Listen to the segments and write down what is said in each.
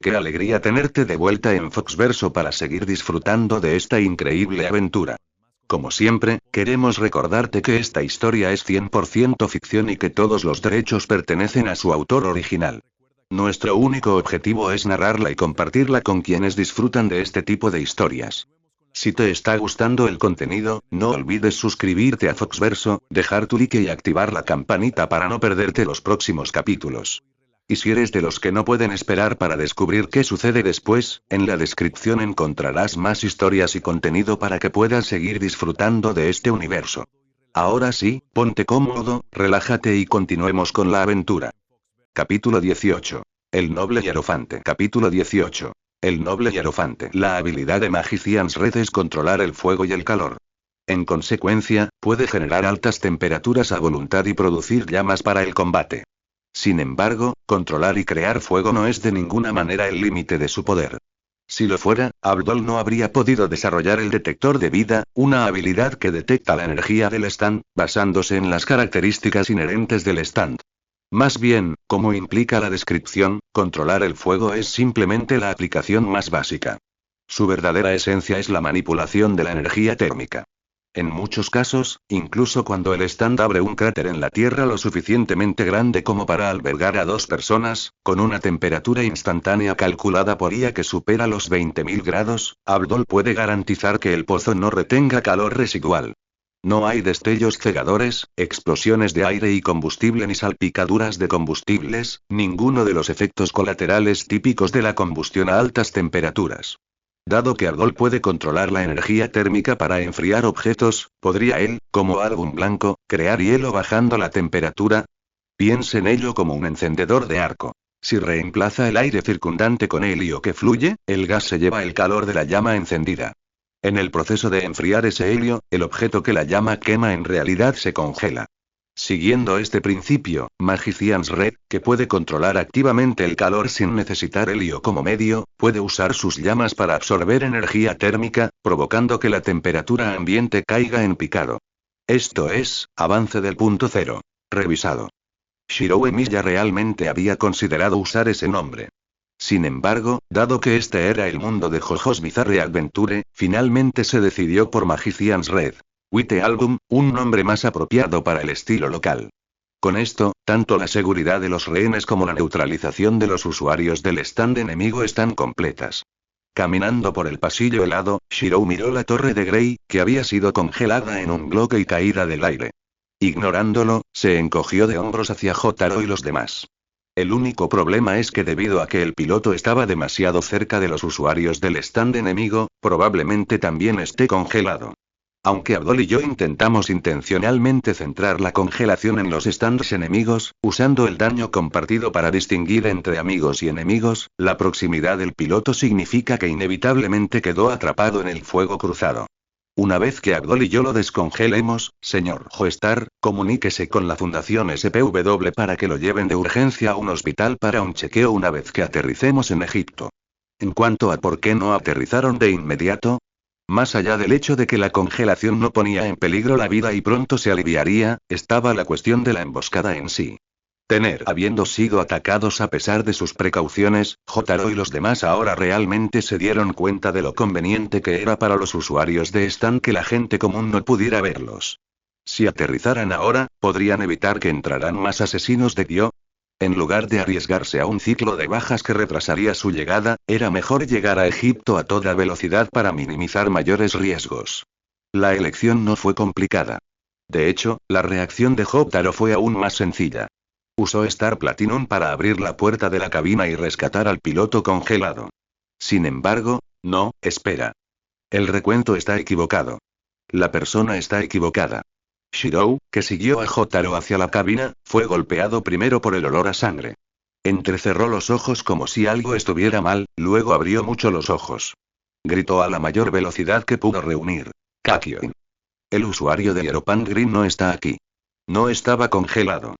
Qué alegría tenerte de vuelta en Foxverso para seguir disfrutando de esta increíble aventura. Como siempre, queremos recordarte que esta historia es 100% ficción y que todos los derechos pertenecen a su autor original. Nuestro único objetivo es narrarla y compartirla con quienes disfrutan de este tipo de historias. Si te está gustando el contenido, no olvides suscribirte a Foxverso, dejar tu like y activar la campanita para no perderte los próximos capítulos. Y si eres de los que no pueden esperar para descubrir qué sucede después, en la descripción encontrarás más historias y contenido para que puedas seguir disfrutando de este universo. Ahora sí, ponte cómodo, relájate y continuemos con la aventura. Capítulo 18. El noble hierofante. Capítulo 18. El noble hierofante. La habilidad de Magician's Red es controlar el fuego y el calor. En consecuencia, puede generar altas temperaturas a voluntad y producir llamas para el combate. Sin embargo, controlar y crear fuego no es de ninguna manera el límite de su poder. Si lo fuera, Abdol no habría podido desarrollar el detector de vida, una habilidad que detecta la energía del stand, basándose en las características inherentes del stand. Más bien, como implica la descripción, controlar el fuego es simplemente la aplicación más básica. Su verdadera esencia es la manipulación de la energía térmica. En muchos casos, incluso cuando el stand abre un cráter en la Tierra lo suficientemente grande como para albergar a 2 personas, con una temperatura instantánea calculada por IA que supera los 20.000 grados, Abdol puede garantizar que el pozo no retenga calor residual. No hay destellos cegadores, explosiones de aire y combustible ni salpicaduras de combustibles, ninguno de los efectos colaterales típicos de la combustión a altas temperaturas. Dado que Abdol puede controlar la energía térmica para enfriar objetos, ¿podría él, como álbum blanco, crear hielo bajando la temperatura? Piense en ello como un encendedor de arco. Si reemplaza el aire circundante con helio que fluye, el gas se lleva el calor de la llama encendida. En el proceso de enfriar ese helio, el objeto que la llama quema en realidad se congela. Siguiendo este principio, Magician's Red, que puede controlar activamente el calor sin necesitar helio como medio, puede usar sus llamas para absorber energía térmica, provocando que la temperatura ambiente caiga en picado. Esto es, avance del punto cero. Revisado. Shirou Emiya realmente había considerado usar ese nombre. Sin embargo, dado que este era el mundo de JoJo's Bizarre Adventure, finalmente se decidió por Magician's Red. White Album, un nombre más apropiado para el estilo local. Con esto, tanto la seguridad de los rehenes como la neutralización de los usuarios del stand enemigo están completas. Caminando por el pasillo helado, Shirou miró la torre de Grey, que había sido congelada en un bloque y caída del aire. Ignorándolo, se encogió de hombros hacia Jotaro y los demás. El único problema es que debido a que el piloto estaba demasiado cerca de los usuarios del stand enemigo, probablemente también esté congelado. Aunque Abdol y yo intentamos intencionalmente centrar la congelación en los stands enemigos, usando el daño compartido para distinguir entre amigos y enemigos, la proximidad del piloto significa que inevitablemente quedó atrapado en el fuego cruzado. Una vez que Abdol y yo lo descongelemos, señor Joestar, comuníquese con la Fundación SPW para que lo lleven de urgencia a un hospital para un chequeo una vez que aterricemos en Egipto. En cuanto a por qué no aterrizaron de inmediato, más allá del hecho de que la congelación no ponía en peligro la vida y pronto se aliviaría, estaba la cuestión de la emboscada en sí. Habiendo sido atacados a pesar de sus precauciones, Jotaro y los demás ahora realmente se dieron cuenta de lo conveniente que era para los usuarios de stand que la gente común no pudiera verlos. Si aterrizaran ahora, podrían evitar que entraran más asesinos de Dio. En lugar de arriesgarse a un ciclo de bajas que retrasaría su llegada, era mejor llegar a Egipto a toda velocidad para minimizar mayores riesgos. La elección no fue complicada. De hecho, la reacción de Jotaro fue aún más sencilla. Usó Star Platinum para abrir la puerta de la cabina y rescatar al piloto congelado. Sin embargo, no, espera. El recuento está equivocado. La persona está equivocada. Shirou, que siguió a Jotaro hacia la cabina, fue golpeado primero por el olor a sangre. Entrecerró los ojos como si algo estuviera mal, luego abrió mucho los ojos. Gritó a la mayor velocidad que pudo reunir. Kakyoin. El usuario de Hierophant Green no está aquí. No estaba congelado.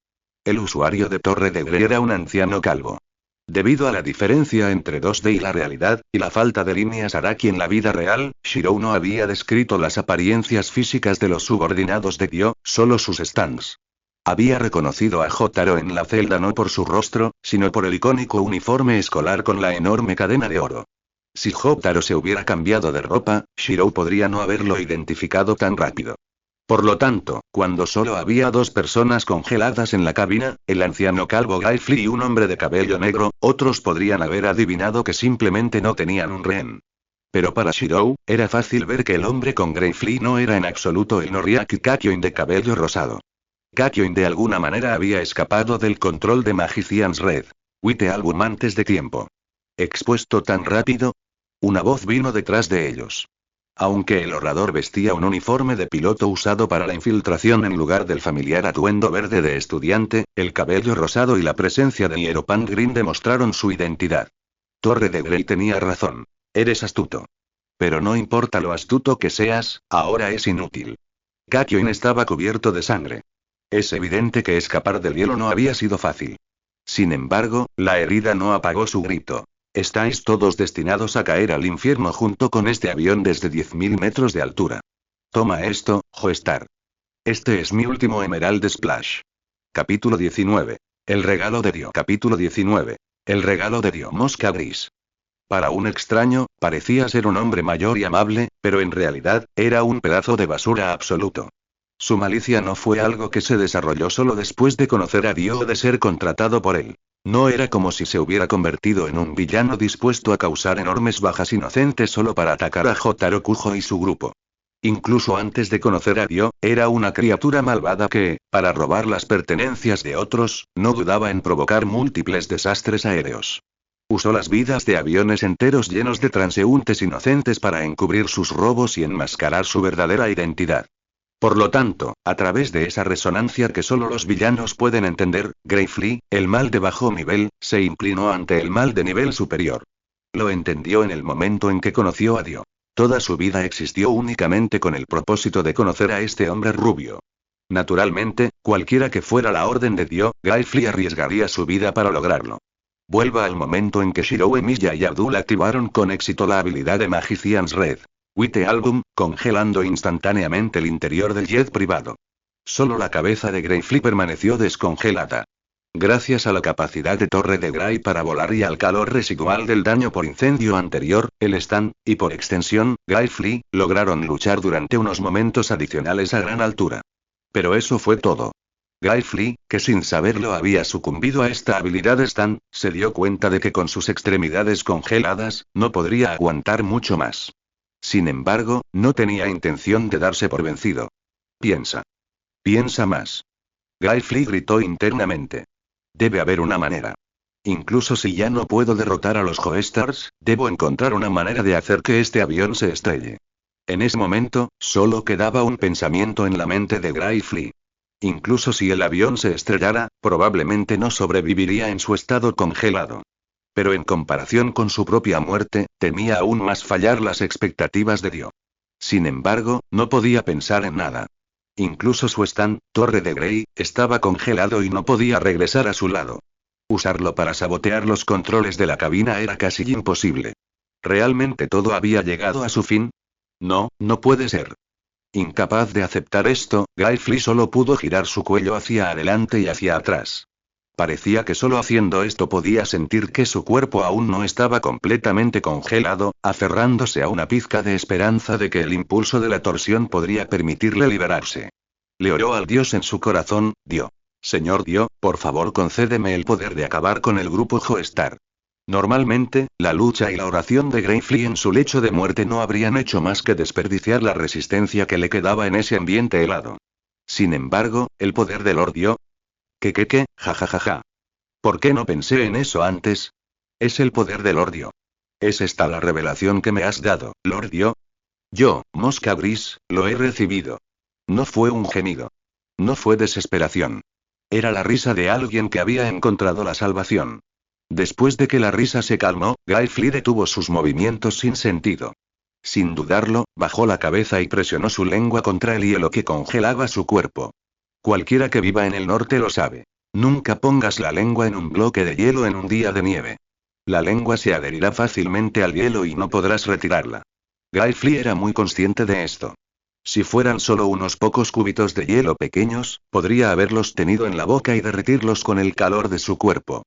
El usuario de Torre de Grey era un anciano calvo. Debido a la diferencia entre 2D y la realidad, y la falta de líneas Araki en la vida real, Shirou no había descrito las apariencias físicas de los subordinados de Dio, solo sus stands. Había reconocido a Jotaro en la celda no por su rostro, sino por el icónico uniforme escolar con la enorme cadena de oro. Si Jotaro se hubiera cambiado de ropa, Shirou podría no haberlo identificado tan rápido. Por lo tanto, cuando solo había dos personas congeladas en la cabina, el anciano calvo Guy Flea y un hombre de cabello negro, otros podrían haber adivinado que simplemente no tenían un rehén. Pero para Shirou, era fácil ver que el hombre con Guy Flea no era en absoluto el Noriaki Kakyoin de cabello rosado. Kakyoin de alguna manera había escapado del control de Magician's Red. White Album antes de tiempo. ¿Expuesto tan rápido? Una voz vino detrás de ellos. Aunque el orador vestía un uniforme de piloto usado para la infiltración en lugar del familiar atuendo verde de estudiante, el cabello rosado y la presencia de Hierophant Green demostraron su identidad. Torre de Grey tenía razón. Eres astuto. Pero no importa lo astuto que seas, ahora es inútil. Kakyoin estaba cubierto de sangre. Es evidente que escapar del hielo no había sido fácil. Sin embargo, la herida no apagó su grito. Estáis todos destinados a caer al infierno junto con este avión desde 10.000 metros de altura. Toma esto, Joestar. Este es mi último Emerald Splash. Capítulo 19. El regalo de Dio. Capítulo 19. El regalo de Dio. Mosca gris. Para un extraño, parecía ser un hombre mayor y amable, pero en realidad, era un pedazo de basura absoluto. Su malicia no fue algo que se desarrolló solo después de conocer a Dio o de ser contratado por él. No era como si se hubiera convertido en un villano dispuesto a causar enormes bajas inocentes solo para atacar a Jotaro Kujo y su grupo. Incluso antes de conocer a Dio, era una criatura malvada que, para robar las pertenencias de otros, no dudaba en provocar múltiples desastres aéreos. Usó las vidas de aviones enteros llenos de transeúntes inocentes para encubrir sus robos y enmascarar su verdadera identidad. Por lo tanto, a través de esa resonancia que solo los villanos pueden entender, Guy Flea, el mal de bajo nivel, se inclinó ante el mal de nivel superior. Lo entendió en el momento en que conoció a Dio. Toda su vida existió únicamente con el propósito de conocer a este hombre rubio. Naturalmente, cualquiera que fuera la orden de Dio, Guy Flea arriesgaría su vida para lograrlo. Vuelva al momento en que Shirou Emiya y Abdul activaron con éxito la habilidad de Magician's Red. White Album, congelando instantáneamente el interior del jet privado. Solo la cabeza de Guy Flea permaneció descongelada. Gracias a la capacidad de Torre de Grey para volar y al calor residual del daño por incendio anterior, el stand, y por extensión, Guy Flea, lograron luchar durante unos momentos adicionales a gran altura. Pero eso fue todo. Guy Flea, que sin saberlo había sucumbido a esta habilidad stand, se dio cuenta de que con sus extremidades congeladas, no podría aguantar mucho más. Sin embargo, no tenía intención de darse por vencido. Piensa. Piensa más. Guy Flea gritó internamente. Debe haber una manera. Incluso si ya no puedo derrotar a los Joestars, debo encontrar una manera de hacer que este avión se estrelle. En ese momento, solo quedaba un pensamiento en la mente de Guy Flea. Incluso si el avión se estrellara, probablemente no sobreviviría en su estado congelado. Pero en comparación con su propia muerte, temía aún más fallar las expectativas de Dio. Sin embargo, no podía pensar en nada. Incluso su stand, Torre de Grey, estaba congelado y no podía regresar a su lado. Usarlo para sabotear los controles de la cabina era casi imposible. ¿Realmente todo había llegado a su fin? No, no puede ser. Incapaz de aceptar esto, Guy Flea solo pudo girar su cuello hacia adelante y hacia atrás. Parecía que solo haciendo esto podía sentir que su cuerpo aún no estaba completamente congelado, aferrándose a una pizca de esperanza de que el impulso de la torsión podría permitirle liberarse. Le oró al dios en su corazón: Dio. Señor Dio, por favor concédeme el poder de acabar con el grupo Joestar. Normalmente, la lucha y la oración de Guy Flea en su lecho de muerte no habrían hecho más que desperdiciar la resistencia que le quedaba en ese ambiente helado. Sin embargo, el poder de Lord Dio... ¿Qué? Ja. ¿Por qué no pensé en eso antes? Es el poder de Lord Dio. ¿Es esta la revelación que me has dado, Lord Dio? Yo, Mosca Gris, lo he recibido. No fue un gemido. No fue desesperación. Era la risa de alguien que había encontrado la salvación. Después de que la risa se calmó, Guy Flea detuvo sus movimientos sin sentido. Sin dudarlo, bajó la cabeza y presionó su lengua contra el hielo que congelaba su cuerpo. Cualquiera que viva en el norte lo sabe. Nunca pongas la lengua en un bloque de hielo en un día de nieve. La lengua se adherirá fácilmente al hielo y no podrás retirarla. Guy Flea era muy consciente de esto. Si fueran solo unos pocos cubitos de hielo pequeños, podría haberlos tenido en la boca y derretirlos con el calor de su cuerpo.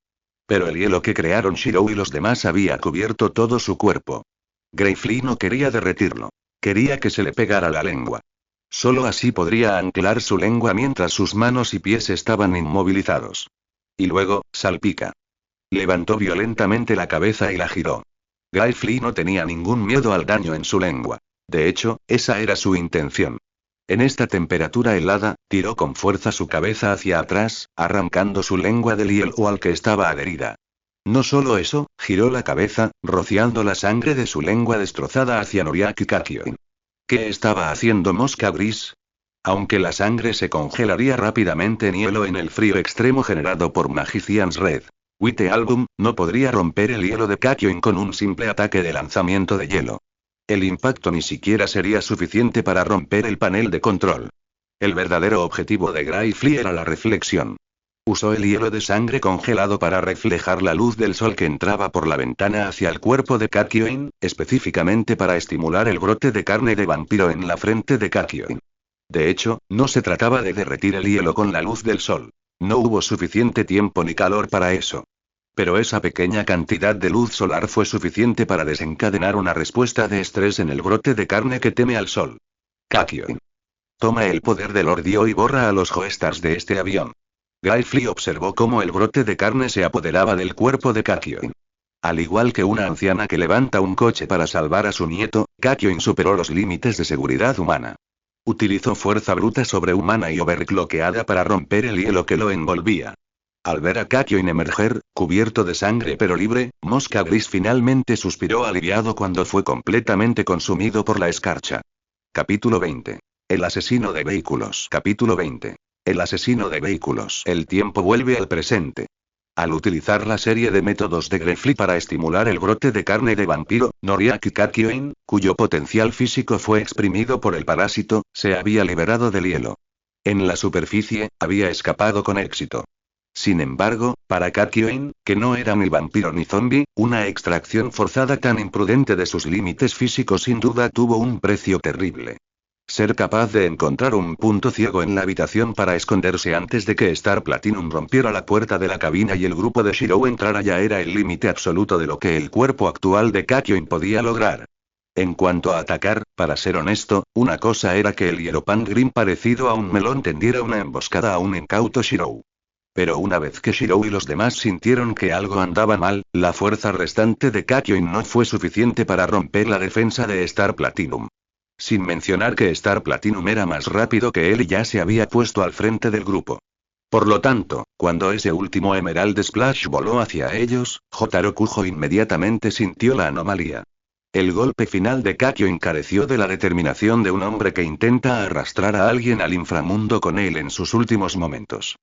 Pero el hielo que crearon Shirou y los demás había cubierto todo su cuerpo. Gravely no quería derretirlo. Quería que se le pegara la lengua. Solo así podría anclar su lengua mientras sus manos y pies estaban inmovilizados. Y luego, salpica. Levantó violentamente la cabeza y la giró. Gravely no tenía ningún miedo al daño en su lengua. De hecho, esa era su intención. En esta temperatura helada, tiró con fuerza su cabeza hacia atrás, arrancando su lengua del hielo al que estaba adherida. No solo eso, giró la cabeza, rociando la sangre de su lengua destrozada hacia Noriaki Kakyoin. ¿Qué estaba haciendo Mosca Gris? Aunque la sangre se congelaría rápidamente en hielo en el frío extremo generado por Magician's Red White Album, no podría romper el hielo de Kakyoin con un simple ataque de lanzamiento de hielo. El impacto ni siquiera sería suficiente para romper el panel de control. El verdadero objetivo de Gravely era la reflexión. Usó el hielo de sangre congelado para reflejar la luz del sol que entraba por la ventana hacia el cuerpo de Kakyoin, específicamente para estimular el brote de carne de vampiro en la frente de Kakyoin. De hecho, no se trataba de derretir el hielo con la luz del sol. No hubo suficiente tiempo ni calor para eso. Pero esa pequeña cantidad de luz solar fue suficiente para desencadenar una respuesta de estrés en el brote de carne que teme al sol. Kakyoin. Toma el poder del Lordio y borra a los Joestars de este avión. Gravely observó cómo el brote de carne se apoderaba del cuerpo de Kakyoin. Al igual que una anciana que levanta un coche para salvar a su nieto, Kakyoin superó los límites de seguridad humana. Utilizó fuerza bruta sobrehumana y overclockeada para romper el hielo que lo envolvía. Al ver a Kakyoin emerger, cubierto de sangre pero libre, Mosca Gris finalmente suspiró aliviado cuando fue completamente consumido por la escarcha. Capítulo 20. El asesino de vehículos. Capítulo 20. El asesino de vehículos. El tiempo vuelve al presente. Al utilizar la serie de métodos de Gravely para estimular el brote de carne de vampiro, Noriaki Kakyoin, cuyo potencial físico fue exprimido por el parásito, se había liberado del hielo. En la superficie, había escapado con éxito. Sin embargo, para Kakyoin, que no era ni vampiro ni zombie, una extracción forzada tan imprudente de sus límites físicos sin duda tuvo un precio terrible. Ser capaz de encontrar un punto ciego en la habitación para esconderse antes de que Star Platinum rompiera la puerta de la cabina y el grupo de Shirou entrara ya era el límite absoluto de lo que el cuerpo actual de Kakyoin podía lograr. En cuanto a atacar, para ser honesto, una cosa era que el Hieropan Grim parecido a un melón tendiera una emboscada a un incauto Shirou. Pero una vez que Shirou y los demás sintieron que algo andaba mal, la fuerza restante de Kakyoin no fue suficiente para romper la defensa de Star Platinum. Sin mencionar que Star Platinum era más rápido que él y ya se había puesto al frente del grupo. Por lo tanto, cuando ese último Emerald Splash voló hacia ellos, Jotaro Kujo inmediatamente sintió la anomalía. El golpe final de Kakyoin careció de la determinación de un hombre que intenta arrastrar a alguien al inframundo con él en sus últimos momentos.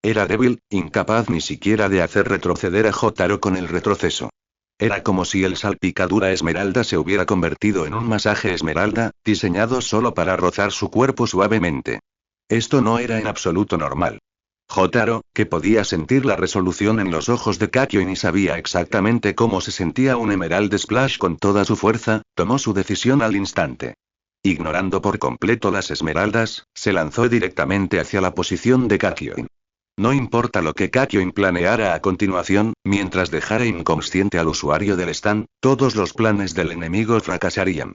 Era débil, incapaz ni siquiera de hacer retroceder a Jotaro con el retroceso. Era como si el salpicadura esmeralda se hubiera convertido en un masaje esmeralda, diseñado solo para rozar su cuerpo suavemente. Esto no era en absoluto normal. Jotaro, que podía sentir la resolución en los ojos de Kakyoin y sabía exactamente cómo se sentía un Emerald Splash con toda su fuerza, tomó su decisión al instante. Ignorando por completo las esmeraldas, se lanzó directamente hacia la posición de Kakyoin. No importa lo que Kakyoin planeara a continuación, mientras dejara inconsciente al usuario del stand, todos los planes del enemigo fracasarían.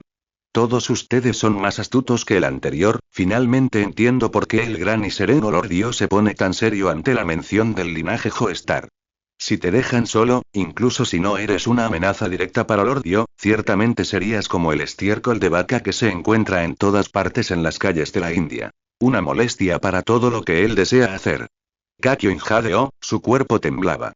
Todos ustedes son más astutos que el anterior, finalmente entiendo por qué el gran y sereno Lordio se pone tan serio ante la mención del linaje Joestar. Si te dejan solo, incluso si no eres una amenaza directa para Lordio, ciertamente serías como el estiércol de vaca que se encuentra en todas partes en las calles de la India. Una molestia para todo lo que él desea hacer. Kakyoin jadeó, su cuerpo temblaba.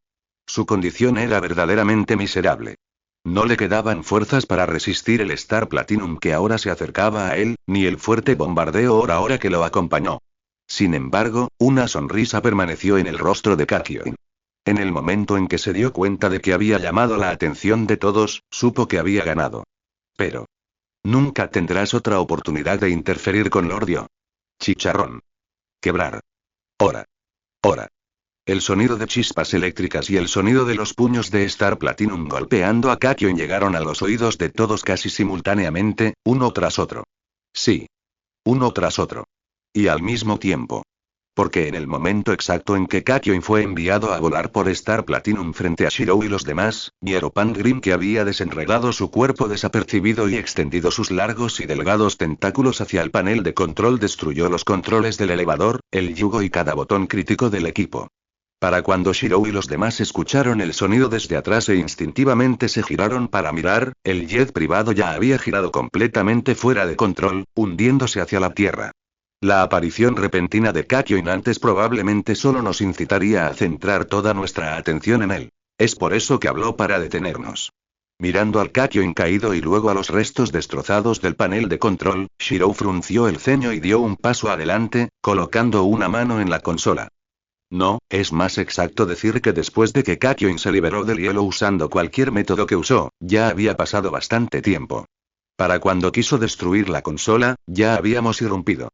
Su condición era verdaderamente miserable. No le quedaban fuerzas para resistir el Star Platinum que ahora se acercaba a él, ni el fuerte bombardeo hora que lo acompañó. Sin embargo, una sonrisa permaneció en el rostro de Kakyoin. En el momento en que se dio cuenta de que había llamado la atención de todos, supo que había ganado. Pero nunca tendrás otra oportunidad de interferir con Lordio. Chicharrón. Quebrar. Hora. Hora. El sonido de chispas eléctricas y el sonido de los puños de Star Platinum golpeando a Kakyoin llegaron a los oídos de todos casi simultáneamente, uno tras otro. Sí. Uno tras otro. Y al mismo tiempo. Porque en el momento exacto en que Kakyoin fue enviado a volar por Star Platinum frente a Shirou y los demás, Nieropand Grim, que había desenredado su cuerpo desapercibido y extendido sus largos y delgados tentáculos hacia el panel de control, destruyó los controles del elevador, el yugo y cada botón crítico del equipo. Para cuando Shirou y los demás escucharon el sonido desde atrás e instintivamente se giraron para mirar, el jet privado ya había girado completamente fuera de control, hundiéndose hacia la tierra. La aparición repentina de Kakyoin antes probablemente solo nos incitaría a centrar toda nuestra atención en él. Es por eso que habló para detenernos. Mirando al Kakyoin caído y luego a los restos destrozados del panel de control, Shirou frunció el ceño y dio un paso adelante, colocando una mano en la consola. No, es más exacto decir que después de que Kakyoin se liberó del hielo usando cualquier método que usó, ya había pasado bastante tiempo. Para cuando quiso destruir la consola, ya habíamos irrumpido.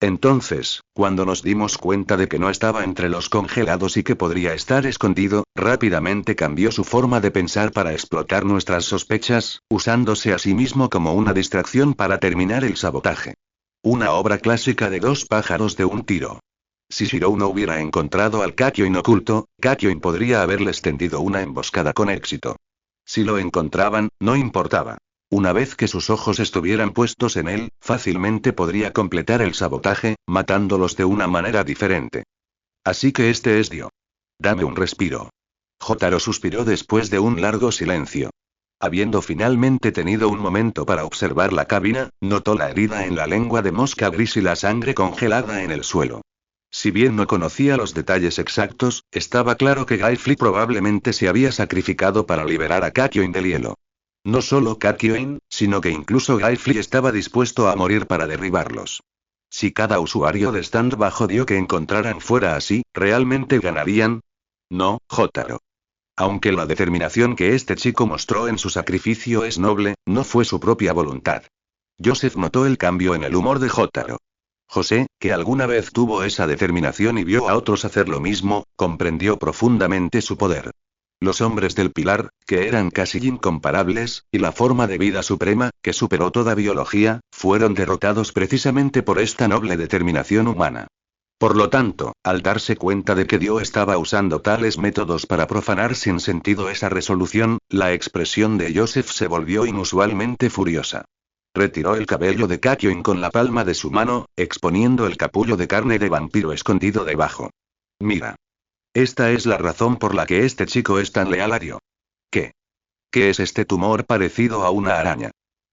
Entonces, cuando nos dimos cuenta de que no estaba entre los congelados y que podría estar escondido, rápidamente cambió su forma de pensar para explotar nuestras sospechas, usándose a sí mismo como una distracción para terminar el sabotaje. Una obra clásica de dos pájaros de un tiro. Si Shirou no hubiera encontrado al Kakyoin oculto, Kakyoin podría haberles tendido una emboscada con éxito. Si lo encontraban, no importaba. Una vez que sus ojos estuvieran puestos en él, fácilmente podría completar el sabotaje, matándolos de una manera diferente. Así que este es Dio. Dame un respiro. Jotaro suspiró después de un largo silencio. Habiendo finalmente tenido un momento para observar la cabina, notó la herida en la lengua de Mosca Gris y la sangre congelada en el suelo. Si bien no conocía los detalles exactos, estaba claro que Guy Flynn probablemente se había sacrificado para liberar a Kakyoin del hielo. No solo Kakyoin, sino que incluso Guy Flynn estaba dispuesto a morir para derribarlos. Si cada usuario de stand bajo Dio que encontraran fuera así, ¿realmente ganarían? No, Jotaro. Aunque la determinación que este chico mostró en su sacrificio es noble, no fue su propia voluntad. Joseph notó el cambio en el humor de Jotaro. José, que alguna vez tuvo esa determinación y vio a otros hacer lo mismo, comprendió profundamente su poder. Los hombres del Pilar, que eran casi incomparables, y la forma de vida suprema, que superó toda biología, fueron derrotados precisamente por esta noble determinación humana. Por lo tanto, al darse cuenta de que Dio estaba usando tales métodos para profanar sin sentido esa resolución, la expresión de Joseph se volvió inusualmente furiosa. Retiró el cabello de Kakyoin con la palma de su mano, exponiendo el capullo de carne de vampiro escondido debajo. Mira. Esta es la razón por la que este chico es tan leal a Dio. ¿Qué? ¿Qué es este tumor parecido a una araña?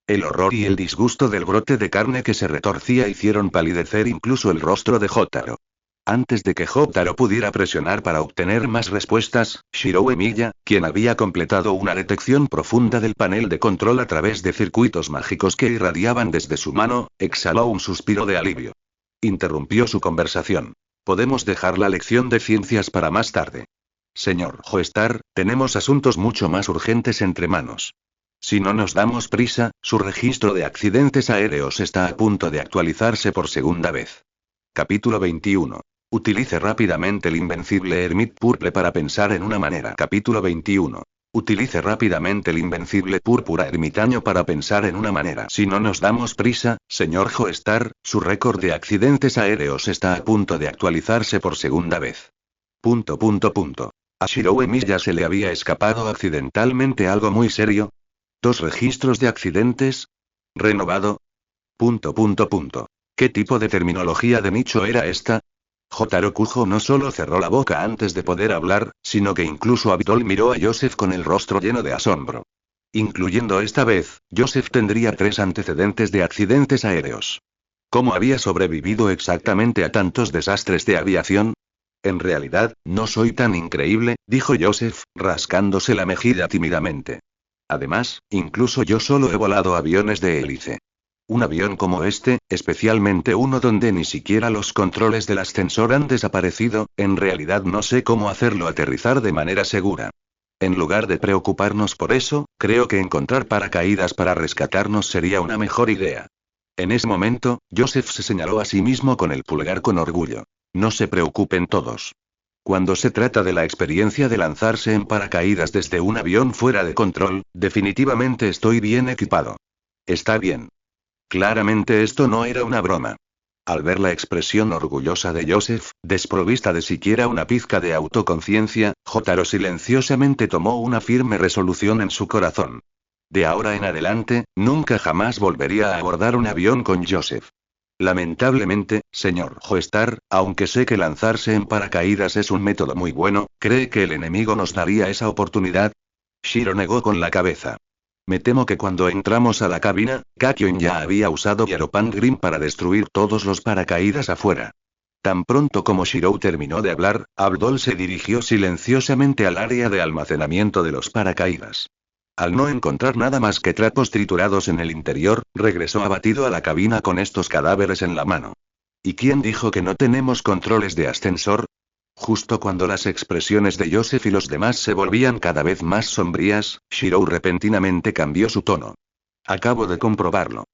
El horror y el disgusto del brote de carne que se retorcía hicieron palidecer incluso el rostro de Jotaro. Antes de que Jotaro pudiera presionar para obtener más respuestas, Shirou Emiya, quien había completado una detección profunda del panel de control a través de circuitos mágicos que irradiaban desde su mano, exhaló un suspiro de alivio. Interrumpió su conversación. Podemos dejar la lección de ciencias para más tarde. Señor Joestar, tenemos asuntos mucho más urgentes entre manos. Si no nos damos prisa, su registro de accidentes aéreos está a punto de actualizarse por segunda vez. Capítulo 21. Utilice rápidamente el invencible Hermit Purple para pensar en una manera. Capítulo 21. Utilice rápidamente el invencible púrpura ermitaño para pensar en una manera. Si no nos damos prisa, señor Joestar, su récord de accidentes aéreos está a punto de actualizarse por segunda vez. A Shirou Emiya se le había escapado accidentalmente algo muy serio. 2 registros de accidentes. ¿Renovado? ¿Qué tipo de terminología de nicho era esta? Jotaro Kujo no solo cerró la boca antes de poder hablar, sino que incluso Abdol miró a Joseph con el rostro lleno de asombro. Incluyendo esta vez, Joseph tendría 3 antecedentes de accidentes aéreos. ¿Cómo había sobrevivido exactamente a tantos desastres de aviación? En realidad, no soy tan increíble, dijo Joseph, rascándose la mejilla tímidamente. Además, incluso yo solo he volado aviones de hélice. Un avión como este, especialmente uno donde ni siquiera los controles del ascensor han desaparecido, en realidad no sé cómo hacerlo aterrizar de manera segura. En lugar de preocuparnos por eso, creo que encontrar paracaídas para rescatarnos sería una mejor idea. En ese momento, Joseph se señaló a sí mismo con el pulgar con orgullo. No se preocupen todos. Cuando se trata de la experiencia de lanzarse en paracaídas desde un avión fuera de control, definitivamente estoy bien equipado. Está bien. Claramente esto no era una broma. Al ver la expresión orgullosa de Joseph, desprovista de siquiera una pizca de autoconciencia, Jotaro silenciosamente tomó una firme resolución en su corazón. De ahora en adelante, nunca jamás volvería a abordar un avión con Joseph. Lamentablemente, señor Joestar, aunque sé que lanzarse en paracaídas es un método muy bueno, ¿cree que el enemigo nos daría esa oportunidad? Shiro negó con la cabeza. Me temo que cuando entramos a la cabina, Kakyoin ya había usado Yaropan Green para destruir todos los paracaídas afuera. Tan pronto como Shirou terminó de hablar, Abdol se dirigió silenciosamente al área de almacenamiento de los paracaídas. Al no encontrar nada más que trapos triturados en el interior, regresó abatido a la cabina con estos cadáveres en la mano. ¿Y quién dijo que no tenemos controles de ascensor? Justo cuando las expresiones de Joseph y los demás se volvían cada vez más sombrías, Shirou repentinamente cambió su tono. Acabo de comprobarlo.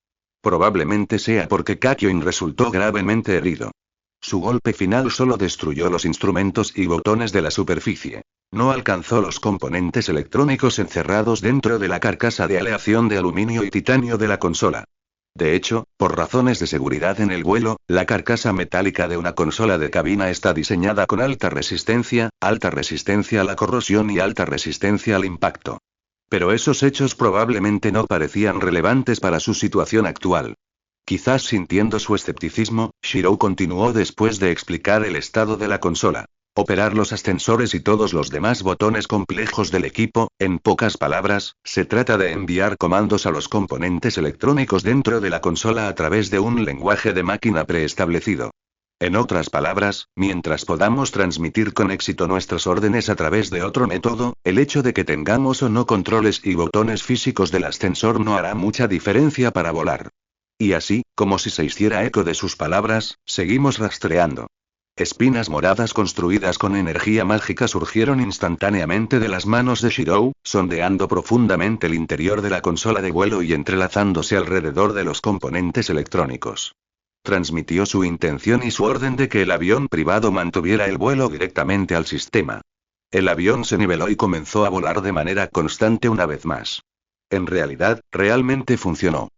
Probablemente sea porque Kakyoin resultó gravemente herido. Su golpe final solo destruyó los instrumentos y botones de la superficie. No alcanzó los componentes electrónicos encerrados dentro de la carcasa de aleación de aluminio y titanio de la consola. De hecho, por razones de seguridad en el vuelo, la carcasa metálica de una consola de cabina está diseñada con alta resistencia a la corrosión y alta resistencia al impacto. Pero esos hechos probablemente no parecían relevantes para su situación actual. Quizás sintiendo su escepticismo, Shirou continuó después de explicar el estado de la consola. Operar los ascensores y todos los demás botones complejos del equipo, en pocas palabras, se trata de enviar comandos a los componentes electrónicos dentro de la consola a través de un lenguaje de máquina preestablecido. En otras palabras, mientras podamos transmitir con éxito nuestras órdenes a través de otro método, el hecho de que tengamos o no controles y botones físicos del ascensor no hará mucha diferencia para volar. Y así, como si se hiciera eco de sus palabras, seguimos rastreando. Espinas moradas construidas con energía mágica surgieron instantáneamente de las manos de Shirou, sondeando profundamente el interior de la consola de vuelo y entrelazándose alrededor de los componentes electrónicos. Transmitió su intención y su orden de que el avión privado mantuviera el vuelo directamente al sistema. El avión se niveló y comenzó a volar de manera constante una vez más. En realidad, realmente funcionó.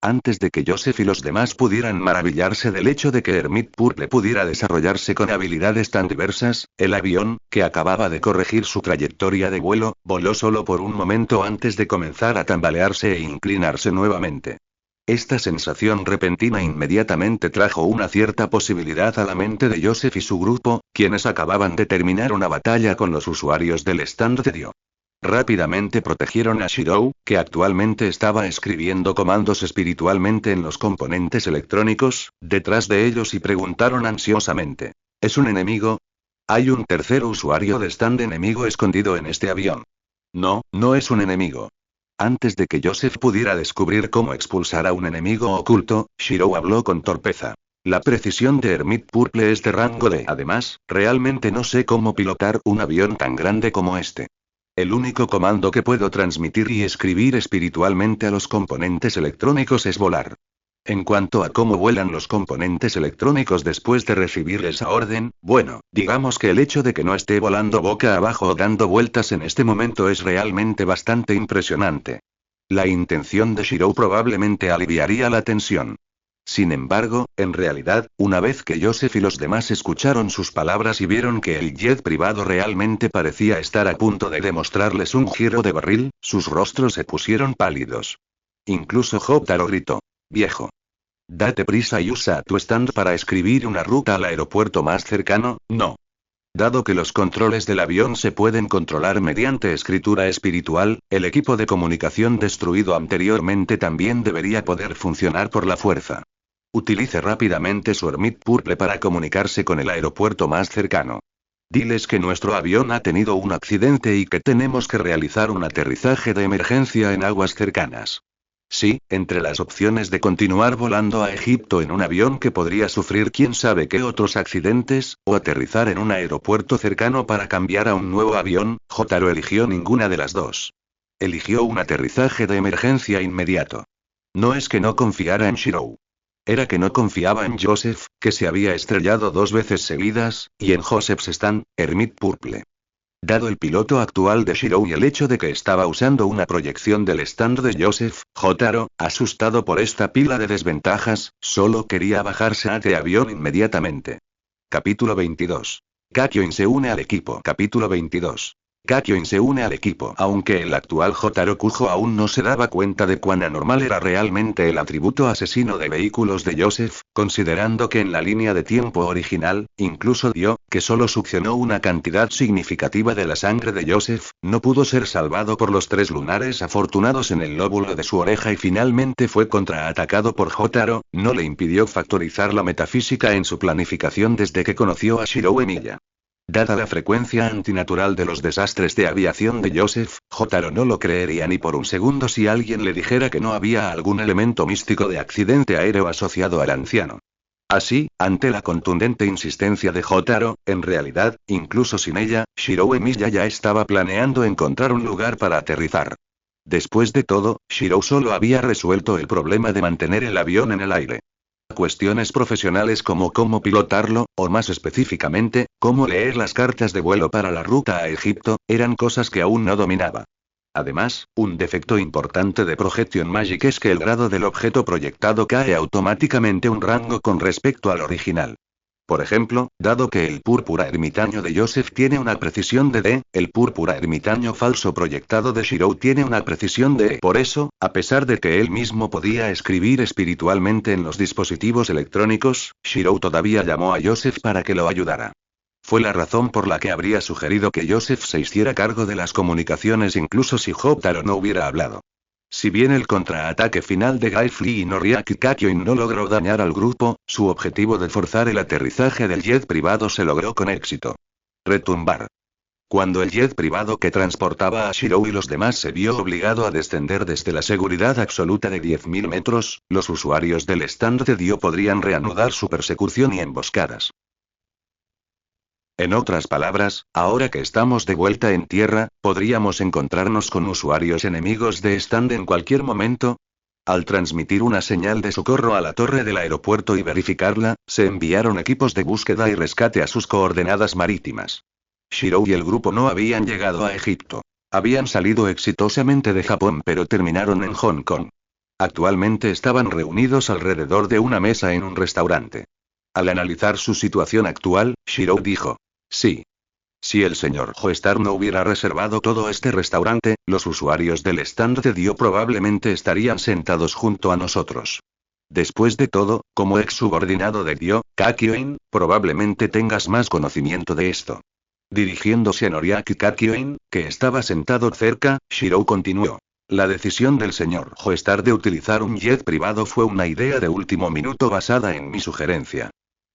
Antes de que Joseph y los demás pudieran maravillarse del hecho de que Hermit Purple pudiera desarrollarse con habilidades tan diversas, el avión, que acababa de corregir su trayectoria de vuelo, voló solo por un momento antes de comenzar a tambalearse e inclinarse nuevamente. Esta sensación repentina inmediatamente trajo una cierta posibilidad a la mente de Joseph y su grupo, quienes acababan de terminar una batalla con los usuarios del stand de Dio. Rápidamente protegieron a Shirou, que actualmente estaba escribiendo comandos espiritualmente en los componentes electrónicos, detrás de ellos y preguntaron ansiosamente. ¿Es un enemigo? ¿Hay un tercer usuario de stand enemigo escondido en este avión? No, no es un enemigo. Antes de que Joseph pudiera descubrir cómo expulsar a un enemigo oculto, Shirou habló con torpeza. La precisión de Hermit Purple es de rango D. Además, realmente no sé cómo pilotar un avión tan grande como este. El único comando que puedo transmitir y escribir espiritualmente a los componentes electrónicos es volar. En cuanto a cómo vuelan los componentes electrónicos después de recibir esa orden, bueno, digamos que el hecho de que no esté volando boca abajo o dando vueltas en este momento es realmente bastante impresionante. La intención de Shirou probablemente aliviaría la tensión. Sin embargo, en realidad, una vez que Joseph y los demás escucharon sus palabras y vieron que el jet privado realmente parecía estar a punto de demostrarles un giro de barril, sus rostros se pusieron pálidos. Incluso Jotaro gritó. Viejo. Date prisa y usa tu stand para escribir una ruta al aeropuerto más cercano, no. Dado que los controles del avión se pueden controlar mediante escritura espiritual, el equipo de comunicación destruido anteriormente también debería poder funcionar por la fuerza. Utilice rápidamente su Hermit Purple para comunicarse con el aeropuerto más cercano. Diles que nuestro avión ha tenido un accidente y que tenemos que realizar un aterrizaje de emergencia en aguas cercanas. Sí, entre las opciones de continuar volando a Egipto en un avión que podría sufrir quién sabe qué otros accidentes, o aterrizar en un aeropuerto cercano para cambiar a un nuevo avión, Jotaro eligió ninguna de las dos. Eligió un aterrizaje de emergencia inmediato. No es que no confiara en Shirou. Era que no confiaba en Joseph, que se había estrellado 2 veces seguidas, y en Joseph's stand, Hermit Purple. Dado el piloto actual de Shirou y el hecho de que estaba usando una proyección del stand de Joseph, Jotaro, asustado por esta pila de desventajas, solo quería bajarse a este avión inmediatamente. Capítulo 22. Kakyoin se une al equipo. Capítulo 22. Kakyoin se une al equipo. Aunque el actual Jotaro Kujo aún no se daba cuenta de cuán anormal era realmente el atributo asesino de vehículos de Joseph, considerando que en la línea de tiempo original, incluso Dio, que solo succionó una cantidad significativa de la sangre de Joseph, no pudo ser salvado por los 3 lunares afortunados en el lóbulo de su oreja y finalmente fue contraatacado por Jotaro, no le impidió factorizar la metafísica en su planificación desde que conoció a Shirou Emiya. Dada la frecuencia antinatural de los desastres de aviación de Joseph, Jotaro no lo creería ni por un segundo si alguien le dijera que no había algún elemento místico de accidente aéreo asociado al anciano. Así, ante la contundente insistencia de Jotaro, en realidad, incluso sin ella, Shirou Emiya ya estaba planeando encontrar un lugar para aterrizar. Después de todo, Shirou solo había resuelto el problema de mantener el avión en el aire. Cuestiones profesionales como cómo pilotarlo, o más específicamente, cómo leer las cartas de vuelo para la ruta a Egipto, eran cosas que aún no dominaba. Además, un defecto importante de Projection Magic es que el grado del objeto proyectado cae automáticamente un rango con respecto al original. Por ejemplo, dado que el púrpura ermitaño de Joseph tiene una precisión de D, el púrpura ermitaño falso proyectado de Shirou tiene una precisión de E. Por eso, a pesar de que él mismo podía escribir espiritualmente en los dispositivos electrónicos, Shirou todavía llamó a Joseph para que lo ayudara. Fue la razón por la que habría sugerido que Joseph se hiciera cargo de las comunicaciones incluso si Jotaro no hubiera hablado. Si bien el contraataque final de Guy Flea y Noriaki Kakyoin no logró dañar al grupo, su objetivo de forzar el aterrizaje del jet privado se logró con éxito. Retumbar. Cuando el jet privado que transportaba a Shirou y los demás se vio obligado a descender desde la seguridad absoluta de 10.000 metros, los usuarios del stand de Dio podrían reanudar su persecución y emboscadas. En otras palabras, ahora que estamos de vuelta en tierra, ¿podríamos encontrarnos con usuarios enemigos de stand en cualquier momento? Al transmitir una señal de socorro a la torre del aeropuerto y verificarla, se enviaron equipos de búsqueda y rescate a sus coordenadas marítimas. Shirou y el grupo no habían llegado a Egipto. Habían salido exitosamente de Japón pero terminaron en Hong Kong. Actualmente estaban reunidos alrededor de una mesa en un restaurante. Al analizar su situación actual, Shirou dijo: sí. Si el señor Joestar no hubiera reservado todo este restaurante, los usuarios del stand de Dio probablemente estarían sentados junto a nosotros. Después de todo, como ex subordinado de Dio, Kakyoin, probablemente tengas más conocimiento de esto. Dirigiéndose a Noriaki Kakyoin, que estaba sentado cerca, Shirou continuó. La decisión del señor Joestar de utilizar un jet privado fue una idea de último minuto basada en mi sugerencia.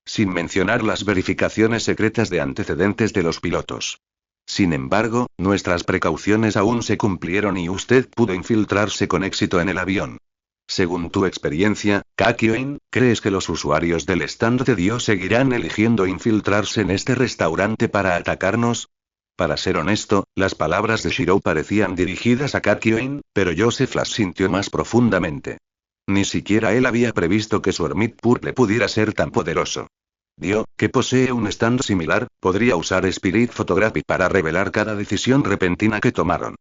Sin mencionar las verificaciones secretas de antecedentes de los pilotos. Sin embargo, nuestras precauciones aún se cumplieron y usted pudo infiltrarse con éxito en el avión. Según tu experiencia, Kakyoin, ¿crees que los usuarios del stand de Dio seguirán eligiendo infiltrarse en este restaurante para atacarnos? Para ser honesto, las palabras de Shirou parecían dirigidas a Kakyoin, pero Joseph las sintió más profundamente. Ni siquiera él había previsto que su Hermit Purple pudiera ser tan poderoso. Dio, que posee un stand similar, podría usar Spirit Photography para revelar cada decisión repentina que tomaron.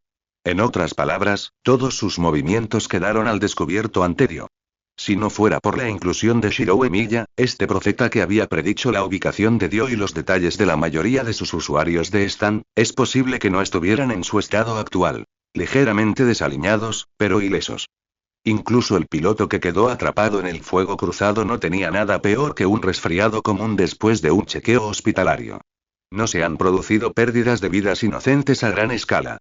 En otras palabras, todos sus movimientos quedaron al descubierto ante Dio. Si no fuera por la inclusión de Shirou Emiya, este profeta que había predicho la ubicación de Dio y los detalles de la mayoría de sus usuarios de stand, es posible que no estuvieran en su estado actual. Ligeramente desaliñados, pero ilesos. Incluso el piloto que quedó atrapado en el fuego cruzado no tenía nada peor que un resfriado común después de un chequeo hospitalario. No se han producido pérdidas de vidas inocentes a gran escala.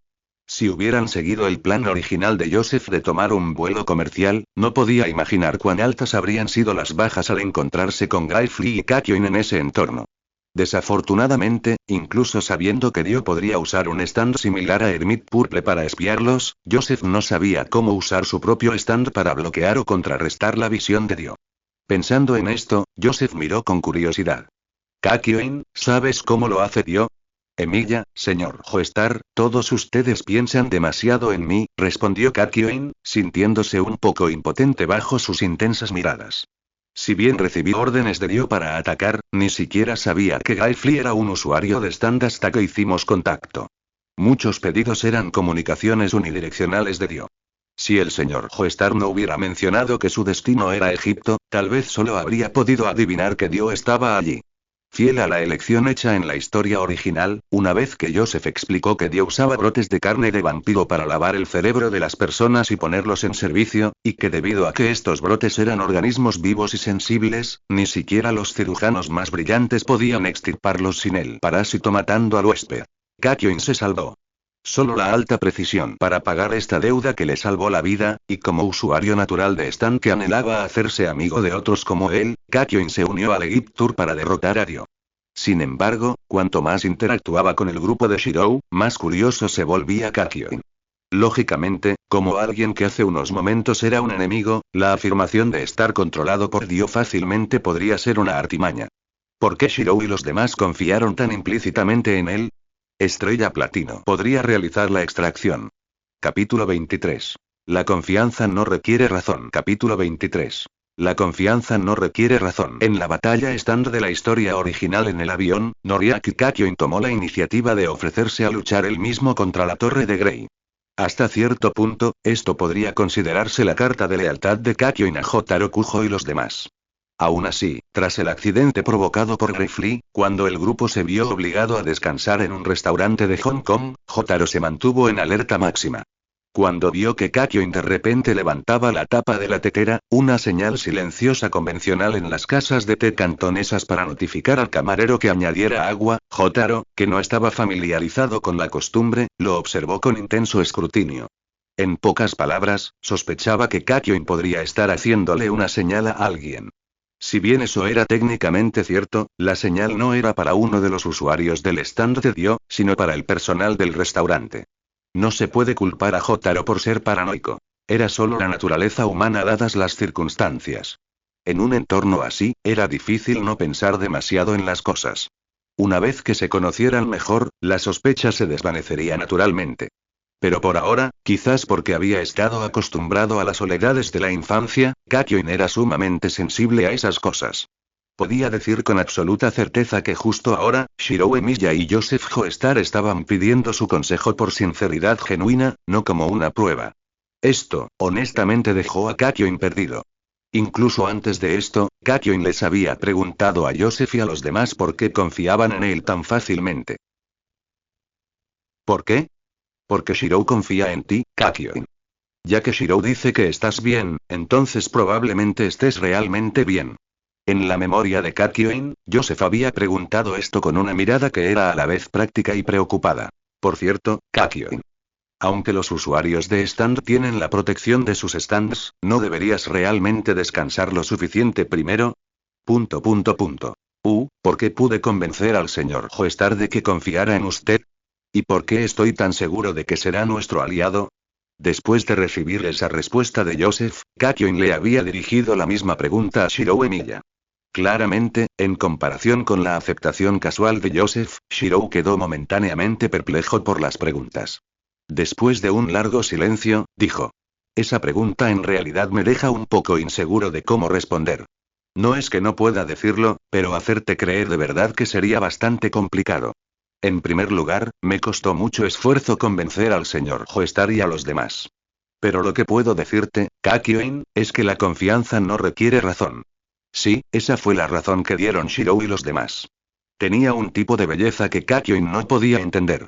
Si hubieran seguido el plan original de Joseph de tomar un vuelo comercial, no podía imaginar cuán altas habrían sido las bajas al encontrarse con Guy Flea y Kakyoin en ese entorno. Desafortunadamente, incluso sabiendo que Dio podría usar un stand similar a Hermit Purple para espiarlos, Joseph no sabía cómo usar su propio stand para bloquear o contrarrestar la visión de Dio. Pensando en esto, Joseph miró con curiosidad. Kakyoin, ¿sabes cómo lo hace Dio? Emiya, señor Joestar, todos ustedes piensan demasiado en mí, respondió Kakyoin, sintiéndose un poco impotente bajo sus intensas miradas. Si bien recibí órdenes de Dio para atacar, ni siquiera sabía que Guy Flea era un usuario de stand hasta que hicimos contacto. Muchos pedidos eran comunicaciones unidireccionales de Dio. Si el señor Joestar no hubiera mencionado que su destino era Egipto, tal vez solo habría podido adivinar que Dio estaba allí. Fiel a la elección hecha en la historia original, una vez que Joseph explicó que Dio usaba brotes de carne de vampiro para lavar el cerebro de las personas y ponerlos en servicio, y que debido a que estos brotes eran organismos vivos y sensibles, ni siquiera los cirujanos más brillantes podían extirparlos sin el parásito matando al huésped. Kakyoin se salvó. Solo la alta precisión para pagar esta deuda que le salvó la vida, y como usuario natural de Stan que anhelaba hacerse amigo de otros como él, Kakyoin se unió al Egypt Tour para derrotar a Dio. Sin embargo, cuanto más interactuaba con el grupo de Shirou, más curioso se volvía Kakyoin. Lógicamente, como alguien que hace unos momentos era un enemigo, la afirmación de estar controlado por Dio fácilmente podría ser una artimaña. ¿Por qué Shirou y los demás confiaron tan implícitamente en él? Estrella Platino podría realizar la extracción. Capítulo 23. La confianza no requiere razón. Capítulo 23. La confianza no requiere razón. En la batalla stand de la historia original en el avión, Noriaki Kakyoin tomó la iniciativa de ofrecerse a luchar él mismo contra la Torre de Grey. Hasta cierto punto, esto podría considerarse la carta de lealtad de Kakyoin a Jotaro Kujo y los demás. Aún así, tras el accidente provocado por Greyfly, cuando el grupo se vio obligado a descansar en un restaurante de Hong Kong, Jotaro se mantuvo en alerta máxima. Cuando vio que Kakyoin de repente levantaba la tapa de la tetera, una señal silenciosa convencional en las casas de té cantonesas para notificar al camarero que añadiera agua, Jotaro, que no estaba familiarizado con la costumbre, lo observó con intenso escrutinio. En pocas palabras, sospechaba que Kakyoin podría estar haciéndole una señal a alguien. Si bien eso era técnicamente cierto, la señal no era para uno de los usuarios del stand de Dio, sino para el personal del restaurante. No se puede culpar a Jotaro por ser paranoico. Era solo la naturaleza humana dadas las circunstancias. En un entorno así, era difícil no pensar demasiado en las cosas. Una vez que se conocieran mejor, la sospecha se desvanecería naturalmente. Pero por ahora, quizás porque había estado acostumbrado a las soledades de la infancia, Kakyoin era sumamente sensible a esas cosas. Podía decir con absoluta certeza que justo ahora, Shirou Emiya y Joseph Joestar estaban pidiendo su consejo por sinceridad genuina, no como una prueba. Esto, honestamente, dejó a Kakyoin perdido. Incluso antes de esto, Kakyoin les había preguntado a Joseph y a los demás por qué confiaban en él tan fácilmente. ¿Por qué? Porque Shirou confía en ti, Kakyoin. Ya que Shirou dice que estás bien, entonces probablemente estés realmente bien. En la memoria de Kakyoin, Joseph había preguntado esto con una mirada que era a la vez práctica y preocupada. Por cierto, Kakyoin. Aunque los usuarios de stand tienen la protección de sus stands, ¿no deberías realmente descansar lo suficiente primero? ¿Por qué pude convencer al señor Joestar de que confiara en usted? ¿Y por qué estoy tan seguro de que será nuestro aliado? Después de recibir esa respuesta de Joseph, Kakyoin le había dirigido la misma pregunta a Shirou Emiya. Claramente, en comparación con la aceptación casual de Joseph, Shirou quedó momentáneamente perplejo por las preguntas. Después de un largo silencio, dijo: esa pregunta en realidad me deja un poco inseguro de cómo responder. No es que no pueda decirlo, pero hacerte creer de verdad que sería bastante complicado. En primer lugar, me costó mucho esfuerzo convencer al señor Joestar y a los demás. Pero lo que puedo decirte, Kakyoin, es que la confianza no requiere razón. Sí, esa fue la razón que dieron Shirou y los demás. Tenía un tipo de belleza que Kakyoin no podía entender.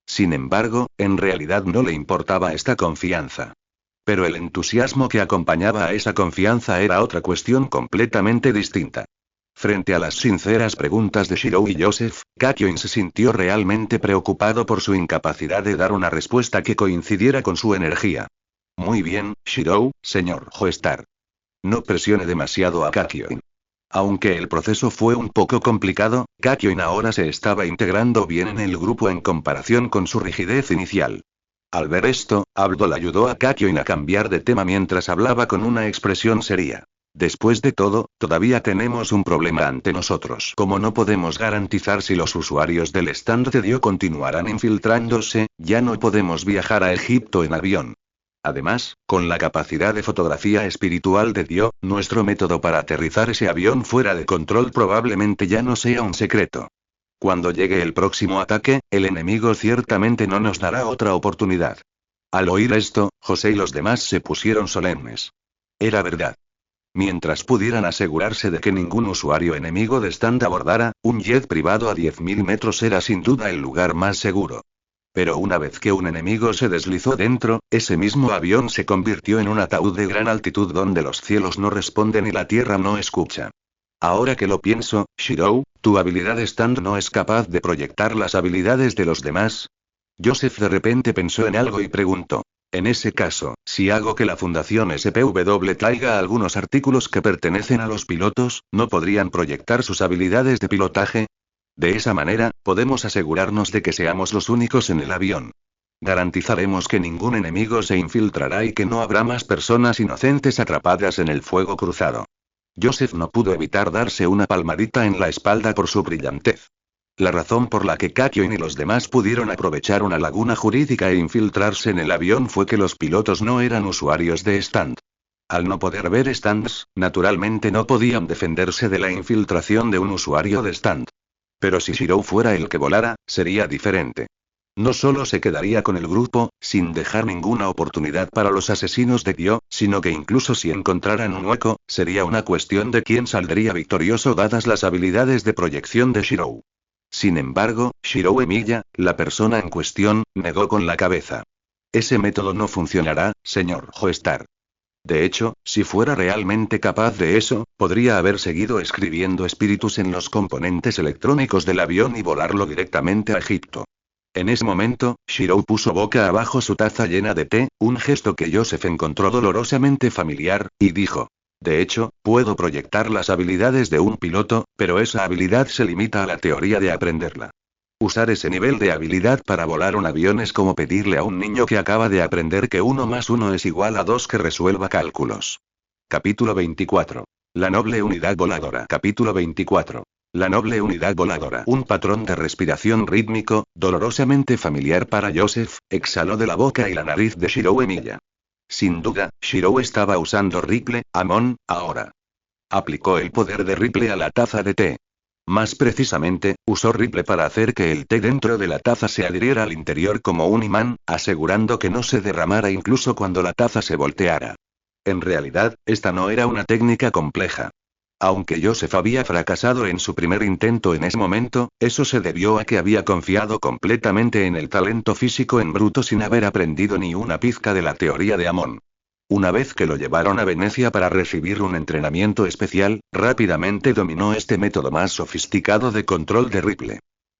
Sin embargo, en realidad no le importaba esta confianza. Pero el entusiasmo que acompañaba a esa confianza era otra cuestión completamente distinta. Frente a las sinceras preguntas de Shirou y Joseph, Kakyoin se sintió realmente preocupado por su incapacidad de dar una respuesta que coincidiera con su energía. Muy bien, Shirou, señor Joestar. No presione demasiado a Kakyoin. Aunque el proceso fue un poco complicado, Kakyoin ahora se estaba integrando bien en el grupo en comparación con su rigidez inicial. Al ver esto, Abdol ayudó a Kakyoin a cambiar de tema mientras hablaba con una expresión seria. Después de todo, todavía tenemos un problema ante nosotros. Como no podemos garantizar si los usuarios del stand de Dio continuarán infiltrándose, ya no podemos viajar a Egipto en avión. Además, con la capacidad de fotografía espiritual de Dio, nuestro método para aterrizar ese avión fuera de control probablemente ya no sea un secreto. Cuando llegue el próximo ataque, el enemigo ciertamente no nos dará otra oportunidad. Al oír esto, José y los demás se pusieron solemnes. Era verdad. Mientras pudieran asegurarse de que ningún usuario enemigo de Stand abordara, un jet privado a 10.000 metros era sin duda el lugar más seguro. Pero una vez que un enemigo se deslizó dentro, ese mismo avión se convirtió en un ataúd de gran altitud donde los cielos no responden y la tierra no escucha. Ahora que lo pienso, Shirou, tu habilidad Stand no es capaz de proyectar las habilidades de los demás. Joseph de repente pensó en algo y preguntó. En ese caso, si hago que la Fundación SPW traiga algunos artículos que pertenecen a los pilotos, ¿no podrían proyectar sus habilidades de pilotaje? De esa manera, podemos asegurarnos de que seamos los únicos en el avión. Garantizaremos que ningún enemigo se infiltrará y que no habrá más personas inocentes atrapadas en el fuego cruzado. Joseph no pudo evitar darse una palmadita en la espalda por su brillantez. La razón por la que Kakyoin y los demás pudieron aprovechar una laguna jurídica e infiltrarse en el avión fue que los pilotos no eran usuarios de Stand. Al no poder ver stands, naturalmente no podían defenderse de la infiltración de un usuario de Stand. Pero si Shirou fuera el que volara, sería diferente. No solo se quedaría con el grupo, sin dejar ninguna oportunidad para los asesinos de Kyo, sino que incluso si encontraran un hueco, sería una cuestión de quién saldría victorioso dadas las habilidades de proyección de Shirou. Sin embargo, Shirou Emiya, la persona en cuestión, negó con la cabeza. Ese método no funcionará, señor Joestar. De hecho, si fuera realmente capaz de eso, podría haber seguido escribiendo espíritus en los componentes electrónicos del avión y volarlo directamente a Egipto. En ese momento, Shirou puso boca abajo su taza llena de té, un gesto que Joseph encontró dolorosamente familiar, y dijo. De hecho, puedo proyectar las habilidades de un piloto, pero esa habilidad se limita a la teoría de aprenderla. Usar ese nivel de habilidad para volar un avión es como pedirle a un niño que acaba de aprender que 1 más 1 es igual a 2 que resuelva cálculos. Capítulo 24. La noble unidad voladora. Capítulo 24. La noble unidad voladora. Un patrón de respiración rítmico, dolorosamente familiar para Joseph, exhaló de la boca y la nariz de Shirou Emiya. Sin duda, Shirou estaba usando Ripple, Amon, ahora. Aplicó el poder de Ripple a la taza de té. Más precisamente, usó Ripple para hacer que el té dentro de la taza se adhiriera al interior como un imán, asegurando que no se derramara incluso cuando la taza se volteara. En realidad, esta no era una técnica compleja. Aunque Joseph había fracasado en su primer intento en ese momento, eso se debió a que había confiado completamente en el talento físico en bruto sin haber aprendido ni una pizca de la teoría de Amon. Una vez que lo llevaron a Venecia para recibir un entrenamiento especial, rápidamente dominó este método más sofisticado de control de Ripple.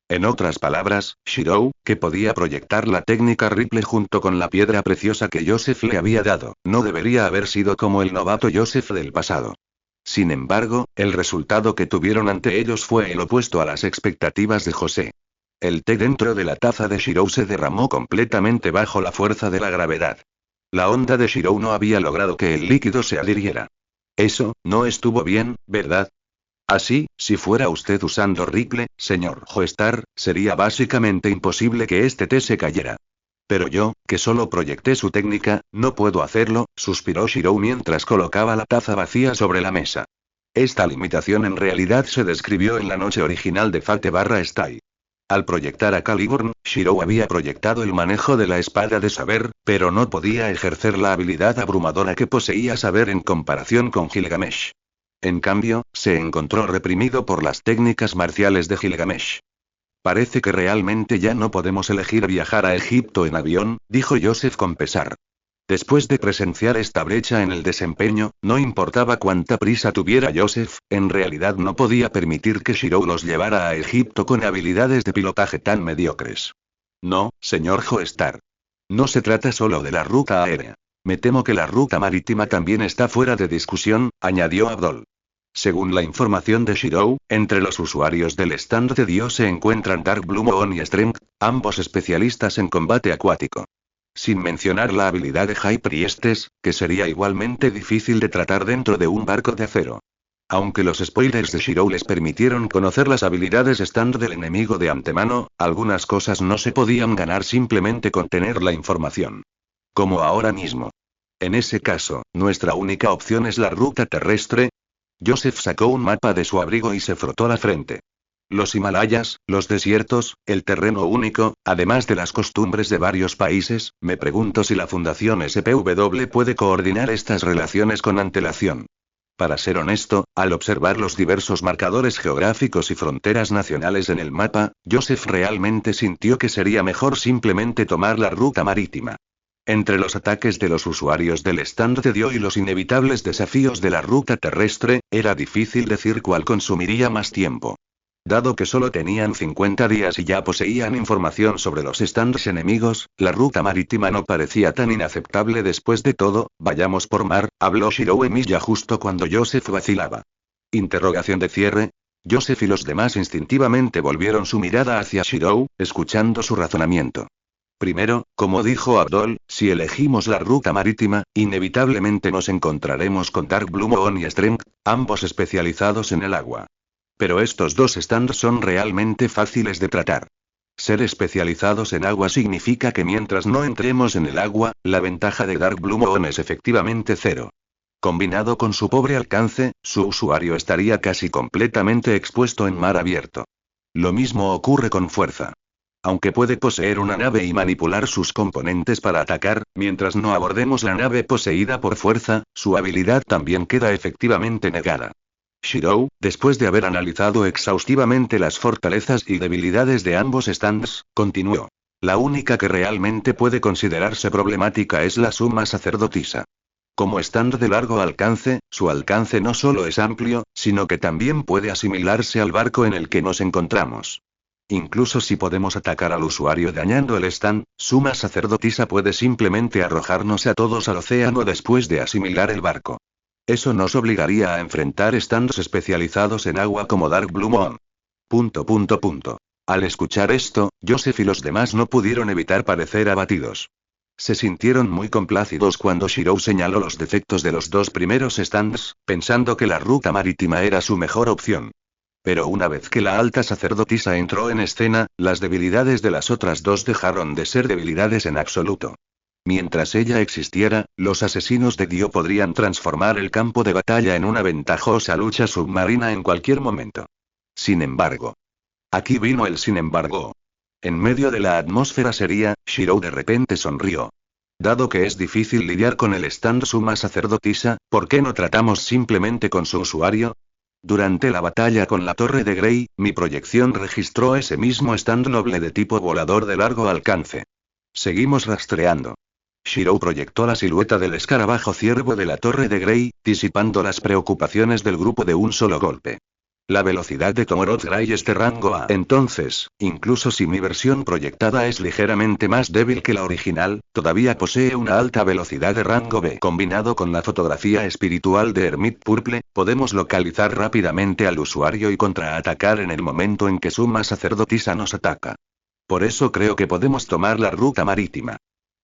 En otras palabras, Shirou, que podía proyectar la técnica Ripple junto con la piedra preciosa que Joseph le había dado, no debería haber sido como el novato Joseph del pasado. Sin embargo, el resultado que tuvieron ante ellos fue el opuesto a las expectativas de José. El té dentro de la taza de Shirou se derramó completamente bajo la fuerza de la gravedad. La onda de Shirou no había logrado que el líquido se adhiriera. Eso, no estuvo bien, ¿verdad? Así, si fuera usted usando Ripple, señor Joestar, sería básicamente imposible que este té se cayera. Pero yo, que solo proyecté su técnica, no puedo hacerlo, suspiró Shirou mientras colocaba la taza vacía sobre la mesa. Esta limitación en realidad se describió en la noche original de Fate/Stay. Al proyectar a Caliburn, Shirou había proyectado el manejo de la espada de saber, pero no podía ejercer la habilidad abrumadora que poseía saber en comparación con Gilgamesh. En cambio, se encontró reprimido por las técnicas marciales de Gilgamesh. Parece que realmente ya no podemos elegir viajar a Egipto en avión, dijo Joseph con pesar. Después de presenciar esta brecha en el desempeño, no importaba cuánta prisa tuviera Joseph, en realidad no podía permitir que Shirou los llevara a Egipto con habilidades de pilotaje tan mediocres. No, señor Joestar. No se trata solo de la ruta aérea. Me temo que la ruta marítima también está fuera de discusión, añadió Abdol. Según la información de Shirou, entre los usuarios del stand de Dios se encuentran Dark Blue Moon y Strength, ambos especialistas en combate acuático. Sin mencionar la habilidad de High Priestess, que sería igualmente difícil de tratar dentro de un barco de acero. Aunque los spoilers de Shirou les permitieron conocer las habilidades stand del enemigo de antemano, algunas cosas no se podían ganar simplemente con tener la información. Como ahora mismo. En ese caso, nuestra única opción es la ruta terrestre. Joseph sacó un mapa de su abrigo y se frotó la frente. Los Himalayas, los desiertos, el terreno único, además de las costumbres de varios países, me pregunto si la Fundación SPW puede coordinar estas relaciones con antelación. Para ser honesto, al observar los diversos marcadores geográficos y fronteras nacionales en el mapa, Joseph realmente sintió que sería mejor simplemente tomar la ruta marítima. Entre los ataques de los usuarios del stand de Dio y los inevitables desafíos de la ruta terrestre, era difícil decir cuál consumiría más tiempo. Dado que solo tenían 50 días y ya poseían información sobre los stands enemigos, la ruta marítima no parecía tan inaceptable. Después de todo, vayamos por mar, habló Shirou Emiya justo cuando Joseph vacilaba. Interrogación de cierre. Joseph y los demás instintivamente volvieron su mirada hacia Shirou, escuchando su razonamiento. Primero, como dijo Abdol, si elegimos la ruta marítima, inevitablemente nos encontraremos con Dark Blue Moon y Strength, ambos especializados en el agua. Pero estos dos stands son realmente fáciles de tratar. Ser especializados en agua significa que mientras no entremos en el agua, la ventaja de Dark Blue Moon es efectivamente cero. Combinado con su pobre alcance, su usuario estaría casi completamente expuesto en mar abierto. Lo mismo ocurre con fuerza. Aunque puede poseer una nave y manipular sus componentes para atacar, mientras no abordemos la nave poseída por fuerza, su habilidad también queda efectivamente negada. Shirou, después de haber analizado exhaustivamente las fortalezas y debilidades de ambos stands, continuó. La única que realmente puede considerarse problemática es la suma sacerdotisa. Como stand de largo alcance, su alcance no solo es amplio, sino que también puede asimilarse al barco en el que nos encontramos. Incluso si podemos atacar al usuario dañando el stand, suma sacerdotisa puede simplemente arrojarnos a todos al océano después de asimilar el barco. Eso nos obligaría a enfrentar stands especializados en agua como Dark Blue Moon. Al escuchar esto, Joseph y los demás no pudieron evitar parecer abatidos. Se sintieron muy complacidos cuando Shirou señaló los defectos de los dos primeros stands, pensando que la ruta marítima era su mejor opción. Pero una vez que la alta sacerdotisa entró en escena, las debilidades de las otras dos dejaron de ser debilidades en absoluto. Mientras ella existiera, los asesinos de Dio podrían transformar el campo de batalla en una ventajosa lucha submarina en cualquier momento. Sin embargo. Aquí vino el sin embargo. En medio de la atmósfera seria, Shirou de repente sonrió. Dado que es difícil lidiar con el stand suma sacerdotisa, ¿por qué no tratamos simplemente con su usuario? Durante la batalla con la Torre de Grey, mi proyección registró ese mismo stand noble de tipo volador de largo alcance. Seguimos rastreando. Shirou proyectó la silueta del escarabajo ciervo de la Torre de Grey, disipando las preocupaciones del grupo de un solo golpe. La velocidad de Tomoroth Grey es de rango A. Entonces, incluso si mi versión proyectada es ligeramente más débil que la original, todavía posee una alta velocidad de rango B. Combinado con la fotografía espiritual de Hermit Purple, podemos localizar rápidamente al usuario y contraatacar en el momento en que suma sacerdotisa nos ataca. Por eso creo que podemos tomar la ruta marítima.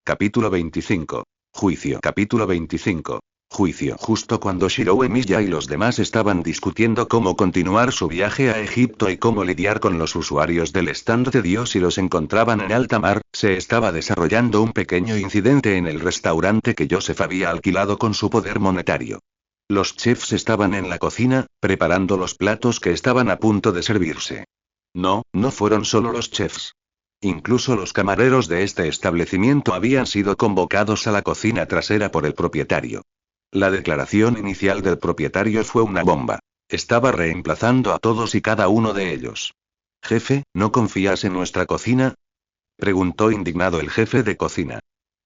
Capítulo 25. Juicio. Capítulo 25. Juicio. Justo cuando Shirou Emiya y los demás estaban discutiendo cómo continuar su viaje a Egipto y cómo lidiar con los usuarios del stand de Dios si los encontraban en alta mar, se estaba desarrollando un pequeño incidente en el restaurante que Joseph había alquilado con su poder monetario. Los chefs estaban en la cocina, preparando los platos que estaban a punto de servirse. No fueron solo los chefs. Incluso los camareros de este establecimiento habían sido convocados a la cocina trasera por el propietario. La declaración inicial del propietario fue una bomba. Estaba reemplazando a todos y cada uno de ellos. «Jefe, ¿no confías en nuestra cocina?», preguntó indignado el jefe de cocina.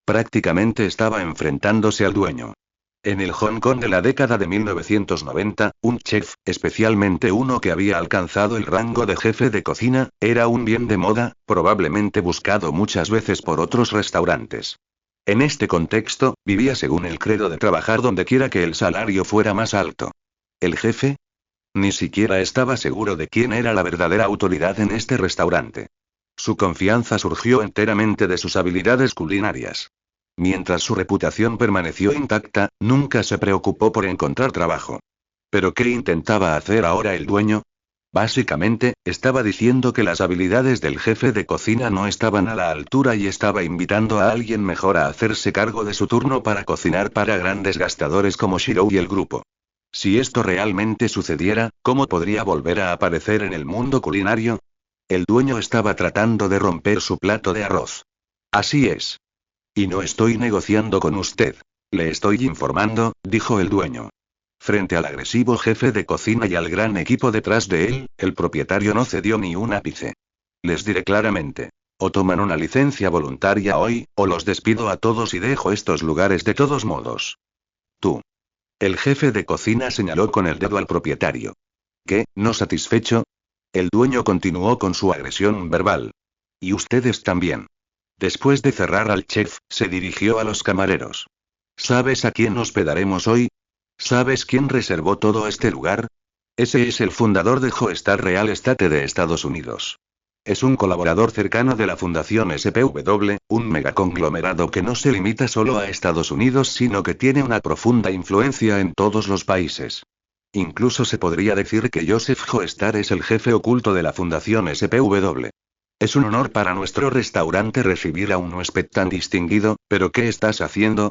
Prácticamente estaba enfrentándose al dueño. En el Hong Kong de la década de 1990, un chef, especialmente uno que había alcanzado el rango de jefe de cocina, era un bien de moda, probablemente buscado muchas veces por otros restaurantes. En este contexto, vivía según el credo de trabajar donde quiera que el salario fuera más alto. ¿El jefe? Ni siquiera estaba seguro de quién era la verdadera autoridad en este restaurante. Su confianza surgió enteramente de sus habilidades culinarias. Mientras su reputación permaneció intacta, nunca se preocupó por encontrar trabajo. ¿Pero qué intentaba hacer ahora el dueño? Básicamente, estaba diciendo que las habilidades del jefe de cocina no estaban a la altura y estaba invitando a alguien mejor a hacerse cargo de su turno para cocinar para grandes gastadores como Shirou y el grupo. Si esto realmente sucediera, ¿cómo podría volver a aparecer en el mundo culinario? El dueño estaba tratando de romper su plato de arroz. Así es. Y no estoy negociando con usted. Le estoy informando, dijo el dueño. Frente al agresivo jefe de cocina y al gran equipo detrás de él, el propietario no cedió ni un ápice. Les diré claramente. O toman una licencia voluntaria hoy, o los despido a todos y dejo estos lugares de todos modos. Tú. El jefe de cocina señaló con el dedo al propietario. ¿Qué, no satisfecho? El dueño continuó con su agresión verbal. Y ustedes también. Después de cerrar al chef, se dirigió a los camareros. ¿Sabes a quién hospedaremos hoy? ¿Sabes quién reservó todo este lugar? Ese es el fundador de Joestar Real Estate de Estados Unidos. Es un colaborador cercano de la Fundación SPW, un megaconglomerado que no se limita solo a Estados Unidos sino que tiene una profunda influencia en todos los países. Incluso se podría decir que Joseph Joestar es el jefe oculto de la Fundación SPW. Es un honor para nuestro restaurante recibir a un huésped tan distinguido, pero ¿qué estás haciendo?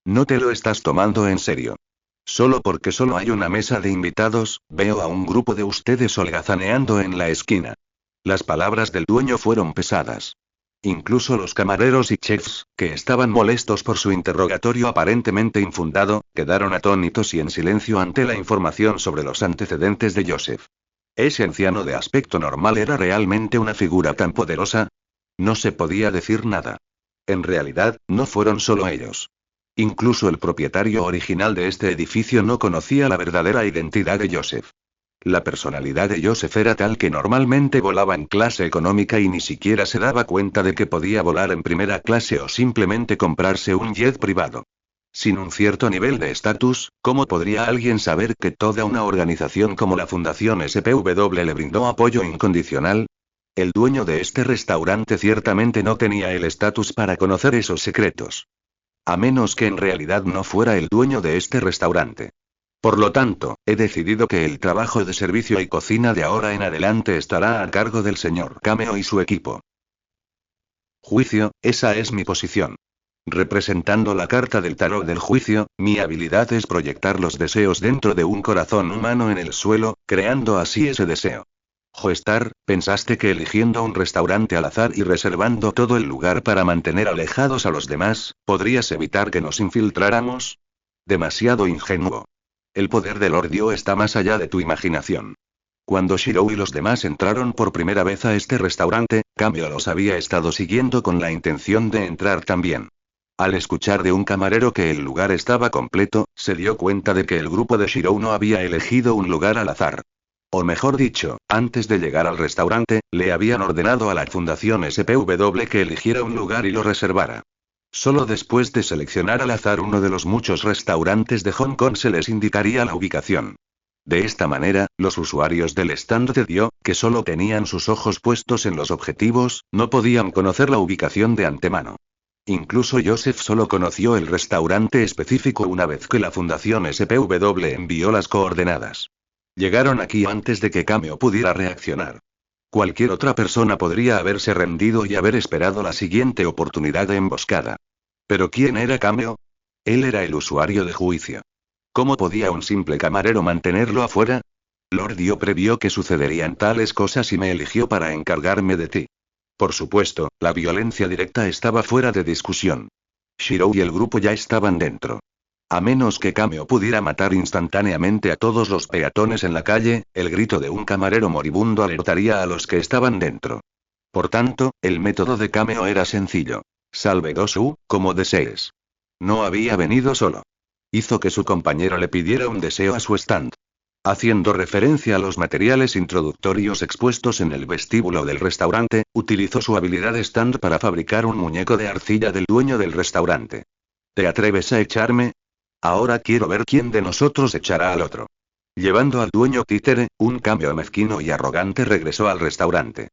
No te lo estás tomando en serio. Solo porque solo hay una mesa de invitados, veo a un grupo de ustedes holgazaneando en la esquina. Las palabras del dueño fueron pesadas. Incluso los camareros y chefs, que estaban molestos por su interrogatorio aparentemente infundado, quedaron atónitos y en silencio ante la información sobre los antecedentes de Joseph. ¿Ese anciano de aspecto normal era realmente una figura tan poderosa? No se podía decir nada. En realidad, no fueron solo ellos. Incluso el propietario original de este edificio no conocía la verdadera identidad de Joseph. La personalidad de Joseph era tal que normalmente volaba en clase económica y ni siquiera se daba cuenta de que podía volar en primera clase o simplemente comprarse un jet privado. Sin un cierto nivel de estatus, ¿cómo podría alguien saber que toda una organización como la Fundación SPW le brindó apoyo incondicional? El dueño de este restaurante ciertamente no tenía el estatus para conocer esos secretos. A menos que en realidad no fuera el dueño de este restaurante. Por lo tanto, he decidido que el trabajo de servicio y cocina de ahora en adelante estará a cargo del señor Cameo y su equipo. Juicio, esa es mi posición. Representando la carta del tarot del juicio, mi habilidad es proyectar los deseos dentro de un corazón humano en el suelo, creando así ese deseo. Joestar, ¿pensaste que eligiendo un restaurante al azar y reservando todo el lugar para mantener alejados a los demás, podrías evitar que nos infiltráramos? Demasiado ingenuo. El poder del Ordio está más allá de tu imaginación. Cuando Shirou y los demás entraron por primera vez a este restaurante, Cameo los había estado siguiendo con la intención de entrar también. Al escuchar de un camarero que el lugar estaba completo, se dio cuenta de que el grupo de Shirou no había elegido un lugar al azar. O mejor dicho, antes de llegar al restaurante, le habían ordenado a la Fundación SPW que eligiera un lugar y lo reservara. Solo después de seleccionar al azar uno de los muchos restaurantes de Hong Kong se les indicaría la ubicación. De esta manera, los usuarios del stand de Dio, que solo tenían sus ojos puestos en los objetivos, no podían conocer la ubicación de antemano. Incluso Joseph solo conoció el restaurante específico una vez que la Fundación SPW envió las coordenadas. Llegaron aquí antes de que Cameo pudiera reaccionar. Cualquier otra persona podría haberse rendido y haber esperado la siguiente oportunidad de emboscada. ¿Pero quién era Cameo? Él era el usuario de juicio. ¿Cómo podía un simple camarero mantenerlo afuera? Lord Dio previó que sucederían tales cosas y me eligió para encargarme de ti. Por supuesto, la violencia directa estaba fuera de discusión. Shirou y el grupo ya estaban dentro. A menos que Cameo pudiera matar instantáneamente a todos los peatones en la calle, el grito de un camarero moribundo alertaría a los que estaban dentro. Por tanto, el método de Cameo era sencillo. Salve Gosu, como desees. No había venido solo. Hizo que su compañero le pidiera un deseo a su stand. Haciendo referencia a los materiales introductorios expuestos en el vestíbulo del restaurante, utilizó su habilidad stand para fabricar un muñeco de arcilla del dueño del restaurante. ¿Te atreves a echarme? Ahora quiero ver quién de nosotros echará al otro. Llevando al dueño títere, un Cameo mezquino y arrogante regresó al restaurante.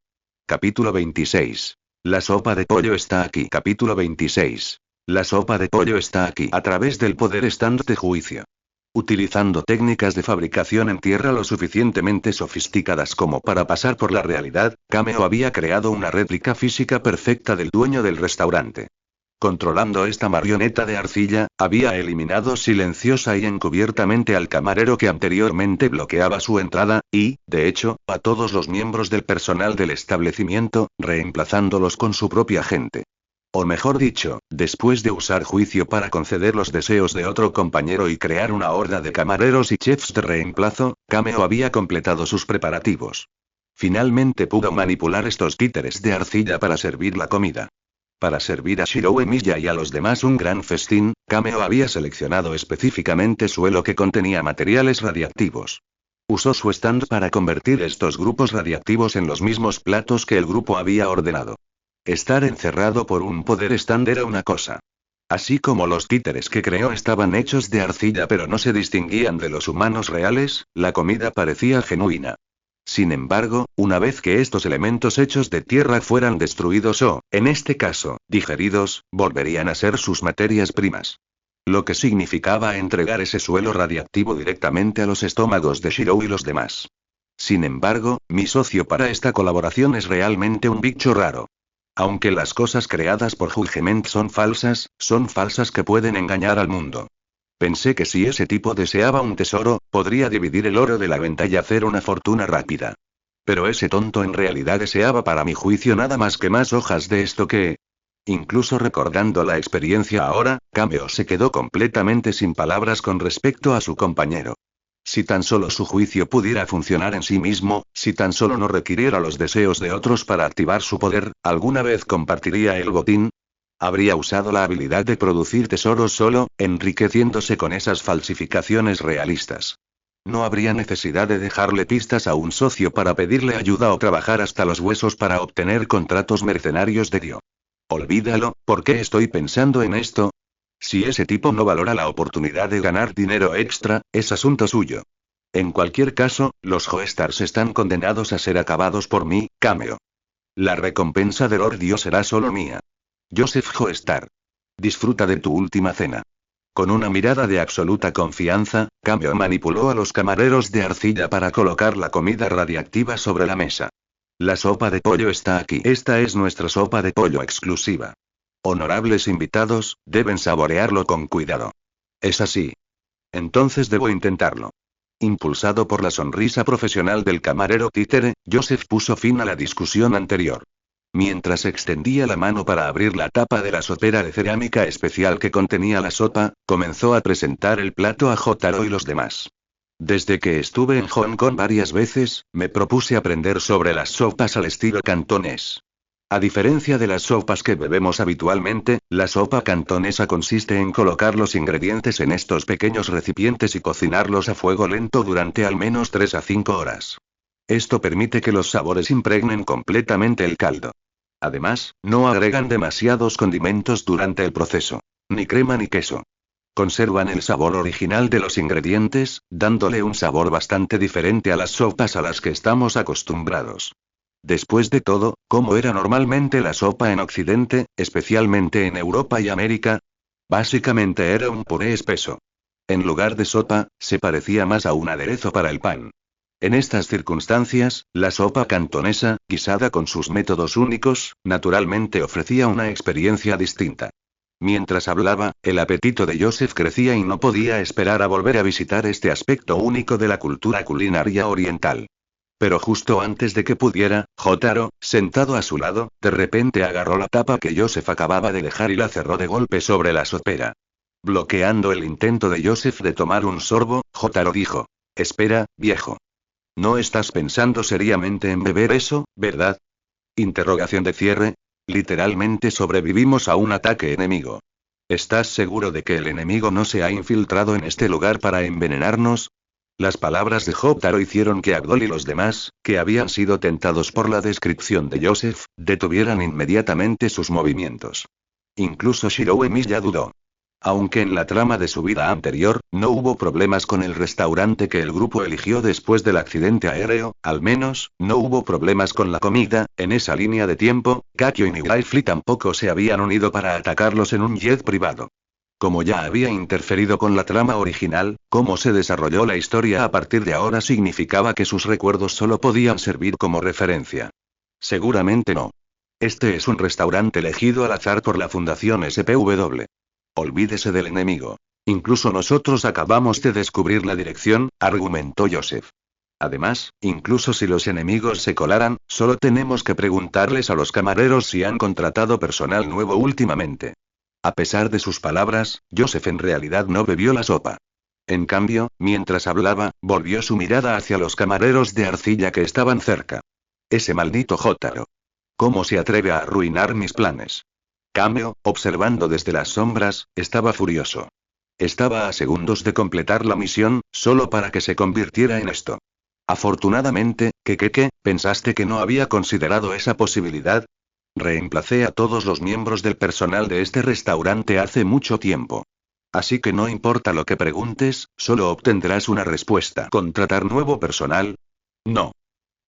Capítulo 26. La sopa de pollo está aquí. Capítulo 26. La sopa de pollo está aquí. A través del poder stand de juicio. Utilizando técnicas de fabricación en tierra lo suficientemente sofisticadas como para pasar por la realidad, Cameo había creado una réplica física perfecta del dueño del restaurante. Controlando esta marioneta de arcilla, había eliminado silenciosa y encubiertamente al camarero que anteriormente bloqueaba su entrada, y, de hecho, a todos los miembros del personal del establecimiento, reemplazándolos con su propia gente. O mejor dicho, después de usar juicio para conceder los deseos de otro compañero y crear una horda de camareros y chefs de reemplazo, Kameo había completado sus preparativos. Finalmente pudo manipular estos títeres de arcilla para servir la comida. Para servir a Shiro Emiya y a los demás un gran festín, Kameo había seleccionado específicamente suelo que contenía materiales radiactivos. Usó su stand para convertir estos grupos radiactivos en los mismos platos que el grupo había ordenado. Estar encerrado por un poder stand era una cosa. Así como los títeres que creó estaban hechos de arcilla pero no se distinguían de los humanos reales, la comida parecía genuina. Sin embargo, una vez que estos elementos hechos de tierra fueran destruidos o, en este caso, digeridos, volverían a ser sus materias primas. Lo que significaba entregar ese suelo radiactivo directamente a los estómagos de Shiro y los demás. Sin embargo, mi socio para esta colaboración es realmente un bicho raro. Aunque las cosas creadas por Judgment son falsas que pueden engañar al mundo. Pensé que si ese tipo deseaba un tesoro, podría dividir el oro de la venta y hacer una fortuna rápida. Pero ese tonto en realidad deseaba para mi juicio nada más que más hojas de esto que... Incluso recordando la experiencia ahora, Kameo se quedó completamente sin palabras con respecto a su compañero. Si tan solo su juicio pudiera funcionar en sí mismo, si tan solo no requiriera los deseos de otros para activar su poder, ¿alguna vez compartiría el botín? Habría usado la habilidad de producir tesoros solo, enriqueciéndose con esas falsificaciones realistas. No habría necesidad de dejarle pistas a un socio para pedirle ayuda o trabajar hasta los huesos para obtener contratos mercenarios de Dio. Olvídalo, ¿por qué estoy pensando en esto? Si ese tipo no valora la oportunidad de ganar dinero extra, es asunto suyo. En cualquier caso, los Joestars están condenados a ser acabados por mí, Kameo. La recompensa del Lord Dio será solo mía. Joseph Joestar. Disfruta de tu última cena. Con una mirada de absoluta confianza, Kameo manipuló a los camareros de arcilla para colocar la comida radiactiva sobre la mesa. La sopa de pollo está aquí. Esta es nuestra sopa de pollo exclusiva. Honorables invitados, deben saborearlo con cuidado. ¿Es así? Entonces debo intentarlo. Impulsado por la sonrisa profesional del camarero títere, Joseph puso fin a la discusión anterior. Mientras extendía la mano para abrir la tapa de la sopera de cerámica especial que contenía la sopa, comenzó a presentar el plato a Jotaro y los demás. Desde que estuve en Hong Kong varias veces, me propuse aprender sobre las sopas al estilo cantonés. A diferencia de las sopas que bebemos habitualmente, la sopa cantonesa consiste en colocar los ingredientes en estos pequeños recipientes y cocinarlos a fuego lento durante al menos 3 a 5 horas. Esto permite que los sabores impregnen completamente el caldo. Además, no agregan demasiados condimentos durante el proceso. Ni crema ni queso. Conservan el sabor original de los ingredientes, dándole un sabor bastante diferente a las sopas a las que estamos acostumbrados. Después de todo, ¿cómo era normalmente la sopa en Occidente, especialmente en Europa y América? Básicamente era un puré espeso. En lugar de sopa, se parecía más a un aderezo para el pan. En estas circunstancias, la sopa cantonesa, guisada con sus métodos únicos, naturalmente ofrecía una experiencia distinta. Mientras hablaba, el apetito de Joseph crecía y no podía esperar a volver a visitar este aspecto único de la cultura culinaria oriental. Pero justo antes de que pudiera, Jotaro, sentado a su lado, de repente agarró la tapa que Joseph acababa de dejar y la cerró de golpe sobre la sopera. Bloqueando el intento de Joseph de tomar un sorbo, Jotaro dijo: «Espera, viejo. No estás pensando seriamente en beber eso, ¿verdad?» Interrogación de cierre. Literalmente sobrevivimos a un ataque enemigo. ¿Estás seguro de que el enemigo no se ha infiltrado en este lugar para envenenarnos? Las palabras de Jotaro hicieron que Abdol y los demás, que habían sido tentados por la descripción de Joseph, detuvieran inmediatamente sus movimientos. Incluso Shiro Emiya dudó. Aunque en la trama de su vida anterior, no hubo problemas con el restaurante que el grupo eligió después del accidente aéreo, al menos, no hubo problemas con la comida. En esa línea de tiempo, Kakyo y Nigaifli tampoco se habían unido para atacarlos en un jet privado. Como ya había interferido con la trama original, cómo se desarrolló la historia a partir de ahora significaba que sus recuerdos solo podían servir como referencia. Seguramente no. Este es un restaurante elegido al azar por la Fundación SPW. Olvídese del enemigo. Incluso nosotros acabamos de descubrir la dirección, argumentó Joseph. Además, incluso si los enemigos se colaran, solo tenemos que preguntarles a los camareros si han contratado personal nuevo últimamente. A pesar de sus palabras, Joseph en realidad no bebió la sopa. En cambio, mientras hablaba, volvió su mirada hacia los camareros de arcilla que estaban cerca. Ese maldito Jotaro. ¿Cómo se atreve a arruinar mis planes? Kameo, observando desde las sombras, estaba furioso. Estaba a segundos de completar la misión, solo para que se convirtiera en esto. Afortunadamente, ¿qué? ¿Pensaste que no había considerado esa posibilidad? Reemplacé a todos los miembros del personal de este restaurante hace mucho tiempo. Así que no importa lo que preguntes, solo obtendrás una respuesta. ¿Contratar nuevo personal? No.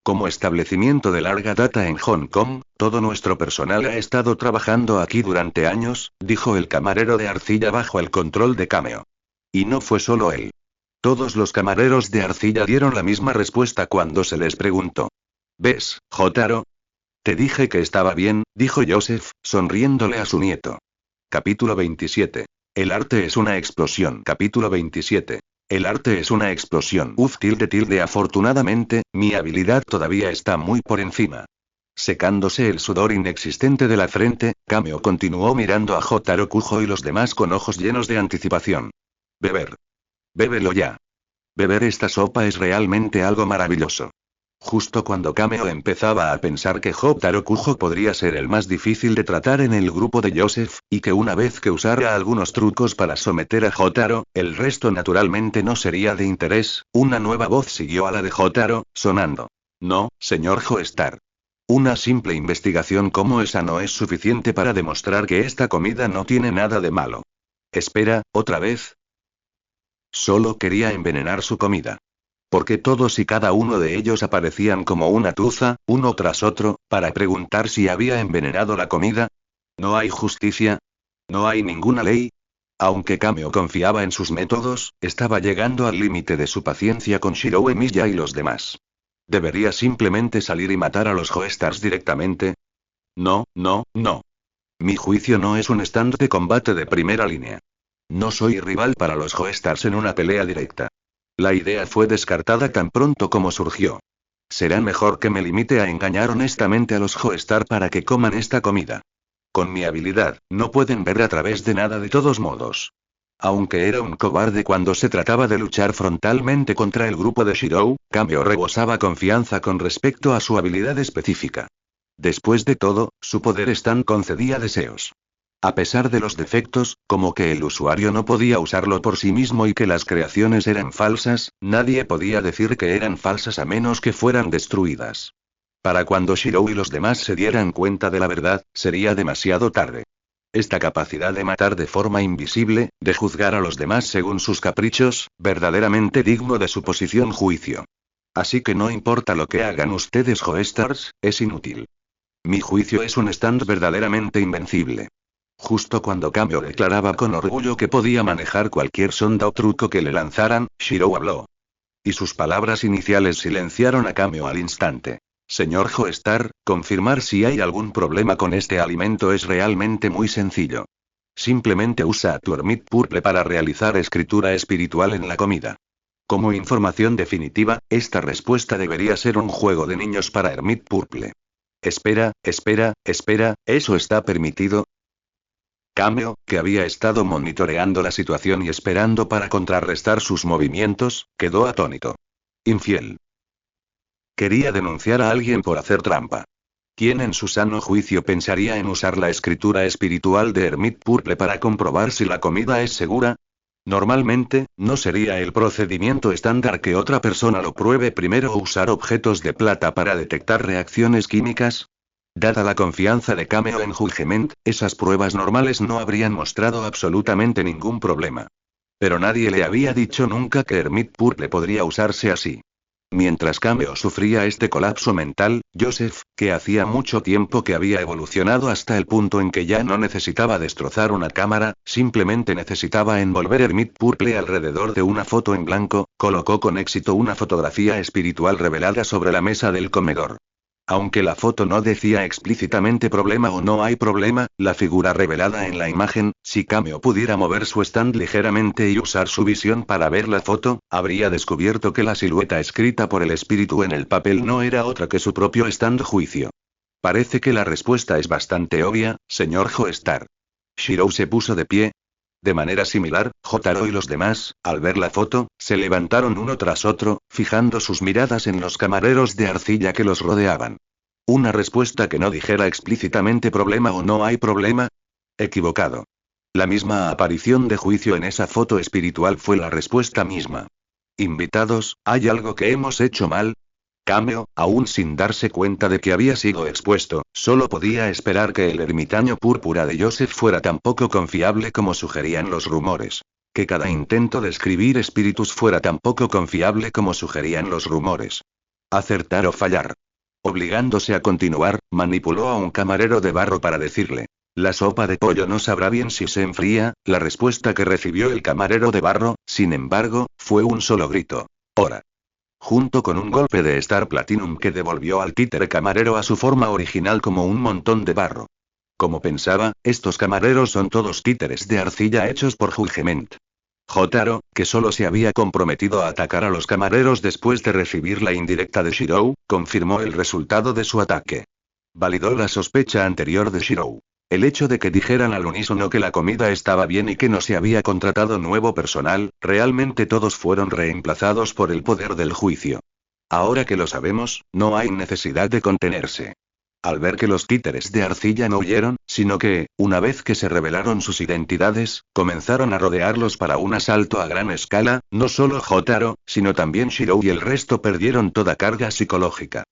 Como establecimiento de larga data en Hong Kong, todo nuestro personal ha estado trabajando aquí durante años, dijo el camarero de arcilla bajo el control de Kameo. Y no fue solo él. Todos los camareros de arcilla dieron la misma respuesta cuando se les preguntó. ¿Ves, Jotaro? Te dije que estaba bien, dijo Joseph, sonriéndole a su nieto. Capítulo 27. El arte es una explosión. Capítulo 27. El arte es una explosión. Afortunadamente, mi habilidad todavía está muy por encima. Secándose el sudor inexistente de la frente, Kameo continuó mirando a Jotaro Kujo y los demás con ojos llenos de anticipación. Beber. Bébelo ya. Beber esta sopa es realmente algo maravilloso. Justo cuando Kameo empezaba a pensar que Jotaro Kujo podría ser el más difícil de tratar en el grupo de Joseph, y que una vez que usara algunos trucos para someter a Jotaro, el resto naturalmente no sería de interés, una nueva voz siguió a la de Jotaro, sonando. No, señor Joestar. Una simple investigación como esa no es suficiente para demostrar que esta comida no tiene nada de malo. Espera, ¿otra vez? Solo quería envenenar su comida. Porque todos y cada uno de ellos aparecían como una tuza, uno tras otro, para preguntar si había envenenado la comida. ¿No hay justicia? ¿No hay ninguna ley? Aunque Kameo confiaba en sus métodos, estaba llegando al límite de su paciencia con Shirou Emiya y los demás. ¿Debería simplemente salir y matar a los Joestars directamente? No. Mi juicio no es un stand de combate de primera línea. No soy rival para los Joestars en una pelea directa. La idea fue descartada tan pronto como surgió. Será mejor que me limite a engañar honestamente a los Joestar para que coman esta comida. Con mi habilidad, no pueden ver a través de nada de todos modos. Aunque era un cobarde cuando se trataba de luchar frontalmente contra el grupo de Shirou, Kameo rebosaba confianza con respecto a su habilidad específica. Después de todo, su poder stand concedía deseos. A pesar de los defectos, como que el usuario no podía usarlo por sí mismo y que las creaciones eran falsas, nadie podía decir que eran falsas a menos que fueran destruidas. Para cuando Shirou y los demás se dieran cuenta de la verdad, sería demasiado tarde. Esta capacidad de matar de forma invisible, de juzgar a los demás según sus caprichos, verdaderamente digno de su posición juicio. Así que no importa lo que hagan ustedes Joestars, es inútil. Mi juicio es un stand verdaderamente invencible. Justo cuando Kameo declaraba con orgullo que podía manejar cualquier sonda o truco que le lanzaran, Shirou habló. Y sus palabras iniciales silenciaron a Kameo al instante. Señor Joestar, confirmar si hay algún problema con este alimento es realmente muy sencillo. Simplemente usa a tu Hermit Purple para realizar escritura espiritual en la comida. Como información definitiva, esta respuesta debería ser un juego de niños para Hermit Purple. Espera, ¿eso está permitido? Kameo, que había estado monitoreando la situación y esperando para contrarrestar sus movimientos, quedó atónito. Infiel. Quería denunciar a alguien por hacer trampa. ¿Quién en su sano juicio pensaría en usar la escritura espiritual de Hermit Purple para comprobar si la comida es segura? Normalmente, ¿no sería el procedimiento estándar que otra persona lo pruebe primero o usar objetos de plata para detectar reacciones químicas? Dada la confianza de Kameo en Judgment, esas pruebas normales no habrían mostrado absolutamente ningún problema. Pero nadie le había dicho nunca que Hermit Purple podría usarse así. Mientras Kameo sufría este colapso mental, Joseph, que hacía mucho tiempo que había evolucionado hasta el punto en que ya no necesitaba destrozar una cámara, simplemente necesitaba envolver Hermit Purple alrededor de una foto en blanco, colocó con éxito una fotografía espiritual revelada sobre la mesa del comedor. Aunque la foto no decía explícitamente problema o no hay problema, la figura revelada en la imagen, si Kameo pudiera mover su stand ligeramente y usar su visión para ver la foto, habría descubierto que la silueta escrita por el espíritu en el papel no era otra que su propio stand juicio. Parece que la respuesta es bastante obvia, señor Joestar. Shirou se puso de pie. De manera similar, Jotaro y los demás, al ver la foto, se levantaron uno tras otro, fijando sus miradas en los camareros de arcilla que los rodeaban. Una respuesta que no dijera explícitamente problema o no hay problema. Equivocado. La misma aparición de juicio en esa foto espiritual fue la respuesta misma. Invitados, ¿hay algo que hemos hecho mal? Kameo, aún sin darse cuenta de que había sido expuesto, solo podía esperar que el ermitaño púrpura de Joseph fuera tan poco confiable como sugerían los rumores. Que cada intento de escribir espíritus fuera tan poco confiable como sugerían los rumores. Acertar o fallar. Obligándose a continuar, manipuló a un camarero de barro para decirle: la sopa de pollo no sabrá bien si se enfría. La respuesta que recibió el camarero de barro, sin embargo, fue un solo grito: ¡Hora! Junto con un golpe de Star Platinum que devolvió al títere camarero a su forma original como un montón de barro. Como pensaba, estos camareros son todos títeres de arcilla hechos por Judgment. Jotaro, que solo se había comprometido a atacar a los camareros después de recibir la indirecta de Shirou, confirmó el resultado de su ataque. Validó la sospecha anterior de Shirou. El hecho de que dijeran al unísono que la comida estaba bien y que no se había contratado nuevo personal, realmente todos fueron reemplazados por el poder del juicio. Ahora que lo sabemos, no hay necesidad de contenerse. Al ver que los títeres de arcilla no huyeron, sino que, una vez que se revelaron sus identidades, comenzaron a rodearlos para un asalto a gran escala, no solo Jotaro, sino también Shirou y el resto perdieron toda carga psicológica.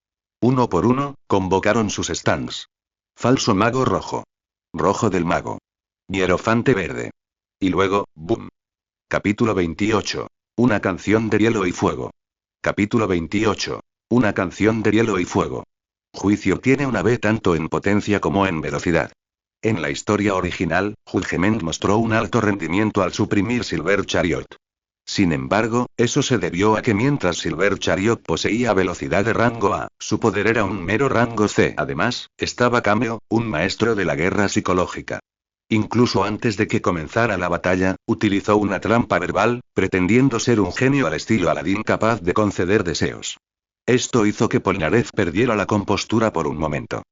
Uno por uno, convocaron sus stands. Falso mago rojo. Rojo del mago. Hierofante verde. Y luego, ¡boom! Capítulo 28. Una canción de hielo y fuego. Capítulo 28. Una canción de hielo y fuego. Juicio tiene una B tanto en potencia como en velocidad. En la historia original, Judgment mostró un alto rendimiento al suprimir Silver Chariot. Sin embargo, eso se debió a que mientras Silver Chariot poseía velocidad de rango A, su poder era un mero rango C. Además, estaba Kameo, un maestro de la guerra psicológica. Incluso antes de que comenzara la batalla, utilizó una trampa verbal, pretendiendo ser un genio al estilo Aladín capaz de conceder deseos. Esto hizo que Polnareff perdiera la compostura por un momento.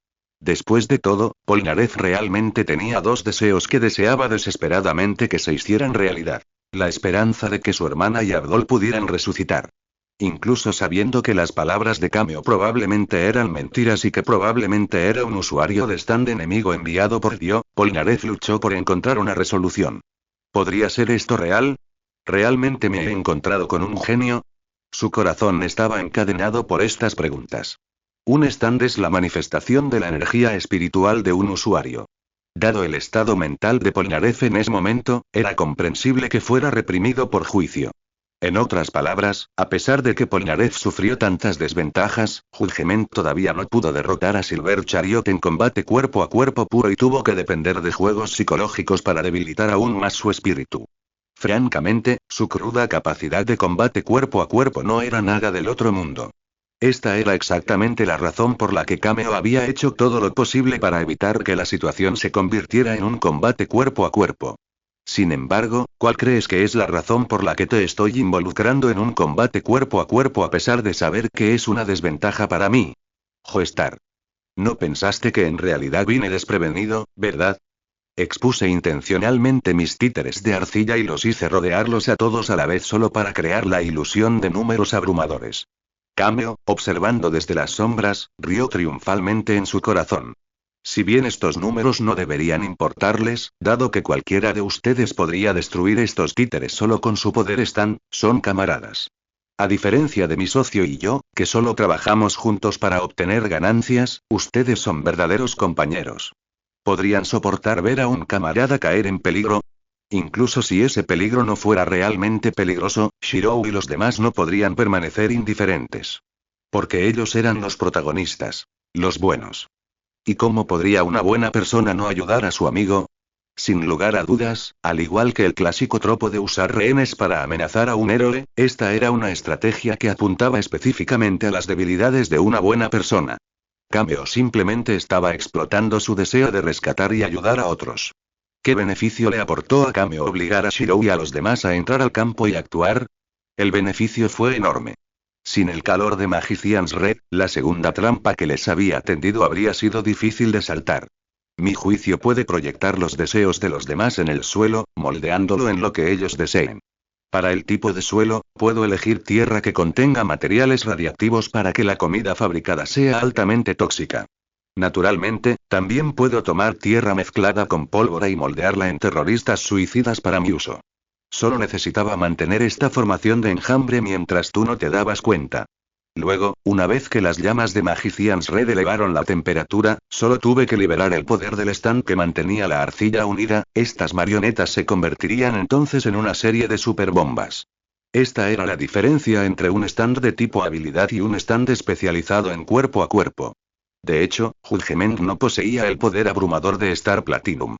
Después de todo, Polnareff realmente tenía dos deseos que deseaba desesperadamente que se hicieran realidad. La esperanza de que su hermana y Abdol pudieran resucitar. Incluso sabiendo que las palabras de Kameo probablemente eran mentiras y que probablemente era un usuario de stand enemigo enviado por Dio, Polnareff luchó por encontrar una resolución. ¿Podría ser esto real? ¿Realmente me he encontrado con un genio? Su corazón estaba encadenado por estas preguntas. Un stand es la manifestación de la energía espiritual de un usuario. Dado el estado mental de Polnareff en ese momento, era comprensible que fuera reprimido por juicio. En otras palabras, a pesar de que Polnareff sufrió tantas desventajas, Judgment todavía no pudo derrotar a Silver Chariot en combate cuerpo a cuerpo puro y tuvo que depender de juegos psicológicos para debilitar aún más su espíritu. Francamente, su cruda capacidad de combate cuerpo a cuerpo no era nada del otro mundo. Esta era exactamente la razón por la que Kameo había hecho todo lo posible para evitar que la situación se convirtiera en un combate cuerpo a cuerpo. Sin embargo, ¿cuál crees que es la razón por la que te estoy involucrando en un combate cuerpo a cuerpo a pesar de saber que es una desventaja para mí? Joestar. ¿No pensaste que en realidad vine desprevenido, verdad? Expuse intencionalmente mis títeres de arcilla y los hice rodearlos a todos a la vez solo para crear la ilusión de números abrumadores. Kameo, observando desde las sombras, rió triunfalmente en su corazón. Si bien estos números no deberían importarles, dado que cualquiera de ustedes podría destruir estos títeres solo con su poder son camaradas. A diferencia de mi socio y yo, que solo trabajamos juntos para obtener ganancias, ustedes son verdaderos compañeros. ¿Podrían soportar ver a un camarada caer en peligro? Incluso si ese peligro no fuera realmente peligroso, Shirou y los demás no podrían permanecer indiferentes. Porque ellos eran los protagonistas. Los buenos. ¿Y cómo podría una buena persona no ayudar a su amigo? Sin lugar a dudas, al igual que el clásico tropo de usar rehenes para amenazar a un héroe, esta era una estrategia que apuntaba específicamente a las debilidades de una buena persona. Kameo simplemente estaba explotando su deseo de rescatar y ayudar a otros. ¿Qué beneficio le aportó a Kameo obligar a Shirou y a los demás a entrar al campo y actuar? El beneficio fue enorme. Sin el calor de Magician's Red, la segunda trampa que les había tendido habría sido difícil de saltar. Mi juicio puede proyectar los deseos de los demás en el suelo, moldeándolo en lo que ellos deseen. Para el tipo de suelo, puedo elegir tierra que contenga materiales radiactivos para que la comida fabricada sea altamente tóxica. Naturalmente, también puedo tomar tierra mezclada con pólvora y moldearla en terroristas suicidas para mi uso. Solo necesitaba mantener esta formación de enjambre mientras tú no te dabas cuenta. Luego, una vez que las llamas de Magician's Red elevaron la temperatura, solo tuve que liberar el poder del stand que mantenía la arcilla unida. Estas marionetas se convertirían entonces en una serie de superbombas. Esta era la diferencia entre un stand de tipo habilidad y un stand especializado en cuerpo a cuerpo. De hecho, Judgment no poseía el poder abrumador de Star Platinum.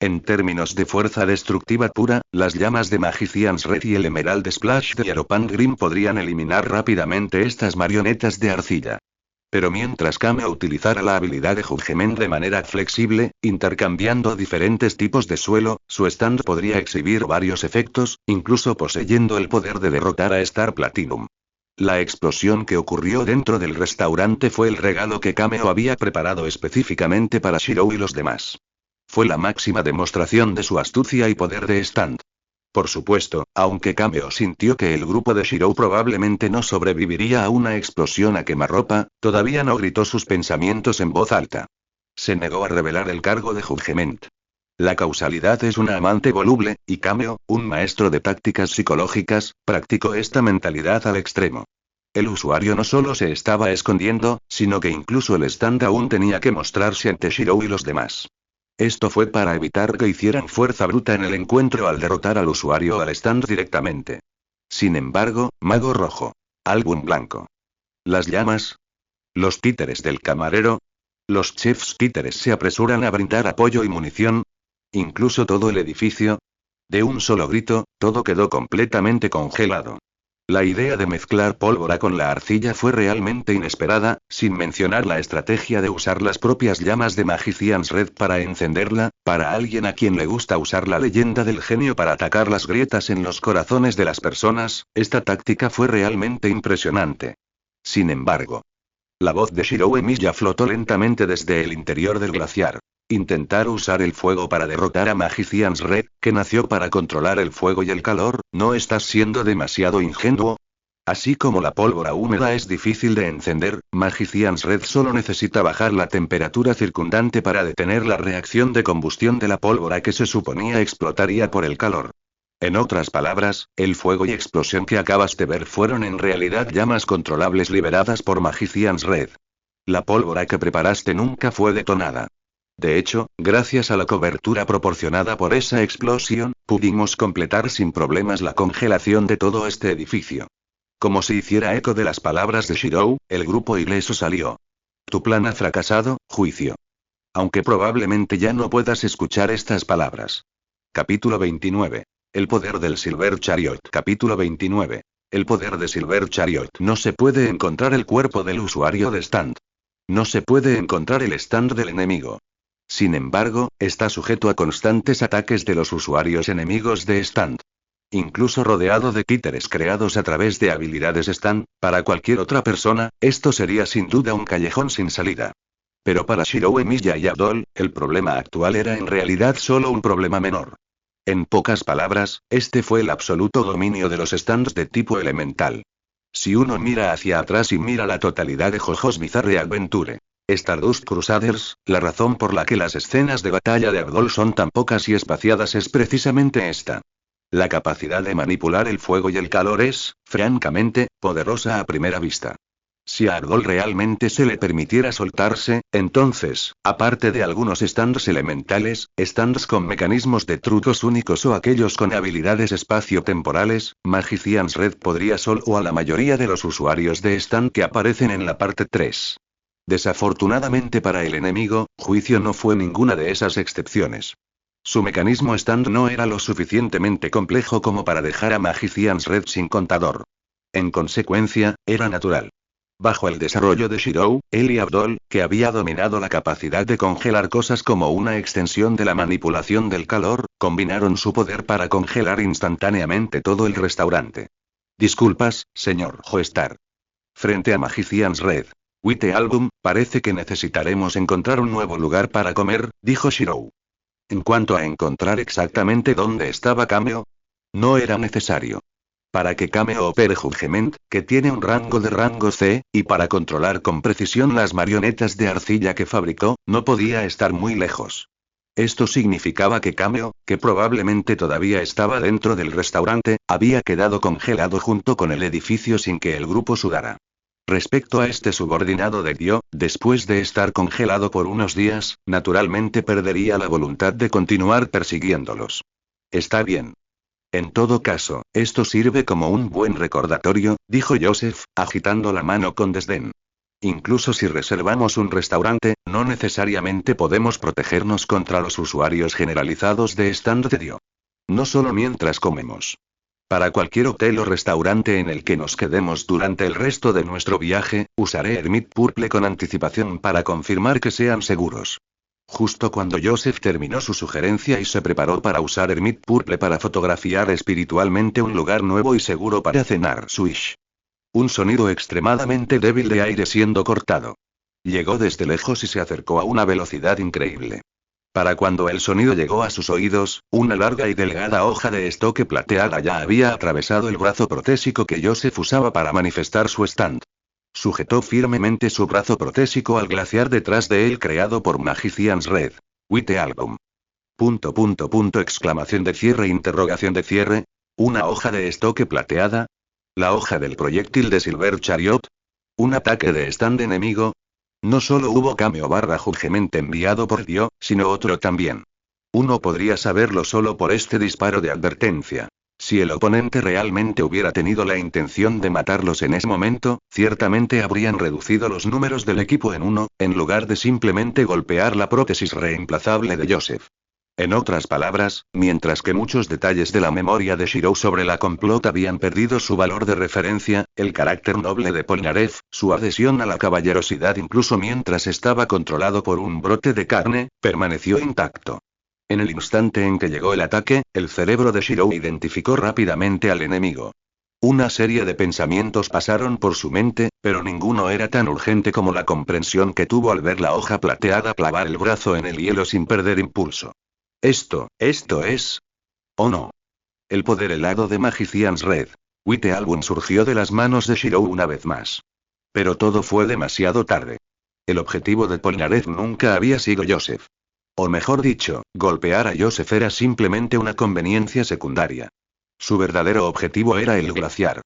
En términos de fuerza destructiva pura, las llamas de Magician's Red y el Emerald Splash de Aeropant Green podrían eliminar rápidamente estas marionetas de arcilla. Pero mientras Kameo utilizara la habilidad de Judgment de manera flexible, intercambiando diferentes tipos de suelo, su stand podría exhibir varios efectos, incluso poseyendo el poder de derrotar a Star Platinum. La explosión que ocurrió dentro del restaurante fue el regalo que Kameo había preparado específicamente para Shirou y los demás. Fue la máxima demostración de su astucia y poder de stand. Por supuesto, aunque Kameo sintió que el grupo de Shirou probablemente no sobreviviría a una explosión a quemarropa, todavía no gritó sus pensamientos en voz alta. Se negó a revelar el cargo de Judgment. La causalidad es una amante voluble, y Kameo, un maestro de tácticas psicológicas, practicó esta mentalidad al extremo. El usuario no solo se estaba escondiendo, sino que incluso el stand aún tenía que mostrarse ante Shirou y los demás. Esto fue para evitar que hicieran fuerza bruta en el encuentro al derrotar al usuario al stand directamente. Sin embargo, Mago Rojo. Álbum blanco. Las llamas. Los títeres del camarero. Los chefs títeres se apresuran a brindar apoyo y munición. Incluso todo el edificio. De un solo grito, todo quedó completamente congelado. La idea de mezclar pólvora con la arcilla fue realmente inesperada, sin mencionar la estrategia de usar las propias llamas de Magician's Red para encenderla. Para alguien a quien le gusta usar la leyenda del genio para atacar las grietas en los corazones de las personas, esta táctica fue realmente impresionante. Sin embargo, la voz de Shirou Emiya flotó lentamente desde el interior del glaciar. Intentar usar el fuego para derrotar a Magician's Red, que nació para controlar el fuego y el calor, ¿no estás siendo demasiado ingenuo? Así como la pólvora húmeda es difícil de encender, Magician's Red solo necesita bajar la temperatura circundante para detener la reacción de combustión de la pólvora que se suponía explotaría por el calor. En otras palabras, el fuego y explosión que acabas de ver fueron en realidad llamas controlables liberadas por Magician's Red. La pólvora que preparaste nunca fue detonada. De hecho, gracias a la cobertura proporcionada por esa explosión, pudimos completar sin problemas la congelación de todo este edificio. Como si hiciera eco de las palabras de Shirou, el grupo ileso salió. Tu plan ha fracasado, juicio. Aunque probablemente ya no puedas escuchar estas palabras. Capítulo 29. El poder del Silver Chariot. Capítulo 29. El poder de Silver Chariot. No se puede encontrar el cuerpo del usuario de stand. No se puede encontrar el stand del enemigo. Sin embargo, está sujeto a constantes ataques de los usuarios enemigos de stand. Incluso rodeado de títeres creados a través de habilidades stand, para cualquier otra persona, esto sería sin duda un callejón sin salida. Pero para Shirou Emiya y Abdol, el problema actual era en realidad solo un problema menor. En pocas palabras, este fue el absoluto dominio de los stands de tipo elemental. Si uno mira hacia atrás y mira la totalidad de JoJo's Bizarre Adventure Stardust Crusaders, la razón por la que las escenas de batalla de Abdol son tan pocas y espaciadas es precisamente esta. La capacidad de manipular el fuego y el calor es, francamente, poderosa a primera vista. Si a Abdol realmente se le permitiera soltarse, entonces, aparte de algunos stands elementales, stands con mecanismos de trucos únicos o aquellos con habilidades espacio-temporales, Magician's Red podría solo a la mayoría de los usuarios de stand que aparecen en la parte 3. Desafortunadamente para el enemigo, Juicio no fue ninguna de esas excepciones. Su mecanismo stand no era lo suficientemente complejo como para dejar a Magician's Red sin contador. En consecuencia, era natural. Bajo el desarrollo de Shirou, él y Abdol, que había dominado la capacidad de congelar cosas como una extensión de la manipulación del calor, combinaron su poder para congelar instantáneamente todo el restaurante. Disculpas, señor Joestar. Frente a Magician's Red White Album, parece que necesitaremos encontrar un nuevo lugar para comer, dijo Shirou. En cuanto a encontrar exactamente dónde estaba Kameo, no era necesario. Para que Kameo opere Judgment, que tiene un rango de rango C, y para controlar con precisión las marionetas de arcilla que fabricó, no podía estar muy lejos. Esto significaba que Kameo, que probablemente todavía estaba dentro del restaurante, había quedado congelado junto con el edificio sin que el grupo sudara. Respecto a este subordinado de Dio, después de estar congelado por unos días, naturalmente perdería la voluntad de continuar persiguiéndolos. Está bien. En todo caso, esto sirve como un buen recordatorio, dijo Joseph, agitando la mano con desdén. Incluso si reservamos un restaurante, no necesariamente podemos protegernos contra los usuarios generalizados de stand de Dio. No solo mientras comemos. Para cualquier hotel o restaurante en el que nos quedemos durante el resto de nuestro viaje, usaré Hermit Purple con anticipación para confirmar que sean seguros. Justo cuando Joseph terminó su sugerencia y se preparó para usar Hermit Purple para fotografiar espiritualmente un lugar nuevo y seguro para cenar Swish. Un sonido extremadamente débil de aire siendo cortado. Llegó desde lejos y se acercó a una velocidad increíble. Para cuando el sonido llegó a sus oídos, una larga y delgada hoja de estoque plateada ya había atravesado el brazo protésico que Joseph usaba para manifestar su stand. Sujetó firmemente su brazo protésico al glaciar detrás de él creado por Magician's Red White Album. Exclamación de cierre, interrogación de cierre. ¿Una hoja de estoque plateada? ¿La hoja del proyectil de Silver Chariot? ¿Un ataque de stand enemigo? No solo hubo Kameo / Judgment enviado por Dio, sino otro también. Uno podría saberlo solo por este disparo de advertencia. Si el oponente realmente hubiera tenido la intención de matarlos en ese momento, ciertamente habrían reducido los números del equipo en 1, en lugar de simplemente golpear la prótesis reemplazable de Joseph. En otras palabras, mientras que muchos detalles de la memoria de Shirou sobre la complot habían perdido su valor de referencia, el carácter noble de Polnareff, su adhesión a la caballerosidad incluso mientras estaba controlado por un brote de carne, permaneció intacto. En el instante en que llegó el ataque, el cerebro de Shirou identificó rápidamente al enemigo. Una serie de pensamientos pasaron por su mente, pero ninguno era tan urgente como la comprensión que tuvo al ver la hoja plateada clavar el brazo en el hielo sin perder impulso. Esto es... ¿O no? El poder helado de Magician's Red White Album surgió de las manos de Shirou una vez más. Pero todo fue demasiado tarde. El objetivo de Polnareff nunca había sido Joseph. O mejor dicho, golpear a Joseph era simplemente una conveniencia secundaria. Su verdadero objetivo era el glaciar.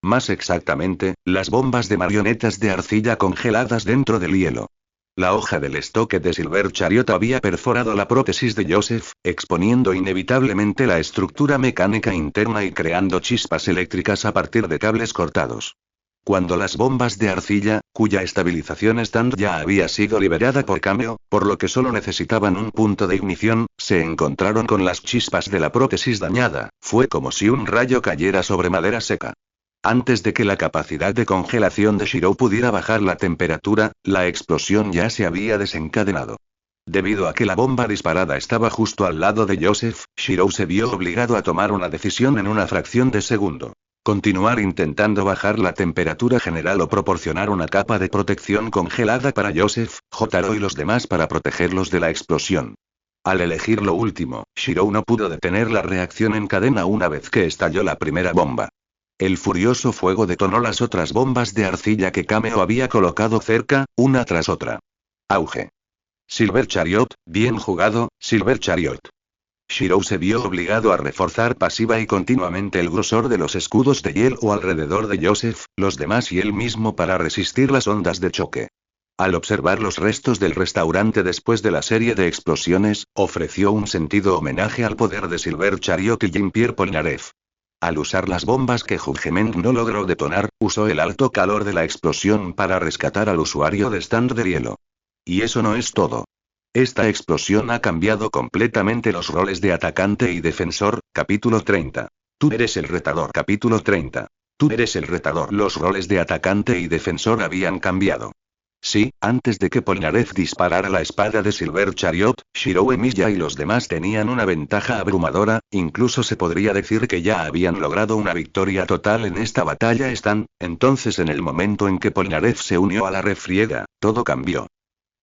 Más exactamente, las bombas de marionetas de arcilla congeladas dentro del hielo. La hoja del estoque de Silver Chariot había perforado la prótesis de Joseph, exponiendo inevitablemente la estructura mecánica interna y creando chispas eléctricas a partir de cables cortados. Cuando las bombas de arcilla, cuya estabilización stand ya había sido liberada por Kameo, por lo que solo necesitaban un punto de ignición, se encontraron con las chispas de la prótesis dañada, fue como si un rayo cayera sobre madera seca. Antes de que la capacidad de congelación de Shirou pudiera bajar la temperatura, la explosión ya se había desencadenado. Debido a que la bomba disparada estaba justo al lado de Joseph, Shirou se vio obligado a tomar una decisión en una fracción de segundo. Continuar intentando bajar la temperatura general o proporcionar una capa de protección congelada para Joseph, Jotaro y los demás para protegerlos de la explosión. Al elegir lo último, Shirou no pudo detener la reacción en cadena una vez que estalló la primera bomba. El furioso fuego detonó las otras bombas de arcilla que Kameo había colocado cerca, una tras otra. Auge. Silver Chariot, bien jugado, Silver Chariot. Shirou se vio obligado a reforzar pasiva y continuamente el grosor de los escudos de hielo alrededor de Joseph, los demás y él mismo para resistir las ondas de choque. Al observar los restos del restaurante después de la serie de explosiones, ofreció un sentido homenaje al poder de Silver Chariot y Jean-Pierre Polnareff. Al usar las bombas que Judgment no logró detonar, usó el alto calor de la explosión para rescatar al usuario de stand de hielo. Y eso no es todo. Esta explosión ha cambiado completamente los roles de atacante y defensor, capítulo 30. Tú eres el retador, capítulo 30. Tú eres el retador. Los roles de atacante y defensor habían cambiado. Sí, antes de que Polnareff disparara la espada de Silver Chariot, Shirou Emiya y los demás tenían una ventaja abrumadora, incluso se podría decir que ya habían logrado una victoria total en esta batalla. Entonces en el momento en que Polnareff se unió a la refriega, todo cambió.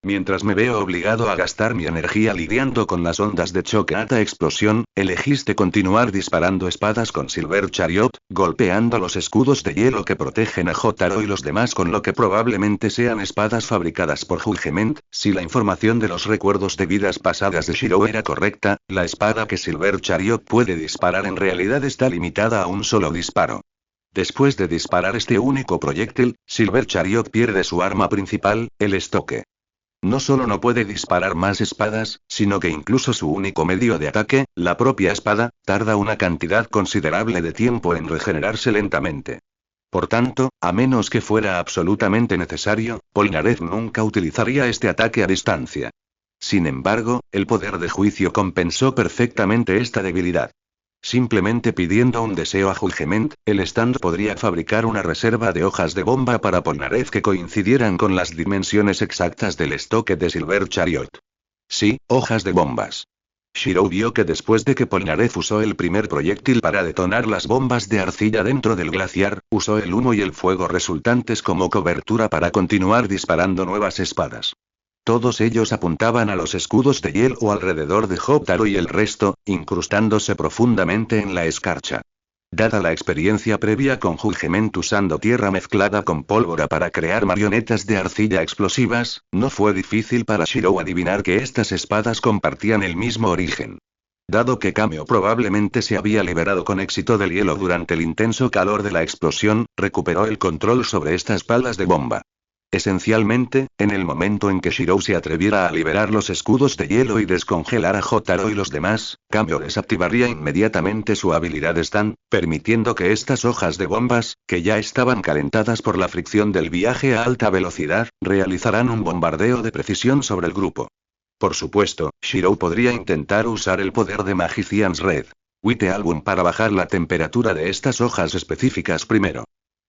Mientras me veo obligado a gastar mi energía lidiando con las ondas de choque alta explosión, elegiste continuar disparando espadas con Silver Chariot, golpeando los escudos de hielo que protegen a Jotaro y los demás con lo que probablemente sean espadas fabricadas por Judgment. Si la información de los recuerdos de vidas pasadas de Shirou era correcta, la espada que Silver Chariot puede disparar en realidad está limitada a un solo disparo. Después de disparar este único proyectil, Silver Chariot pierde su arma principal, el estoque. No solo no puede disparar más espadas, sino que incluso su único medio de ataque, la propia espada, tarda una cantidad considerable de tiempo en regenerarse lentamente. Por tanto, a menos que fuera absolutamente necesario, Polnareff nunca utilizaría este ataque a distancia. Sin embargo, el poder de juicio compensó perfectamente esta debilidad. Simplemente pidiendo un deseo a Judgment, el stand podría fabricar una reserva de hojas de bomba para Polnareff que coincidieran con las dimensiones exactas del estoque de Silver Chariot. Sí, hojas de bombas. Shirou vio que después de que Polnareff usó el primer proyectil para detonar las bombas de arcilla dentro del glaciar, usó el humo y el fuego resultantes como cobertura para continuar disparando nuevas espadas. Todos ellos apuntaban a los escudos de hielo alrededor de Jotaro y el resto, incrustándose profundamente en la escarcha. Dada la experiencia previa con Judgment usando tierra mezclada con pólvora para crear marionetas de arcilla explosivas, no fue difícil para Shirou adivinar que estas espadas compartían el mismo origen. Dado que Kameo probablemente se había liberado con éxito del hielo durante el intenso calor de la explosión, recuperó el control sobre estas palas de bomba. Esencialmente, en el momento en que Shirou se atreviera a liberar los escudos de hielo y descongelar a Jotaro y los demás, Kameo desactivaría inmediatamente su habilidad stand, permitiendo que estas hojas de bombas, que ya estaban calentadas por la fricción del viaje a alta velocidad, realizaran un bombardeo de precisión sobre el grupo. Por supuesto, Shirou podría intentar usar el poder de Magician's Red White Album para bajar la temperatura de estas hojas específicas primero.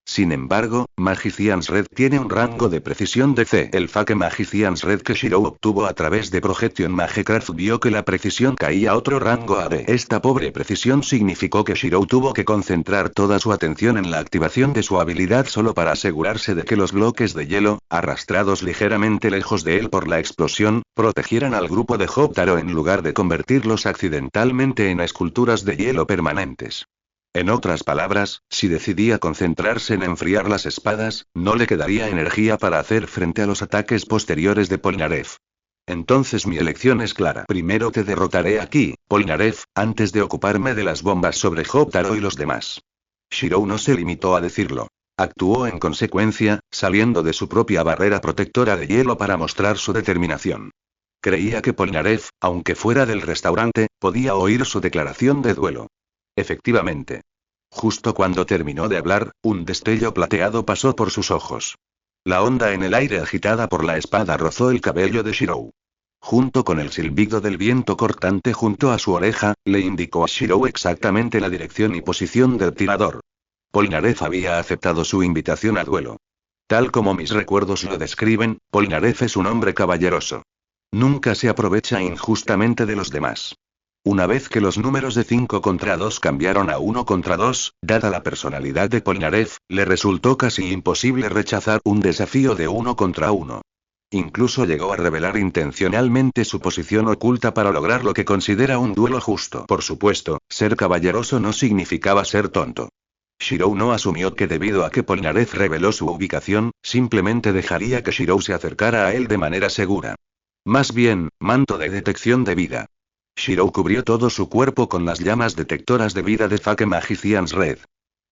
Sin embargo, Magician's Red tiene un rango de precisión de C. El Fake Magician's Red que Shirou obtuvo a través de Projection Magecraft vio que la precisión caía a otro rango a D. Esta pobre precisión significó que Shirou tuvo que concentrar toda su atención en la activación de su habilidad solo para asegurarse de que los bloques de hielo, arrastrados ligeramente lejos de él por la explosión, protegieran al grupo de Jotaro en lugar de convertirlos accidentalmente en esculturas de hielo permanentes. En otras palabras, si decidía concentrarse en enfriar las espadas, no le quedaría energía para hacer frente a los ataques posteriores de Polnareff. Entonces mi elección es clara. Primero te derrotaré aquí, Polnareff, antes de ocuparme de las bombas sobre Jotaro y los demás. Shirou no se limitó a decirlo. Actuó en consecuencia, saliendo de su propia barrera protectora de hielo para mostrar su determinación. Creía que Polnareff, aunque fuera del restaurante, podía oír su declaración de duelo. Efectivamente. Justo cuando terminó de hablar, un destello plateado pasó por sus ojos. La onda en el aire agitada por la espada rozó el cabello de Shirou. Junto con el silbido del viento cortante junto a su oreja, le indicó a Shirou exactamente la dirección y posición del tirador. Polnareff había aceptado su invitación a duelo. Tal como mis recuerdos lo describen, Polnareff es un hombre caballeroso. Nunca se aprovecha injustamente de los demás. Una vez que los números de 5 contra 2 cambiaron a 1 contra 2, dada la personalidad de Polnareff, le resultó casi imposible rechazar un desafío de 1 contra 1. Incluso llegó a revelar intencionalmente su posición oculta para lograr lo que considera un duelo justo. Por supuesto, ser caballeroso no significaba ser tonto. Shirou no asumió que debido a que Polnareff reveló su ubicación, simplemente dejaría que Shirou se acercara a él de manera segura. Más bien, manto de detección de vida. Shirou cubrió todo su cuerpo con las llamas detectoras de vida de Fake Magician's Red.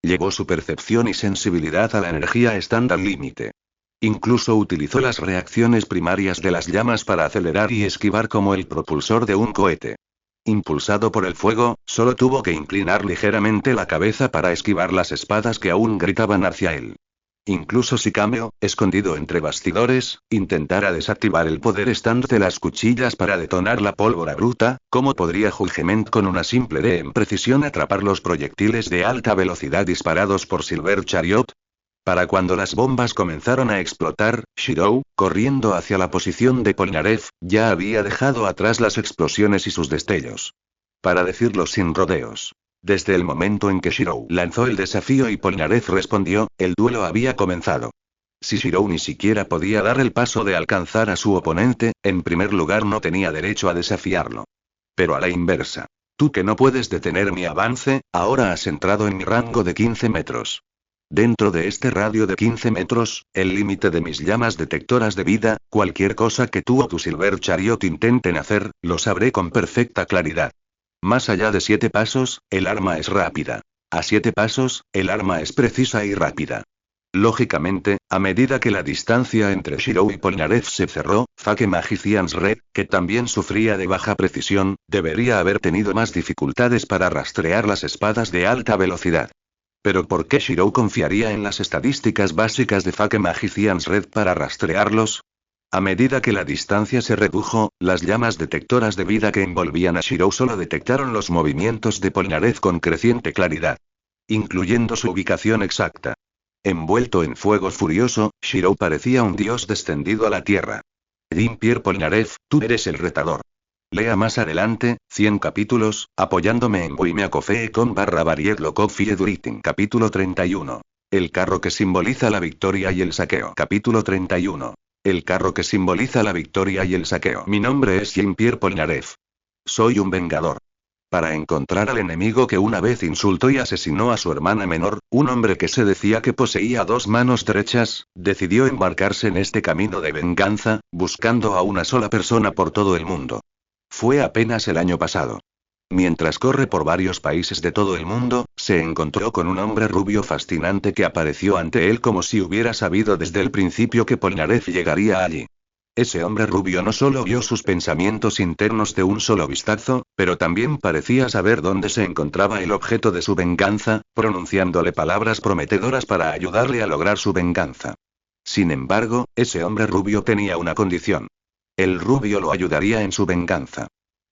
Llevó su percepción y sensibilidad a la energía estándar límite. Incluso utilizó las reacciones primarias de las llamas para acelerar y esquivar como el propulsor de un cohete. Impulsado por el fuego, solo tuvo que inclinar ligeramente la cabeza para esquivar las espadas que aún gritaban hacia él. Incluso si Kameo, escondido entre bastidores, intentara desactivar el poder stand de las cuchillas para detonar la pólvora bruta, ¿cómo podría Judgment con una simple D en precisión atrapar los proyectiles de alta velocidad disparados por Silver Chariot? Para cuando las bombas comenzaron a explotar, Shirou, corriendo hacia la posición de Polnareff, ya había dejado atrás las explosiones y sus destellos. Para decirlo sin rodeos. Desde el momento en que Shirou lanzó el desafío y Polnareff respondió, el duelo había comenzado. Si Shirou ni siquiera podía dar el paso de alcanzar a su oponente, en primer lugar no tenía derecho a desafiarlo. Pero a la inversa. Tú que no puedes detener mi avance, ahora has entrado en mi rango de 15 metros. Dentro de este radio de 15 metros, el límite de mis llamas detectoras de vida, cualquier cosa que tú o tu Silver Chariot intenten hacer, lo sabré con perfecta claridad. Más allá de 7 pasos, el arma es rápida. A 7 pasos, el arma es precisa y rápida. Lógicamente, a medida que la distancia entre Shirou y Polnareff se cerró, Fake Magician's Red, que también sufría de baja precisión, debería haber tenido más dificultades para rastrear las espadas de alta velocidad. Pero ¿por qué Shirou confiaría en las estadísticas básicas de Fake Magician's Red para rastrearlos? A medida que la distancia se redujo, las llamas detectoras de vida que envolvían a Shirou solo detectaron los movimientos de Polnareff con creciente claridad. Incluyendo su ubicación exacta. Envuelto en fuego furioso, Shirou parecía un dios descendido a la tierra. Jean-Pierre Polnareff, tú eres el retador. Lea más adelante, 100 capítulos, apoyándome en buimeacofee.com/variedlo coffee educating. Capítulo 31. El carro que simboliza la victoria y el saqueo. Capítulo 31. El carro que simboliza la victoria y el saqueo. Mi nombre es Jean-Pierre Polnareff. Soy un vengador. Para encontrar al enemigo que una vez insultó y asesinó a su hermana menor, un hombre que se decía que poseía 2 manos derechas, decidió embarcarse en este camino de venganza, buscando a una sola persona por todo el mundo. Fue apenas el año pasado. Mientras corre por varios países de todo el mundo, se encontró con un hombre rubio fascinante que apareció ante él como si hubiera sabido desde el principio que Polnareff llegaría allí. Ese hombre rubio no solo vio sus pensamientos internos de un solo vistazo, pero también parecía saber dónde se encontraba el objeto de su venganza, pronunciándole palabras prometedoras para ayudarle a lograr su venganza. Sin embargo, ese hombre rubio tenía una condición. El rubio lo ayudaría en su venganza.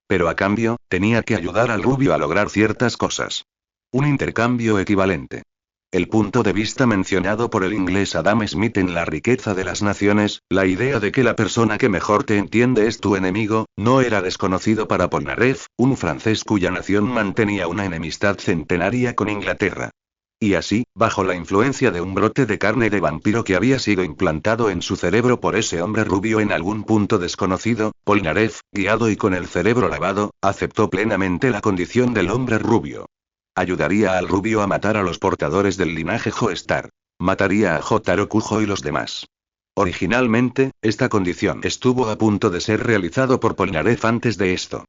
Pero a cambio, tenía que ayudar al rubio a lograr ciertas cosas. Un intercambio equivalente. El punto de vista mencionado por el inglés Adam Smith en La riqueza de las naciones, la idea de que la persona que mejor te entiende es tu enemigo, no era desconocido para Polnareff, un francés cuya nación mantenía una enemistad centenaria con Inglaterra. Y así, bajo la influencia de un brote de carne de vampiro que había sido implantado en su cerebro por ese hombre rubio en algún punto desconocido, Polnareff, guiado y con el cerebro lavado, aceptó plenamente la condición del hombre rubio. Ayudaría al rubio a matar a los portadores del linaje Joestar. Mataría a Jotaro Kujo y los demás. Originalmente, esta condición estuvo a punto de ser realizado por Polnareff antes de esto.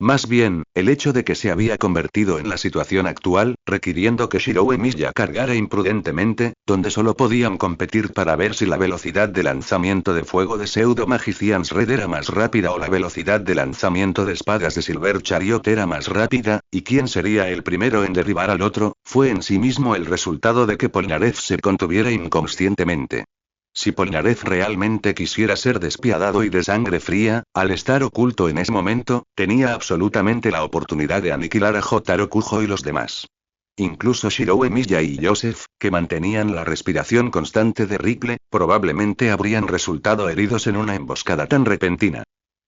Más bien, el hecho de que se había convertido en la situación actual, requiriendo que Shirou Emiya cargara imprudentemente, donde solo podían competir para ver si la velocidad de lanzamiento de fuego de Pseudo Magician's Red era más rápida o la velocidad de lanzamiento de espadas de Silver Chariot era más rápida, y quién sería el primero en derribar al otro, fue en sí mismo el resultado de que Polnareff se contuviera inconscientemente. Si Polnareff realmente quisiera ser despiadado y de sangre fría, al estar oculto en ese momento, tenía absolutamente la oportunidad de aniquilar a Jotaro Kujo y los demás. Incluso Shirou Emiya y Joseph, que mantenían la respiración constante de Ripple, probablemente habrían resultado heridos en una emboscada tan repentina.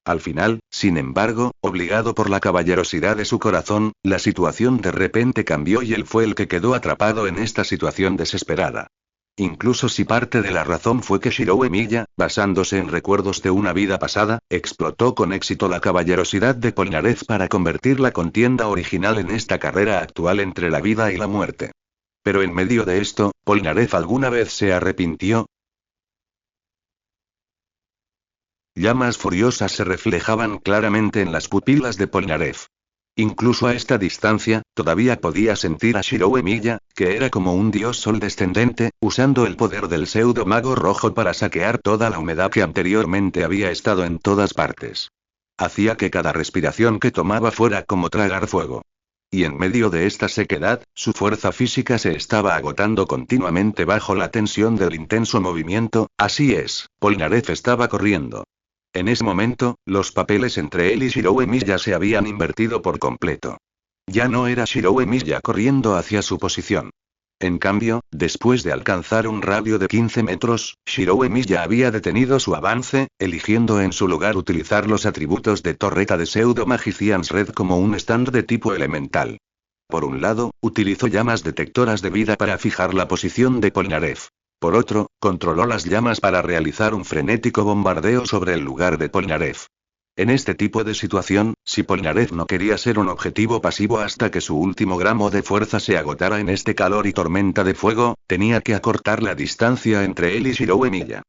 Al final, sin embargo, obligado por la caballerosidad de su corazón, la situación de repente cambió y él fue el que quedó atrapado en esta situación desesperada. Incluso si parte de la razón fue que Shirou Emiya, basándose en recuerdos de una vida pasada, explotó con éxito la caballerosidad de Polnareff para convertir la contienda original en esta carrera actual entre la vida y la muerte. Pero en medio de esto, ¿Polnareff alguna vez se arrepintió? Llamas furiosas se reflejaban claramente en las pupilas de Polnareff. Incluso a esta distancia, todavía podía sentir a Shirou Emiya, que era como un dios sol descendente, usando el poder del pseudo mago rojo para saquear toda la humedad que anteriormente había estado en todas partes. Hacía que cada respiración que tomaba fuera como tragar fuego. Y en medio de esta sequedad, su fuerza física se estaba agotando continuamente bajo la tensión del intenso movimiento. Así es, Polnareff estaba corriendo. En ese momento, los papeles entre él y Shiro Emiya se habían invertido por completo. Ya no era Shiro Emiya corriendo hacia su posición. En cambio, después de alcanzar un radio de 15 metros, Shiro Emiya había detenido su avance, eligiendo en su lugar utilizar los atributos de torreta de Pseudo Magician's Red como un stand de tipo elemental. Por un lado, utilizó llamas detectoras de vida para fijar la posición de Polnareff. Por otro, controló las llamas para realizar un frenético bombardeo sobre el lugar de Polnareff. En este tipo de situación, si Polnareff no quería ser un objetivo pasivo hasta que su último gramo de fuerza se agotara en este calor y tormenta de fuego, tenía que acortar la distancia entre él y Shiro Emiya.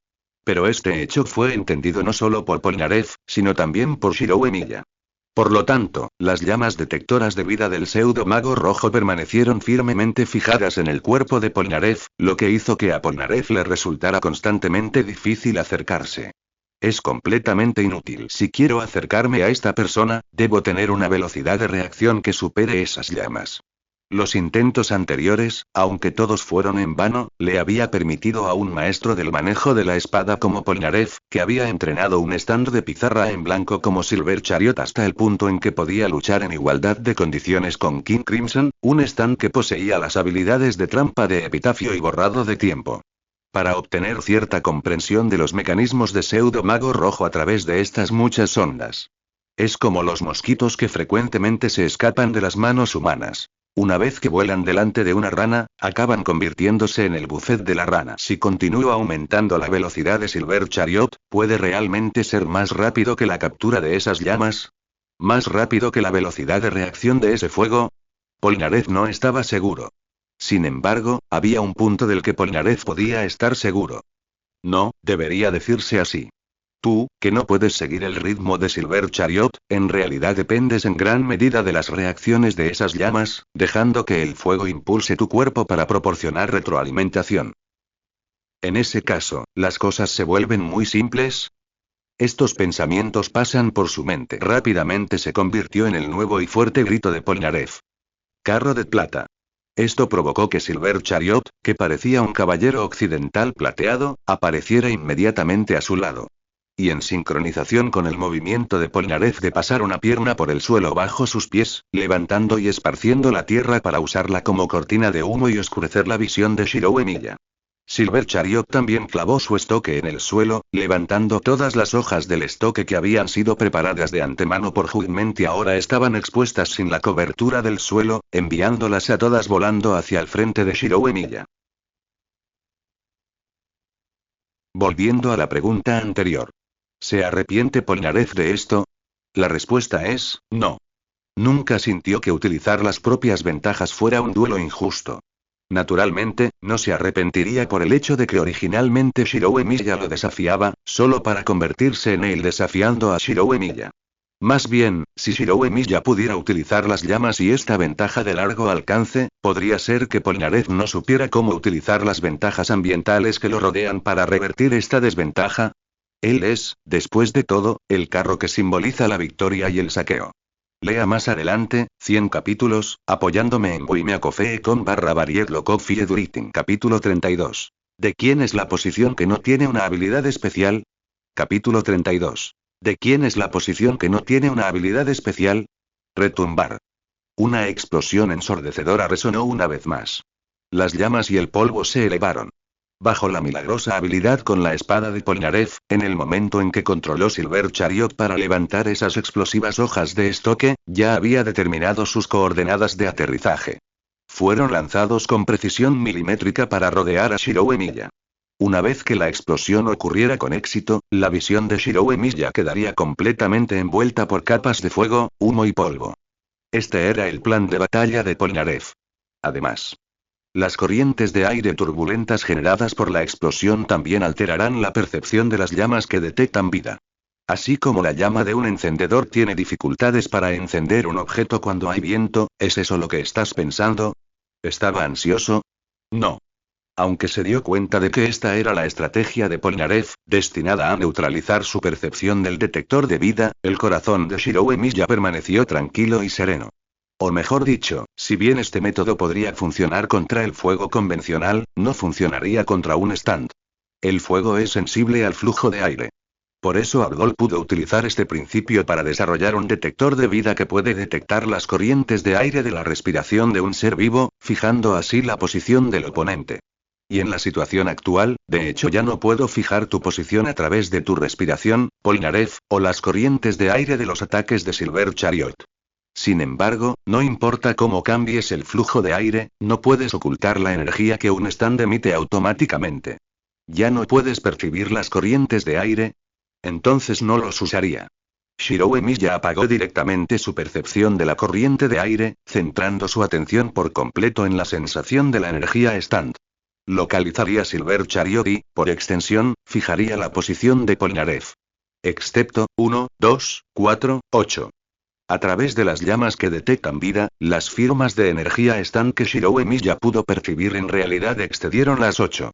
Pero este hecho fue entendido no solo por Polnareff, sino también por Shiro Emiya. Por lo tanto, las llamas detectoras de vida del pseudo mago rojo permanecieron firmemente fijadas en el cuerpo de Polnareff, lo que hizo que a Polnareff le resultara constantemente difícil acercarse. Es completamente inútil. Si quiero acercarme a esta persona, debo tener una velocidad de reacción que supere esas llamas. Los intentos anteriores, aunque todos fueron en vano, le había permitido a un maestro del manejo de la espada como Polnareff, que había entrenado un stand de pizarra en blanco como Silver Chariot hasta el punto en que podía luchar en igualdad de condiciones con King Crimson, un stand que poseía las habilidades de trampa de epitafio y borrado de tiempo. Para obtener cierta comprensión de los mecanismos de pseudo mago rojo a través de estas muchas ondas. Es como los mosquitos que frecuentemente se escapan de las manos humanas. Una vez que vuelan delante de una rana, acaban convirtiéndose en el buffet de la rana. Si continúa aumentando la velocidad de Silver Chariot, ¿puede realmente ser más rápido que la captura de esas llamas? ¿Más rápido que la velocidad de reacción de ese fuego? Polnareff no estaba seguro. Sin embargo, había un punto del que Polnareff podía estar seguro. No, debería decirse así. Tú, que no puedes seguir el ritmo de Silver Chariot, en realidad dependes en gran medida de las reacciones de esas llamas, dejando que el fuego impulse tu cuerpo para proporcionar retroalimentación. En ese caso, ¿las cosas se vuelven muy simples? Estos pensamientos pasan por su mente. Rápidamente se convirtió en el nuevo y fuerte grito de Polnareff. Carro de plata. Esto provocó que Silver Chariot, que parecía un caballero occidental plateado, apareciera inmediatamente a su lado. Y en sincronización con el movimiento de Polnareff de pasar una pierna por el suelo bajo sus pies, levantando y esparciendo la tierra para usarla como cortina de humo y oscurecer la visión de Shiro Emiya. Silver Chariot también clavó su estoque en el suelo, levantando todas las hojas del estoque que habían sido preparadas de antemano por Judgment y ahora estaban expuestas sin la cobertura del suelo, enviándolas a todas volando hacia el frente de Shiro Emiya. Volviendo a la pregunta anterior. ¿Se arrepiente Polnareff de esto? La respuesta es, no. Nunca sintió que utilizar las propias ventajas fuera un duelo injusto. Naturalmente, no se arrepentiría por el hecho de que originalmente Shiro Emiya lo desafiaba, solo para convertirse en él desafiando a Shiro Emiya. Más bien, si Shiro Emiya pudiera utilizar las llamas y esta ventaja de largo alcance, podría ser que Polnareff no supiera cómo utilizar las ventajas ambientales que lo rodean para revertir esta desventaja. Él es, después de todo, el carro que simboliza la victoria y el saqueo. Lea más adelante, 100 capítulos, apoyándome en wimeacofee.com/Variedlo Coffee Educating. Capítulo 32. ¿De quién es la posición que no tiene una habilidad especial? Capítulo 32. ¿De quién es la posición que no tiene una habilidad especial? Retumbar. Una explosión ensordecedora resonó una vez más. Las llamas y el polvo se elevaron. Bajo la milagrosa habilidad con la espada de Polnareff, en el momento en que controló Silver Chariot para levantar esas explosivas hojas de estoque, ya había determinado sus coordenadas de aterrizaje. Fueron lanzados con precisión milimétrica para rodear a Shiro Emiya. Una vez que la explosión ocurriera con éxito, la visión de Shiro Emiya quedaría completamente envuelta por capas de fuego, humo y polvo. Este era el plan de batalla de Polnareff. Además, las corrientes de aire turbulentas generadas por la explosión también alterarán la percepción de las llamas que detectan vida. Así como la llama de un encendedor tiene dificultades para encender un objeto cuando hay viento, ¿es eso lo que estás pensando? ¿Estaba ansioso? No. Aunque se dio cuenta de que esta era la estrategia de Polnareff, destinada a neutralizar su percepción del detector de vida, el corazón de Shiro Emiya permaneció tranquilo y sereno. O mejor dicho, si bien este método podría funcionar contra el fuego convencional, no funcionaría contra un stand. El fuego es sensible al flujo de aire. Por eso Ardol pudo utilizar este principio para desarrollar un detector de vida que puede detectar las corrientes de aire de la respiración de un ser vivo, fijando así la posición del oponente. Y en la situación actual, de hecho ya no puedo fijar tu posición a través de tu respiración, Polnareff, o las corrientes de aire de los ataques de Silver Chariot. Sin embargo, no importa cómo cambies el flujo de aire, no puedes ocultar la energía que un stand emite automáticamente. ¿Ya no puedes percibir las corrientes de aire? Entonces no los usaría. Shiro Emiya apagó directamente su percepción de la corriente de aire, centrando su atención por completo en la sensación de la energía stand. Localizaría Silver Chariot y, por extensión, fijaría la posición de Polnareff. Excepto, 1, 2, 4, 8. A través de las llamas que detectan vida, las firmas de energía stand que Shiro Emiya pudo percibir en realidad excedieron las 8.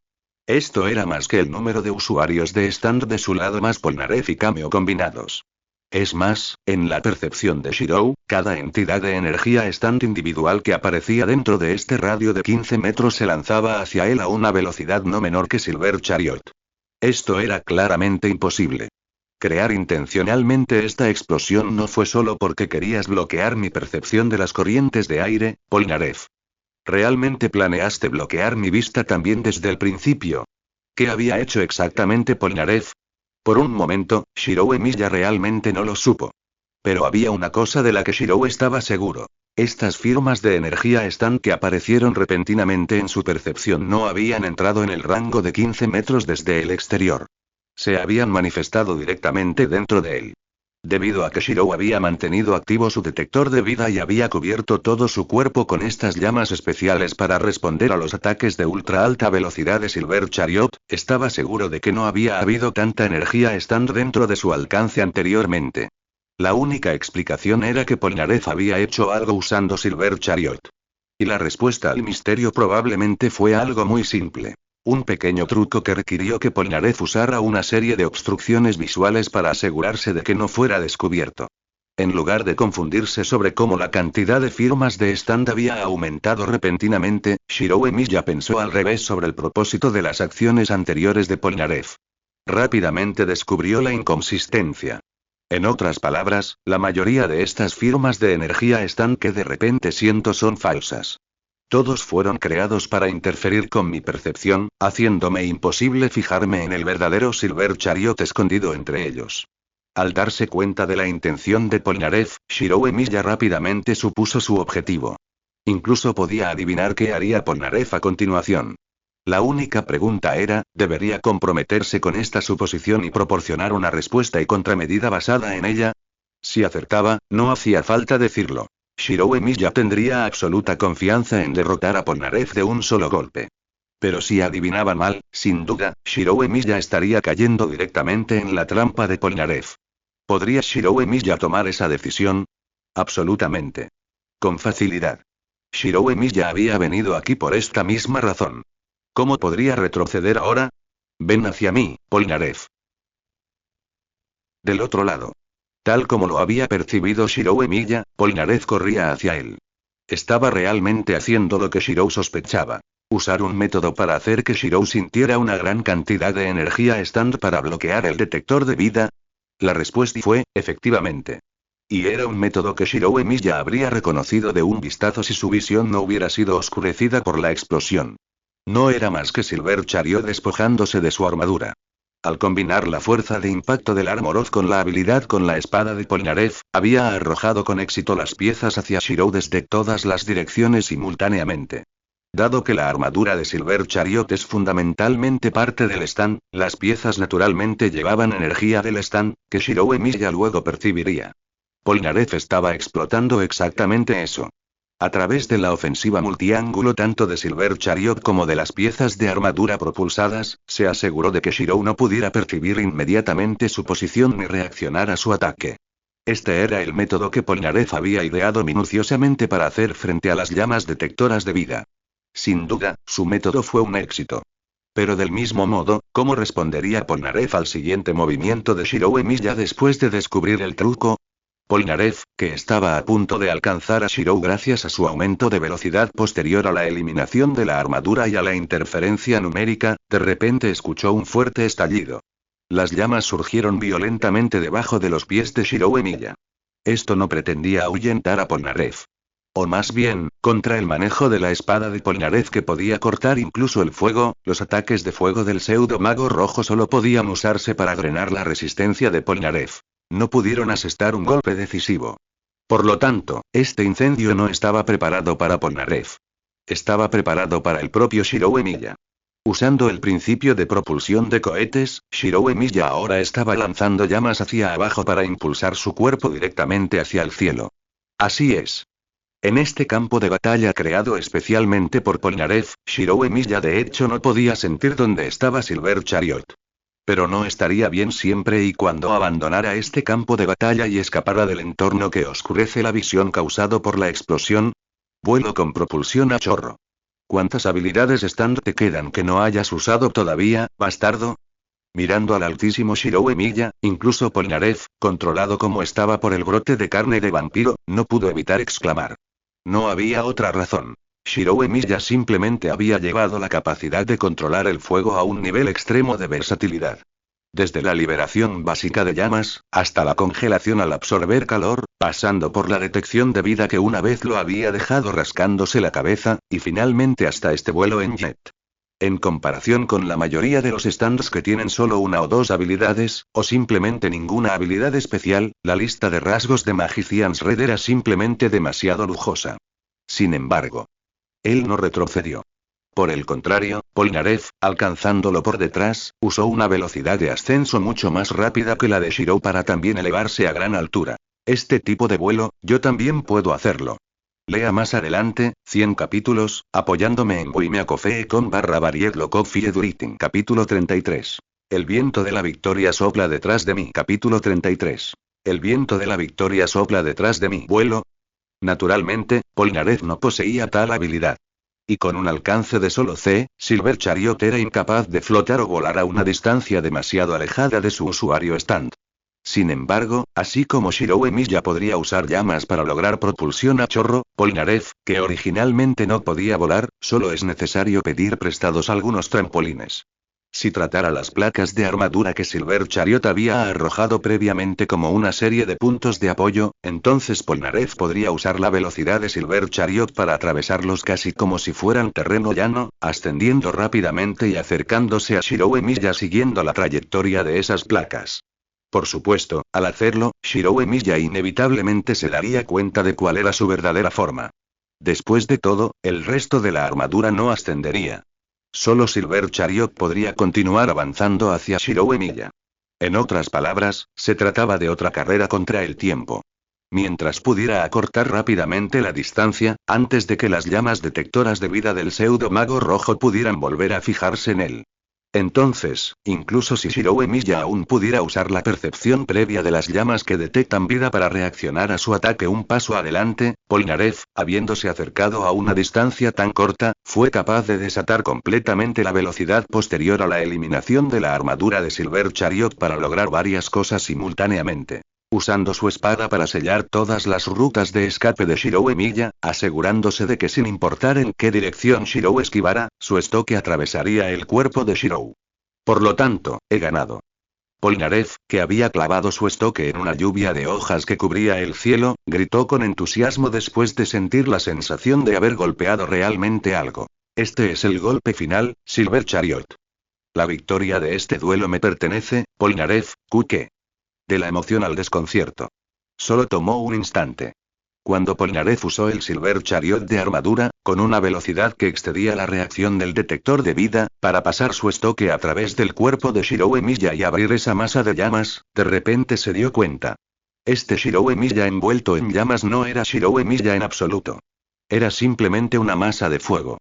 Esto era más que el número de usuarios de stand de su lado más Polnareff y Kameo combinados. Es más, en la percepción de Shiro, cada entidad de energía stand individual que aparecía dentro de este radio de 15 metros se lanzaba hacia él a una velocidad no menor que Silver Chariot. Esto era claramente imposible. Crear intencionalmente esta explosión no fue solo porque querías bloquear mi percepción de las corrientes de aire, Polnareff. ¿Realmente planeaste bloquear mi vista también desde el principio? ¿Qué había hecho exactamente Polnareff? Por un momento, Shiro Emiya realmente no lo supo. Pero había una cosa de la que Shiro estaba seguro. Estas firmas de energía stand que aparecieron repentinamente en su percepción no habían entrado en el rango de 15 metros desde el exterior. Se habían manifestado directamente dentro de él. Debido a que Shiro había mantenido activo su detector de vida y había cubierto todo su cuerpo con estas llamas especiales para responder a los ataques de ultra alta velocidad de Silver Chariot, estaba seguro de que no había habido tanta energía stand dentro de su alcance anteriormente. La única explicación era que Polnareff había hecho algo usando Silver Chariot. Y la respuesta al misterio probablemente fue algo muy simple. Un pequeño truco que requirió que Polnareff usara una serie de obstrucciones visuales para asegurarse de que no fuera descubierto. En lugar de confundirse sobre cómo la cantidad de firmas de stand había aumentado repentinamente, Shiro Emiya pensó al revés sobre el propósito de las acciones anteriores de Polnareff. Rápidamente descubrió la inconsistencia. En otras palabras, la mayoría de estas firmas de energía stand que de repente siento son falsas. Todos fueron creados para interferir con mi percepción, haciéndome imposible fijarme en el verdadero Silver Chariot escondido entre ellos. Al darse cuenta de la intención de Polnareff, Shiro Emiya rápidamente supuso su objetivo. Incluso podía adivinar qué haría Polnareff a continuación. La única pregunta era, ¿debería comprometerse con esta suposición y proporcionar una respuesta y contramedida basada en ella? Si acertaba, no hacía falta decirlo. Shiro Emiya tendría absoluta confianza en derrotar a Polnareff de un solo golpe. Pero si adivinaba mal, sin duda, Shiro Emiya estaría cayendo directamente en la trampa de Polnareff. ¿Podría Shiro Emiya tomar esa decisión? Absolutamente. Con facilidad. Shiro Emiya había venido aquí por esta misma razón. ¿Cómo podría retroceder ahora? Ven hacia mí, Polnareff. Del otro lado. Tal como lo había percibido Shiro Emiya, Polnareff corría hacia él. Estaba realmente haciendo lo que Shiro sospechaba. Usar un método para hacer que Shiro sintiera una gran cantidad de energía stand para bloquear el detector de vida. La respuesta fue, efectivamente. Y era un método que Shiro Emiya habría reconocido de un vistazo si su visión no hubiera sido oscurecida por la explosión. No era más que Silver Chariot despojándose de su armadura. Al combinar la fuerza de impacto del Armoroth con la habilidad con la espada de Polnareff, había arrojado con éxito las piezas hacia Shiro desde todas las direcciones simultáneamente. Dado que la armadura de Silver Chariot es fundamentalmente parte del stand, las piezas naturalmente llevaban energía del stand, que Shiro Emiya luego percibiría. Polnareff estaba explotando exactamente eso. A través de la ofensiva multiángulo tanto de Silver Chariot como de las piezas de armadura propulsadas, se aseguró de que Shiro no pudiera percibir inmediatamente su posición ni reaccionar a su ataque. Este era el método que Polnareff había ideado minuciosamente para hacer frente a las llamas detectoras de vida. Sin duda, su método fue un éxito. Pero del mismo modo, ¿cómo respondería Polnareff al siguiente movimiento de Shiro Emiya después de descubrir el truco? Polnareff, que estaba a punto de alcanzar a Shirou gracias a su aumento de velocidad posterior a la eliminación de la armadura y a la interferencia numérica, de repente escuchó un fuerte estallido. Las llamas surgieron violentamente debajo de los pies de Shirou Emiya. Esto no pretendía ahuyentar a Polnareff. O más bien, contra el manejo de la espada de Polnareff que podía cortar incluso el fuego, los ataques de fuego del pseudo mago rojo solo podían usarse para drenar la resistencia de Polnareff. No pudieron asestar un golpe decisivo. Por lo tanto, este incendio no estaba preparado para Polnareff. Estaba preparado para el propio Shirou Emiya. Usando el principio de propulsión de cohetes, Shirou Emiya ahora estaba lanzando llamas hacia abajo para impulsar su cuerpo directamente hacia el cielo. Así es. En este campo de batalla creado especialmente por Polnareff, Shirou Emiya de hecho no podía sentir dónde estaba Silver Chariot. Pero no estaría bien siempre y cuando abandonara este campo de batalla y escapara del entorno que oscurece la visión causado por la explosión. Vuelo con propulsión a chorro. ¿Cuántas habilidades stand te quedan que no hayas usado todavía, bastardo? Mirando al altísimo Shirou Emiya, incluso Polnareff, controlado como estaba por el brote de carne de vampiro, no pudo evitar exclamar. No había otra razón. Shirou Emiya simplemente había llevado la capacidad de controlar el fuego a un nivel extremo de versatilidad. Desde la liberación básica de llamas, hasta la congelación al absorber calor, pasando por la detección de vida que una vez lo había dejado rascándose la cabeza, y finalmente hasta este vuelo en jet. En comparación con la mayoría de los stands que tienen solo una o dos habilidades, o simplemente ninguna habilidad especial, la lista de rasgos de Magician's Red era simplemente demasiado lujosa. Sin embargo, él no retrocedió. Por el contrario, Polnareff, alcanzándolo por detrás, usó una velocidad de ascenso mucho más rápida que la de Shirou para también elevarse a gran altura. Este tipo de vuelo, yo también puedo hacerlo. Lea más adelante, 100 capítulos, apoyándome en wimeacofe.com/variedlo coffee educating. Capítulo 33. El viento de la victoria sopla detrás de mí. Capítulo 33. El viento de la victoria sopla detrás de mí. Vuelo. Naturalmente, Polnareff no poseía tal habilidad. Y con un alcance de solo C, Silver Chariot era incapaz de flotar o volar a una distancia demasiado alejada de su usuario stand. Sin embargo, así como Shirou Emiya podría usar llamas para lograr propulsión a chorro, Polnareff, que originalmente no podía volar, solo es necesario pedir prestados algunos trampolines. Si tratara las placas de armadura que Silver Chariot había arrojado previamente como una serie de puntos de apoyo, entonces Polnareff podría usar la velocidad de Silver Chariot para atravesarlos casi como si fueran terreno llano, ascendiendo rápidamente y acercándose a Shirou Emiya siguiendo la trayectoria de esas placas. Por supuesto, al hacerlo, Shirou Emiya inevitablemente se daría cuenta de cuál era su verdadera forma. Después de todo, el resto de la armadura no ascendería. Solo Silver Chariot podría continuar avanzando hacia Shirou Emiya. En otras palabras, se trataba de otra carrera contra el tiempo. Mientras pudiera acortar rápidamente la distancia, antes de que las llamas detectoras de vida del pseudo mago rojo pudieran volver a fijarse en él. Entonces, incluso si Shirou Emiya aún pudiera usar la percepción previa de las llamas que detectan vida para reaccionar a su ataque un paso adelante, Polnareff, habiéndose acercado a una distancia tan corta, fue capaz de desatar completamente la velocidad posterior a la eliminación de la armadura de Silver Chariot para lograr varias cosas simultáneamente. Usando su espada para sellar todas las rutas de escape de Shirou Emiya, asegurándose de que sin importar en qué dirección Shirou esquivara, su estoque atravesaría el cuerpo de Shirou. Por lo tanto, he ganado. Polnareff, que había clavado su estoque en una lluvia de hojas que cubría el cielo, gritó con entusiasmo después de sentir la sensación de haber golpeado realmente algo. Este es el golpe final, Silver Chariot. La victoria de este duelo me pertenece, Polnareff, Kuke. De la emoción al desconcierto. Solo tomó un instante. Cuando Polnareff usó el Silver Chariot de armadura, con una velocidad que excedía la reacción del detector de vida, para pasar su estoque a través del cuerpo de Shirou Emiya y abrir esa masa de llamas, de repente se dio cuenta. Este Shirou Emiya envuelto en llamas no era Shirou Emiya en absoluto. Era simplemente una masa de fuego.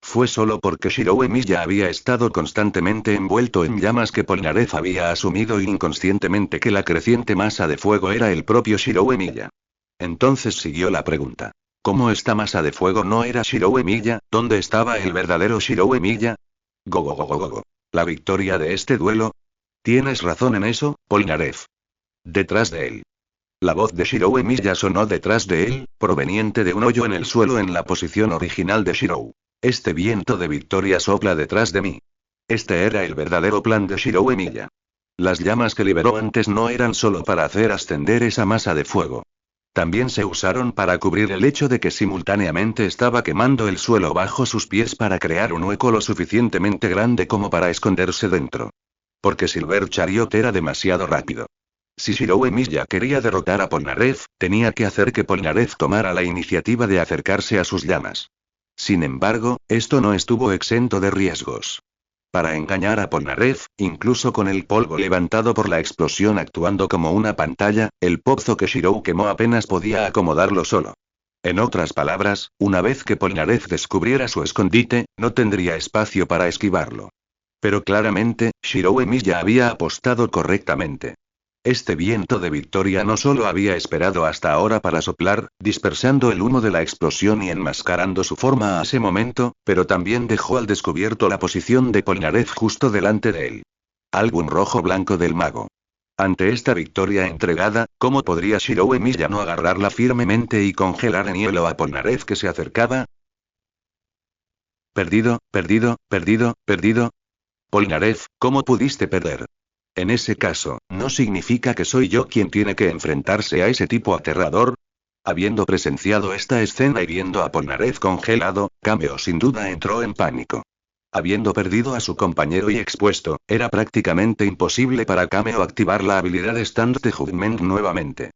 Fue solo porque Shirou Emiya había estado constantemente envuelto en llamas que Polnareff había asumido inconscientemente que la creciente masa de fuego era el propio Shirou Emiya. Entonces siguió la pregunta. ¿Cómo esta masa de fuego no era Shirou Emiya? ¿Dónde estaba el verdadero Shirou Emiya? Go. ¿La victoria de este duelo? Tienes razón en eso, Polnareff. Detrás de él. La voz de Shirou Emiya sonó detrás de él, proveniente de un hoyo en el suelo en la posición original de Shirou. Este viento de victoria sopla detrás de mí. Este era el verdadero plan de Shirou Emiya. Las llamas que liberó antes no eran solo para hacer ascender esa masa de fuego. También se usaron para cubrir el hecho de que simultáneamente estaba quemando el suelo bajo sus pies para crear un hueco lo suficientemente grande como para esconderse dentro. Porque Silver Chariot era demasiado rápido. Si Shirou Emiya quería derrotar a Polnareff, tenía que hacer que Polnareff tomara la iniciativa de acercarse a sus llamas. Sin embargo, esto no estuvo exento de riesgos. Para engañar a Polnareff, incluso con el polvo levantado por la explosión actuando como una pantalla, el pozo que Shirou quemó apenas podía acomodarlo solo. En otras palabras, una vez que Polnareff descubriera su escondite, no tendría espacio para esquivarlo. Pero claramente, Shirou Emiya había apostado correctamente. Este viento de victoria no solo había esperado hasta ahora para soplar, dispersando el humo de la explosión y enmascarando su forma a ese momento, pero también dejó al descubierto la posición de Polnareff justo delante de él. Álbum rojo-blanco del mago. Ante esta victoria entregada, ¿cómo podría Shirou Emiya no agarrarla firmemente y congelar en hielo a Polnareff que se acercaba? Perdido, perdido, perdido, perdido. Polnareff, ¿cómo pudiste perder? En ese caso, ¿no significa que soy yo quien tiene que enfrentarse a ese tipo aterrador? Habiendo presenciado esta escena y viendo a Polnareff congelado, Kameo sin duda entró en pánico. Habiendo perdido a su compañero y expuesto, era prácticamente imposible para Kameo activar la habilidad Stand de Judgment nuevamente.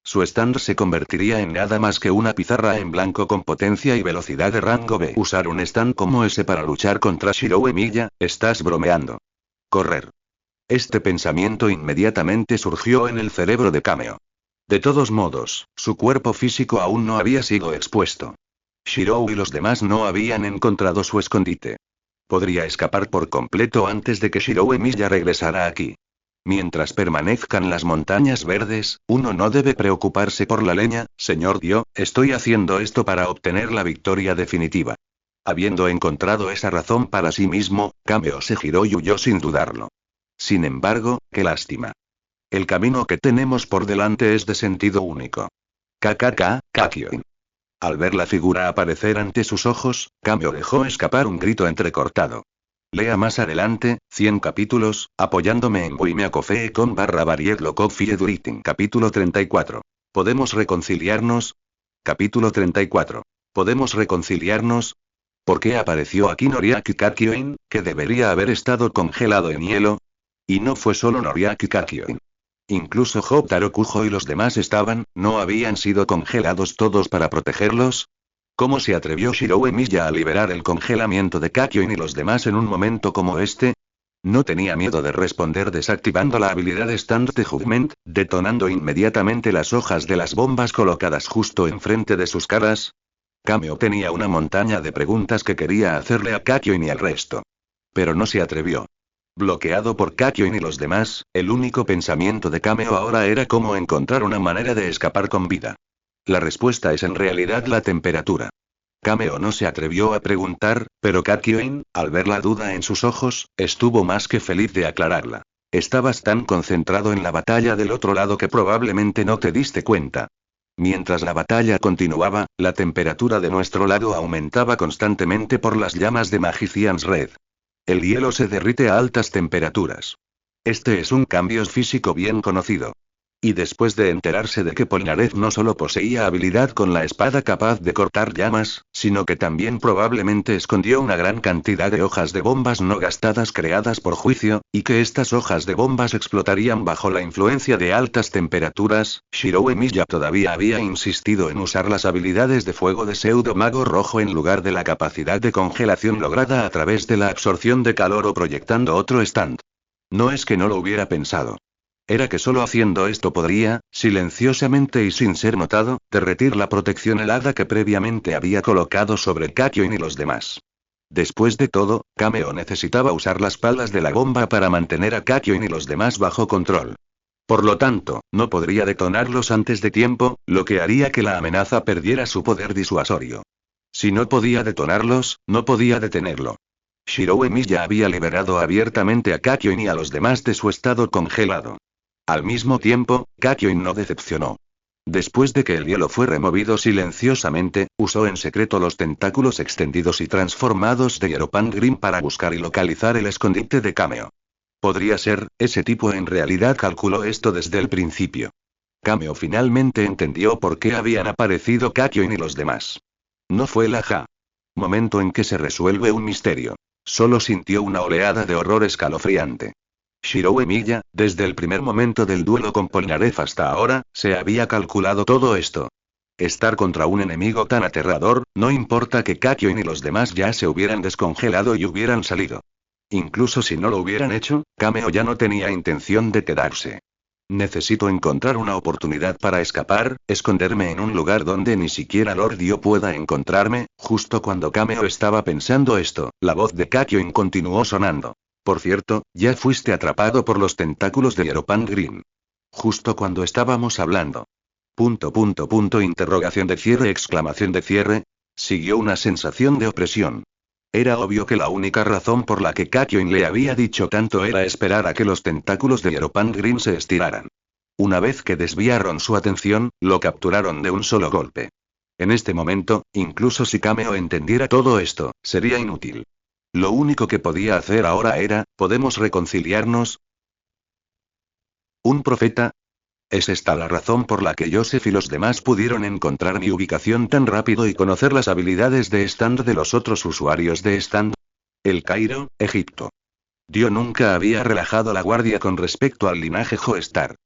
Su stand se convertiría en nada más que una pizarra en blanco con potencia y velocidad de rango B. Usar un stand como ese para luchar contra Shirou Emiya, estás bromeando. Correr. Este pensamiento inmediatamente surgió en el cerebro de Kameo. De todos modos, su cuerpo físico aún no había sido expuesto. Shirou y los demás no habían encontrado su escondite. Podría escapar por completo antes de que Shirou Emiya regresara aquí. Mientras permanezcan las montañas verdes, uno no debe preocuparse por la leña, señor Dio, estoy haciendo esto para obtener la victoria definitiva. Habiendo encontrado esa razón para sí mismo, Kameo se giró y huyó sin dudarlo. Sin embargo, qué lástima. El camino que tenemos por delante es de sentido único. Kakyoin. Al ver la figura aparecer ante sus ojos, Kameo dejó escapar un grito entrecortado. Lea más adelante, 100 capítulos, apoyándome en buimeacofe.com/variedlocoffee Capítulo 34. ¿Podemos reconciliarnos? Capítulo 34. ¿Podemos reconciliarnos? ¿Por qué apareció aquí Noriaki Kakyoin, que debería haber estado congelado en hielo? Y no fue solo Noriaki Kakyoin. Incluso Houtaro Kujo y los demás ¿no habían sido congelados todos para protegerlos? ¿Cómo se atrevió Shirou Emiya a liberar el congelamiento de Kakyoin y los demás en un momento como este? ¿No tenía miedo de responder desactivando la habilidad Stand de Judgment, detonando inmediatamente las hojas de las bombas colocadas justo enfrente de sus caras? Kameo tenía una montaña de preguntas que quería hacerle a Kakyoin y al resto. Pero no se atrevió. Bloqueado por Kakyoin y los demás, el único pensamiento de Kameo ahora era cómo encontrar una manera de escapar con vida. La respuesta es en realidad la temperatura. Kameo no se atrevió a preguntar, pero Kakyoin, al ver la duda en sus ojos, estuvo más que feliz de aclararla. Estabas tan concentrado en la batalla del otro lado que probablemente no te diste cuenta. Mientras la batalla continuaba, la temperatura de nuestro lado aumentaba constantemente por las llamas de Magician's Red. El hielo se derrite a altas temperaturas. Este es un cambio físico bien conocido. Y después de enterarse de que Polnareff no solo poseía habilidad con la espada capaz de cortar llamas, sino que también probablemente escondió una gran cantidad de hojas de bombas no gastadas creadas por juicio, y que estas hojas de bombas explotarían bajo la influencia de altas temperaturas, Shirou Emiya todavía había insistido en usar las habilidades de fuego de Pseudo Mago Rojo en lugar de la capacidad de congelación lograda a través de la absorción de calor o proyectando otro stand. No es que no lo hubiera pensado. Era que solo haciendo esto podría, silenciosamente y sin ser notado, derretir la protección helada que previamente había colocado sobre Kakyoin y los demás. Después de todo, Kameo necesitaba usar las palas de la bomba para mantener a Kakyoin y los demás bajo control. Por lo tanto, no podría detonarlos antes de tiempo, lo que haría que la amenaza perdiera su poder disuasorio. Si no podía detonarlos, no podía detenerlo. Shirou Emiya había liberado abiertamente a Kakyoin y a los demás de su estado congelado. Al mismo tiempo, Kakyoin no decepcionó. Después de que el hielo fue removido silenciosamente, usó en secreto los tentáculos extendidos y transformados de Hierophant Green para buscar y localizar el escondite de Cameo. Podría ser, ese tipo en realidad calculó esto desde el principio. Cameo finalmente entendió por qué habían aparecido Kakyoin y los demás. No fue el ajá. Momento en que se resuelve un misterio. Solo sintió una oleada de horror escalofriante. Shirou Emiya, desde el primer momento del duelo con Polnareff hasta ahora, se había calculado todo esto. Estar contra un enemigo tan aterrador, no importa que Kakyoin y los demás ya se hubieran descongelado y hubieran salido. Incluso si no lo hubieran hecho, Kameo ya no tenía intención de quedarse. Necesito encontrar una oportunidad para escapar, esconderme en un lugar donde ni siquiera Lord Dio pueda encontrarme. Justo cuando Kameo estaba pensando esto, la voz de Kakyoin continuó sonando. Por cierto, ya fuiste atrapado por los tentáculos de Hierophant Green. Justo cuando estábamos hablando. Interrogación de cierre, exclamación de cierre. Siguió una sensación de opresión. Era obvio que la única razón por la que Kakyoin le había dicho tanto era esperar a que los tentáculos de Hierophant Green se estiraran. Una vez que desviaron su atención, lo capturaron de un solo golpe. En este momento, incluso si Kameo entendiera todo esto, sería inútil. Lo único que podía hacer ahora era, ¿podemos reconciliarnos? ¿Un profeta? ¿Es esta la razón por la que Joseph y los demás pudieron encontrar mi ubicación tan rápido y conocer las habilidades de stand de los otros usuarios de stand? El Cairo, Egipto. Dio nunca había relajado la guardia con respecto al linaje Joestar.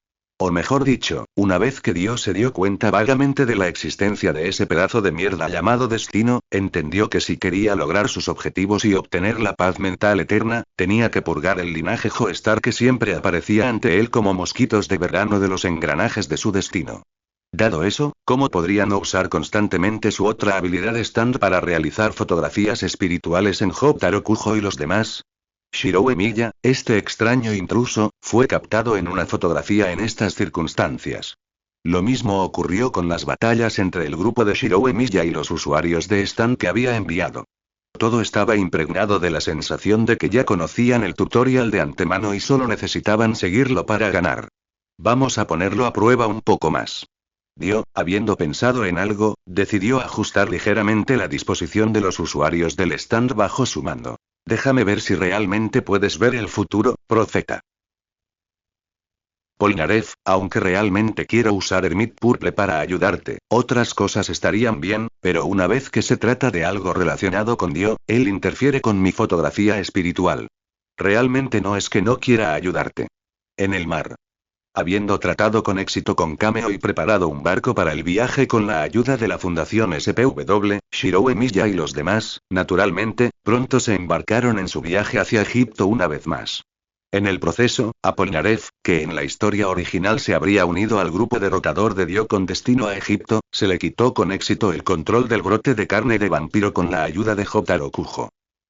O mejor dicho, una vez que Dio se dio cuenta vagamente de la existencia de ese pedazo de mierda llamado destino, entendió que si quería lograr sus objetivos y obtener la paz mental eterna, tenía que purgar el linaje Joestar que siempre aparecía ante él como mosquitos de verano de los engranajes de su destino. Dado eso, ¿cómo podría no usar constantemente su otra habilidad stand para realizar fotografías espirituales en Hotaru Kujo y los demás? Shirou Emiya, este extraño intruso, fue captado en una fotografía en estas circunstancias. Lo mismo ocurrió con las batallas entre el grupo de Shirou Emiya y los usuarios de stand que había enviado. Todo estaba impregnado de la sensación de que ya conocían el tutorial de antemano y solo necesitaban seguirlo para ganar. Vamos a ponerlo a prueba un poco más. Dio, habiendo pensado en algo, decidió ajustar ligeramente la disposición de los usuarios del stand bajo su mando. Déjame ver si realmente puedes ver el futuro, profeta. Polnareff, aunque realmente quiero usar Hermit Purple para ayudarte, otras cosas estarían bien, pero una vez que se trata de algo relacionado con Dio, él interfiere con mi fotografía espiritual. Realmente no es que no quiera ayudarte. En el mar. Habiendo tratado con éxito con Kameo y preparado un barco para el viaje con la ayuda de la Fundación SPW, Shirou Emiya y los demás, naturalmente, pronto se embarcaron en su viaje hacia Egipto una vez más. En el proceso, Polnareff, que en la historia original se habría unido al grupo derrotador de Dio con destino a Egipto, se le quitó con éxito el control del brote de carne de vampiro con la ayuda de Hotaru Kujo.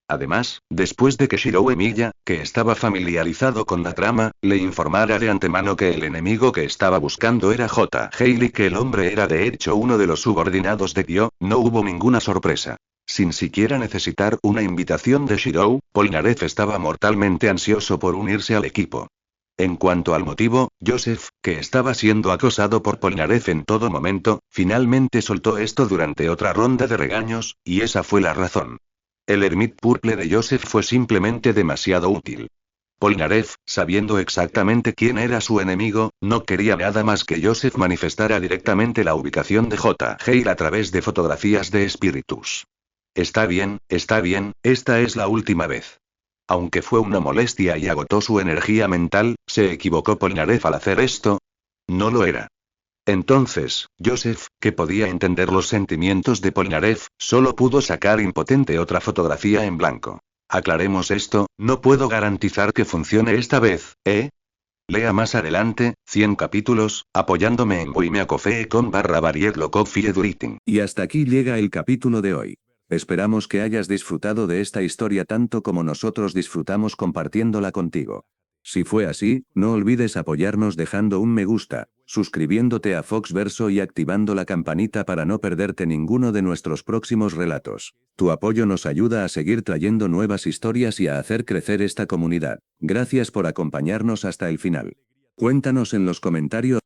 Además, después de que Shirou Emiya, que estaba familiarizado con la trama, le informara de antemano que el enemigo que estaba buscando era J. Hale y que el hombre era de hecho uno de los subordinados de Dio, no hubo ninguna sorpresa. Sin siquiera necesitar una invitación de Shirou, Polnareff estaba mortalmente ansioso por unirse al equipo. En cuanto al motivo, Joseph, que estaba siendo acosado por Polnareff en todo momento, finalmente soltó esto durante otra ronda de regaños, y esa fue la razón. El Hermit Purple de Joseph fue simplemente demasiado útil. Polnareff, sabiendo exactamente quién era su enemigo, no quería nada más que Joseph manifestara directamente la ubicación de J. Hale a través de fotografías de espíritus. Está bien, esta es la última vez. Aunque fue una molestia y agotó su energía mental, ¿se equivocó Polnareff al hacer esto? No lo era. Entonces, Joseph, que podía entender los sentimientos de Polnareff, solo pudo sacar impotente otra fotografía en blanco. Aclaremos esto, no puedo garantizar que funcione esta vez, ¿eh? Lea más adelante, 100 capítulos, apoyándome en buimeacofe.com/varieglocofieduring. Y hasta aquí llega el capítulo de hoy. Esperamos que hayas disfrutado de esta historia tanto como nosotros disfrutamos compartiéndola contigo. Si fue así, no olvides apoyarnos dejando un me gusta, suscribiéndote a Foxverso y activando la campanita para no perderte ninguno de nuestros próximos relatos. Tu apoyo nos ayuda a seguir trayendo nuevas historias y a hacer crecer esta comunidad. Gracias por acompañarnos hasta el final. Cuéntanos en los comentarios